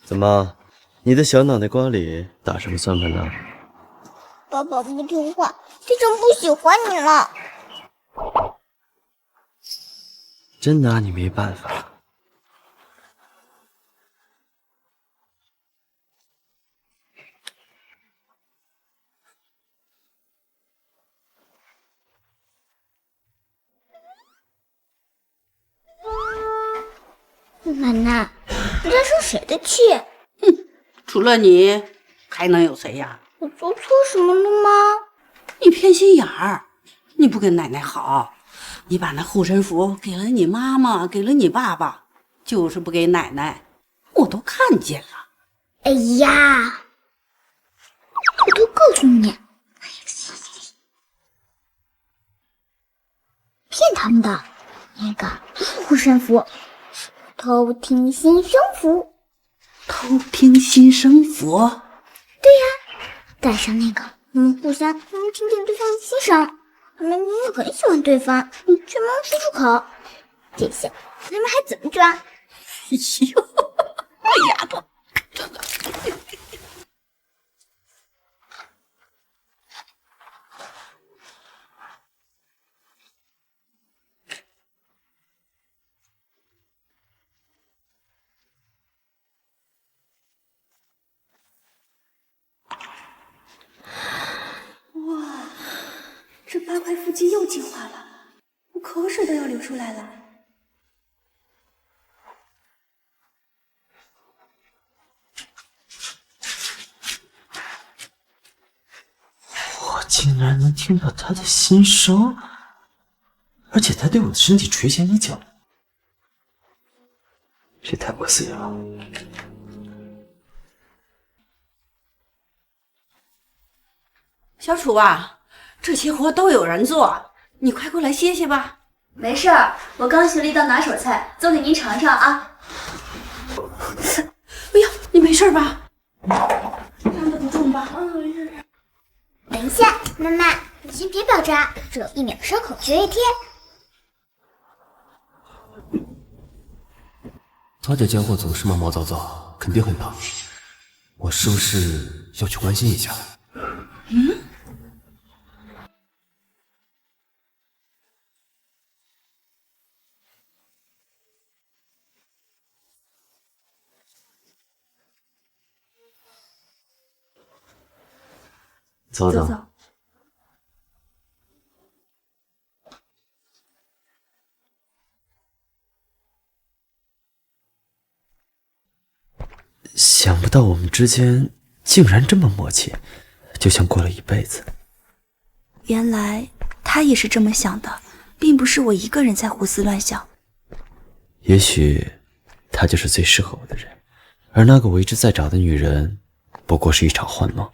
Speaker 17: 怎么，你的小脑袋瓜里打什么算盘呢？
Speaker 1: 爸爸不听话，天成不喜欢你了。
Speaker 17: 真拿你没办法。
Speaker 1: 奶奶，你在生谁的气？
Speaker 15: 除了你，还能有谁呀？
Speaker 1: 我做错什么了吗？
Speaker 15: 你偏心眼儿，你不跟奶奶好，你把那护身符给了你妈妈，给了你爸爸，就是不给奶奶，我都看见了。
Speaker 1: 哎呀，我都告诉你，骗他们的，那个不是护身符，是偷听心声符。
Speaker 15: 偷听心声符？
Speaker 1: 对呀，带上那个，互相能听见对方的心声。他们明明很喜欢对方，你却没有说出口。这下他们还怎么装？
Speaker 15: 哎呦，这丫头！
Speaker 16: 哇，这8块腹肌又进化了，我口水都要流出来了。
Speaker 8: 我竟然能听到他的心声，而且他对我的身体垂涎已久，这太不可思议了。
Speaker 15: 小楚啊，这些活都有人做，你快过来歇歇吧。
Speaker 19: 没事儿，我刚学了一道拿手菜，做给您尝尝啊。
Speaker 15: 哎呀，你没事吧？伤得不重吧？
Speaker 1: 等一下，妈妈，你先别爆炸，这有1秒伤口绝缘贴。
Speaker 5: 他这家伙总是毛毛躁躁，肯定很疼。我是不是要去关心一下？
Speaker 8: 走走。想不到我们之间竟然这么默契，就像过了一辈子。
Speaker 16: 原来他也是这么想的，并不是我一个人在胡思乱想。
Speaker 8: 也许他就是最适合我的人，而那个我一直在找的女人，不过是一场幻梦。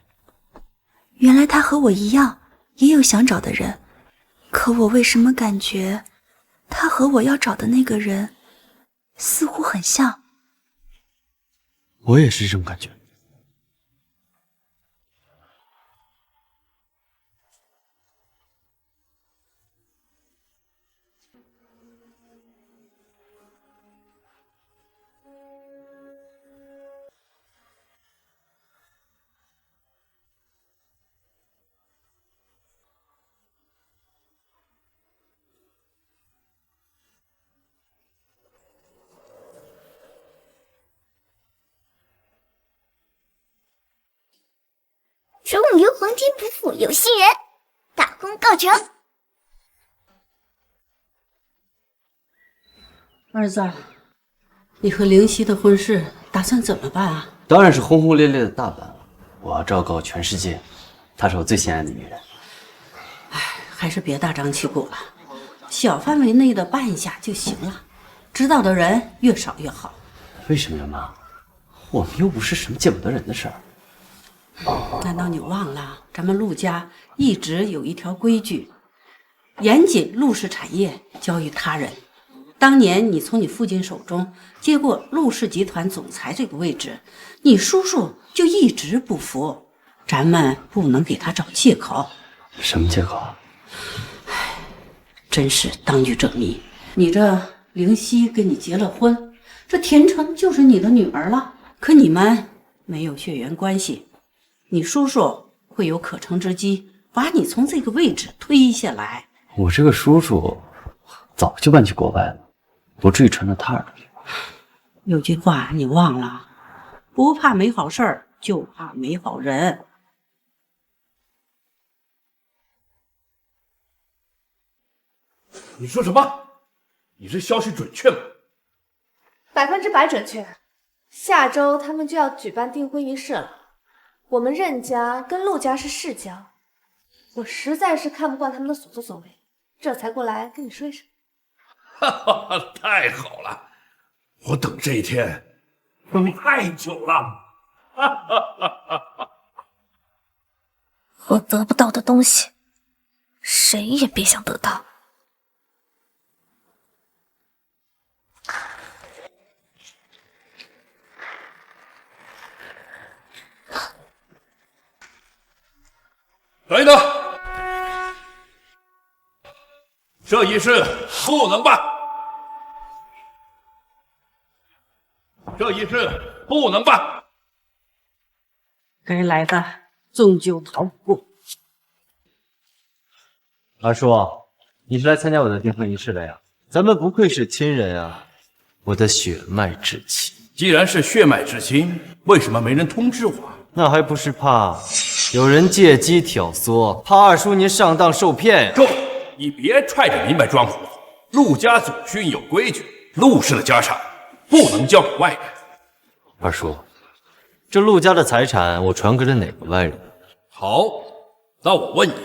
Speaker 16: 原来他和我一样，也有想找的人，可我为什么感觉他和我要找的那个人似乎很像？
Speaker 8: 我也是这种感觉。
Speaker 1: 终于皇天不负有心人，大功告成。
Speaker 15: 儿子，你和灵犀的婚事打算怎么办啊？
Speaker 17: 当然是轰轰烈烈的大办了。我要昭告全世界，她是我最心爱的女人。
Speaker 15: 还是别大张旗鼓了，小范围内的办一下就行了，知道的人越少越好。
Speaker 17: 为什么呀，妈？我们又不是什么见不得人的事儿。
Speaker 15: 难道你忘了，咱们陆家一直有一条规矩，严谨陆氏产业交于他人。当年你从你父亲手中接过陆氏集团总裁这个位置，你叔叔就一直不服，咱们不能给他找借口。
Speaker 17: 什么借口？
Speaker 15: 真是当局者迷。你这灵犀跟你结了婚，这田成就是你的女儿了，可你们没有血缘关系。你叔叔会有可乘之机，把你从这个位置推下来。
Speaker 17: 我这个叔叔早就搬去国外了，不至于传到他耳朵里。
Speaker 15: 有句话你忘了，不怕没好事儿，就怕没好人。
Speaker 3: 你说什么？你这消息准确吗？
Speaker 7: 100%准确。下周他们就要举办订婚仪式了。我们任家跟陆家是世交，我实在是看不惯他们的所作所为，这才过来跟你说一声。
Speaker 10: 哈哈，太好了！我等这一天等太久了。哈哈哈哈！
Speaker 19: 我得不到的东西，谁也别想得到。
Speaker 10: 等一等，这仪式不能办，这仪式不能办。
Speaker 15: 该来的终究逃不过。
Speaker 17: 二叔，你是来参加我的订婚仪式的呀？咱们不愧是亲人啊，我的血脉至亲。
Speaker 10: 既然是血脉至亲，为什么没人通知我？
Speaker 17: 那还不是怕有人借机挑唆，怕二叔您上当受骗呀！
Speaker 10: 够了，你别揣着明白装糊涂。陆家祖训有规矩，陆氏的家产不能交给外人。
Speaker 17: 二叔，这陆家的财产我传给了哪个外人？
Speaker 10: 好，那我问你，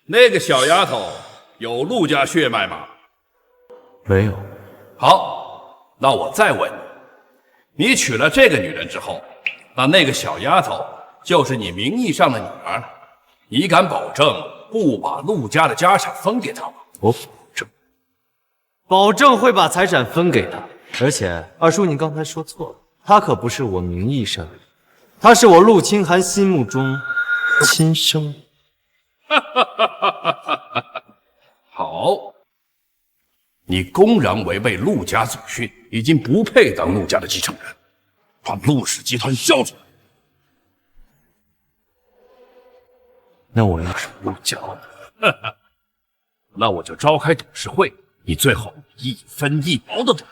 Speaker 10: 那个小丫头有陆家血脉吗？
Speaker 17: 没有。
Speaker 10: 好，那我再问你，你娶了这个女人之后，那个小丫头就是你名义上的女儿，你敢保证不把陆家的家产分给她吗？
Speaker 17: 我保证会把财产分给她。而且二叔，你刚才说错了，她可不是我名义上的，她是我陆清寒心目中亲生的。
Speaker 10: 好，你公然违背陆家祖训，已经不配当陆家的继承人，把陆氏集团交出来。
Speaker 17: 那我要是不交呢？
Speaker 10: 那我就召开董事会，你最后1分1毛的赌。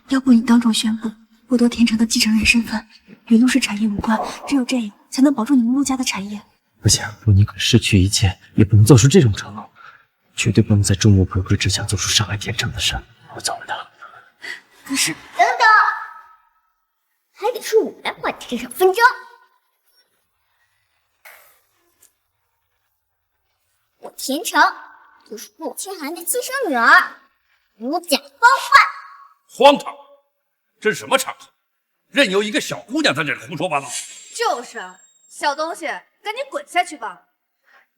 Speaker 16: 要不你当众宣布剥夺田城的继承人身份，与陆氏产业无关，只有这样才能保住你们陆家的产业。
Speaker 20: 不行，我宁可失去一切，也不能做出这种承诺，绝对不能在众目睽睽之下做出伤害田城的事。我走了。
Speaker 16: 可是，
Speaker 1: 等等，还得是我来划定这场纷争。我田城就是陆清寒的亲生女儿，无假包换。
Speaker 10: 荒唐！这是什么场合？任由一个小姑娘在这里胡说八道。
Speaker 7: 就是啊，小东西，赶紧滚下去吧！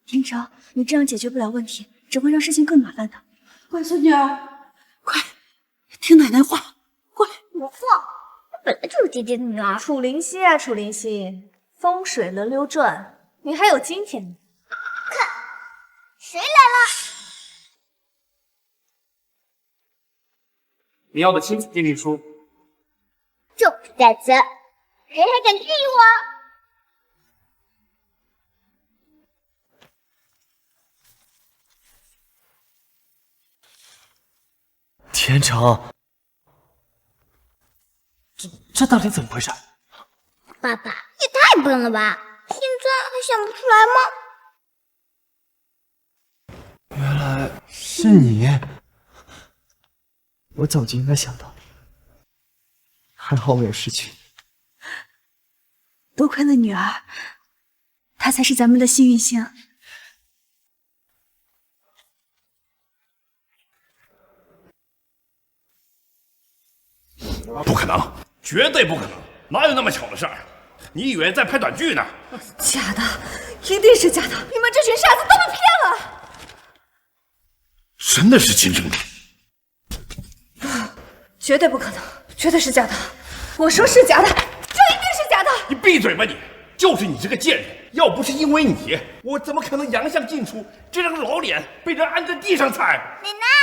Speaker 16: 田城，你这样解决不了问题，只会让事情更麻烦的。
Speaker 15: 乖孙女儿，快听奶奶话，快！
Speaker 1: 我错，我本来就是爹爹的女儿。
Speaker 7: 楚灵溪啊，楚灵溪，风水轮流转，你还有今天呢。
Speaker 1: 看，谁来了？
Speaker 8: 你要的亲子鉴定书。
Speaker 1: 就是在此，谁还敢质疑我？
Speaker 20: 田城，这到底怎么回事？
Speaker 1: 爸爸也太笨了吧！现在还想不出来吗？
Speaker 20: 原来是你，我早就应该想到，还好没有失去。
Speaker 16: 多亏了女儿，她才是咱们的幸运星。
Speaker 10: 不可能，绝对不可能，哪有那么巧的事儿？你以为在拍短剧呢？
Speaker 7: 假的，一定是假的！你们这群傻子都被骗了！
Speaker 10: 真的是亲生的？
Speaker 7: 绝对不可能，绝对是假的！我说是假的，这一定是假的！
Speaker 10: 你闭嘴吧你！就是你这个贱人！要不是因为你，我怎么可能洋相进出？这张老脸被人按在地上踩！
Speaker 1: 奶奶。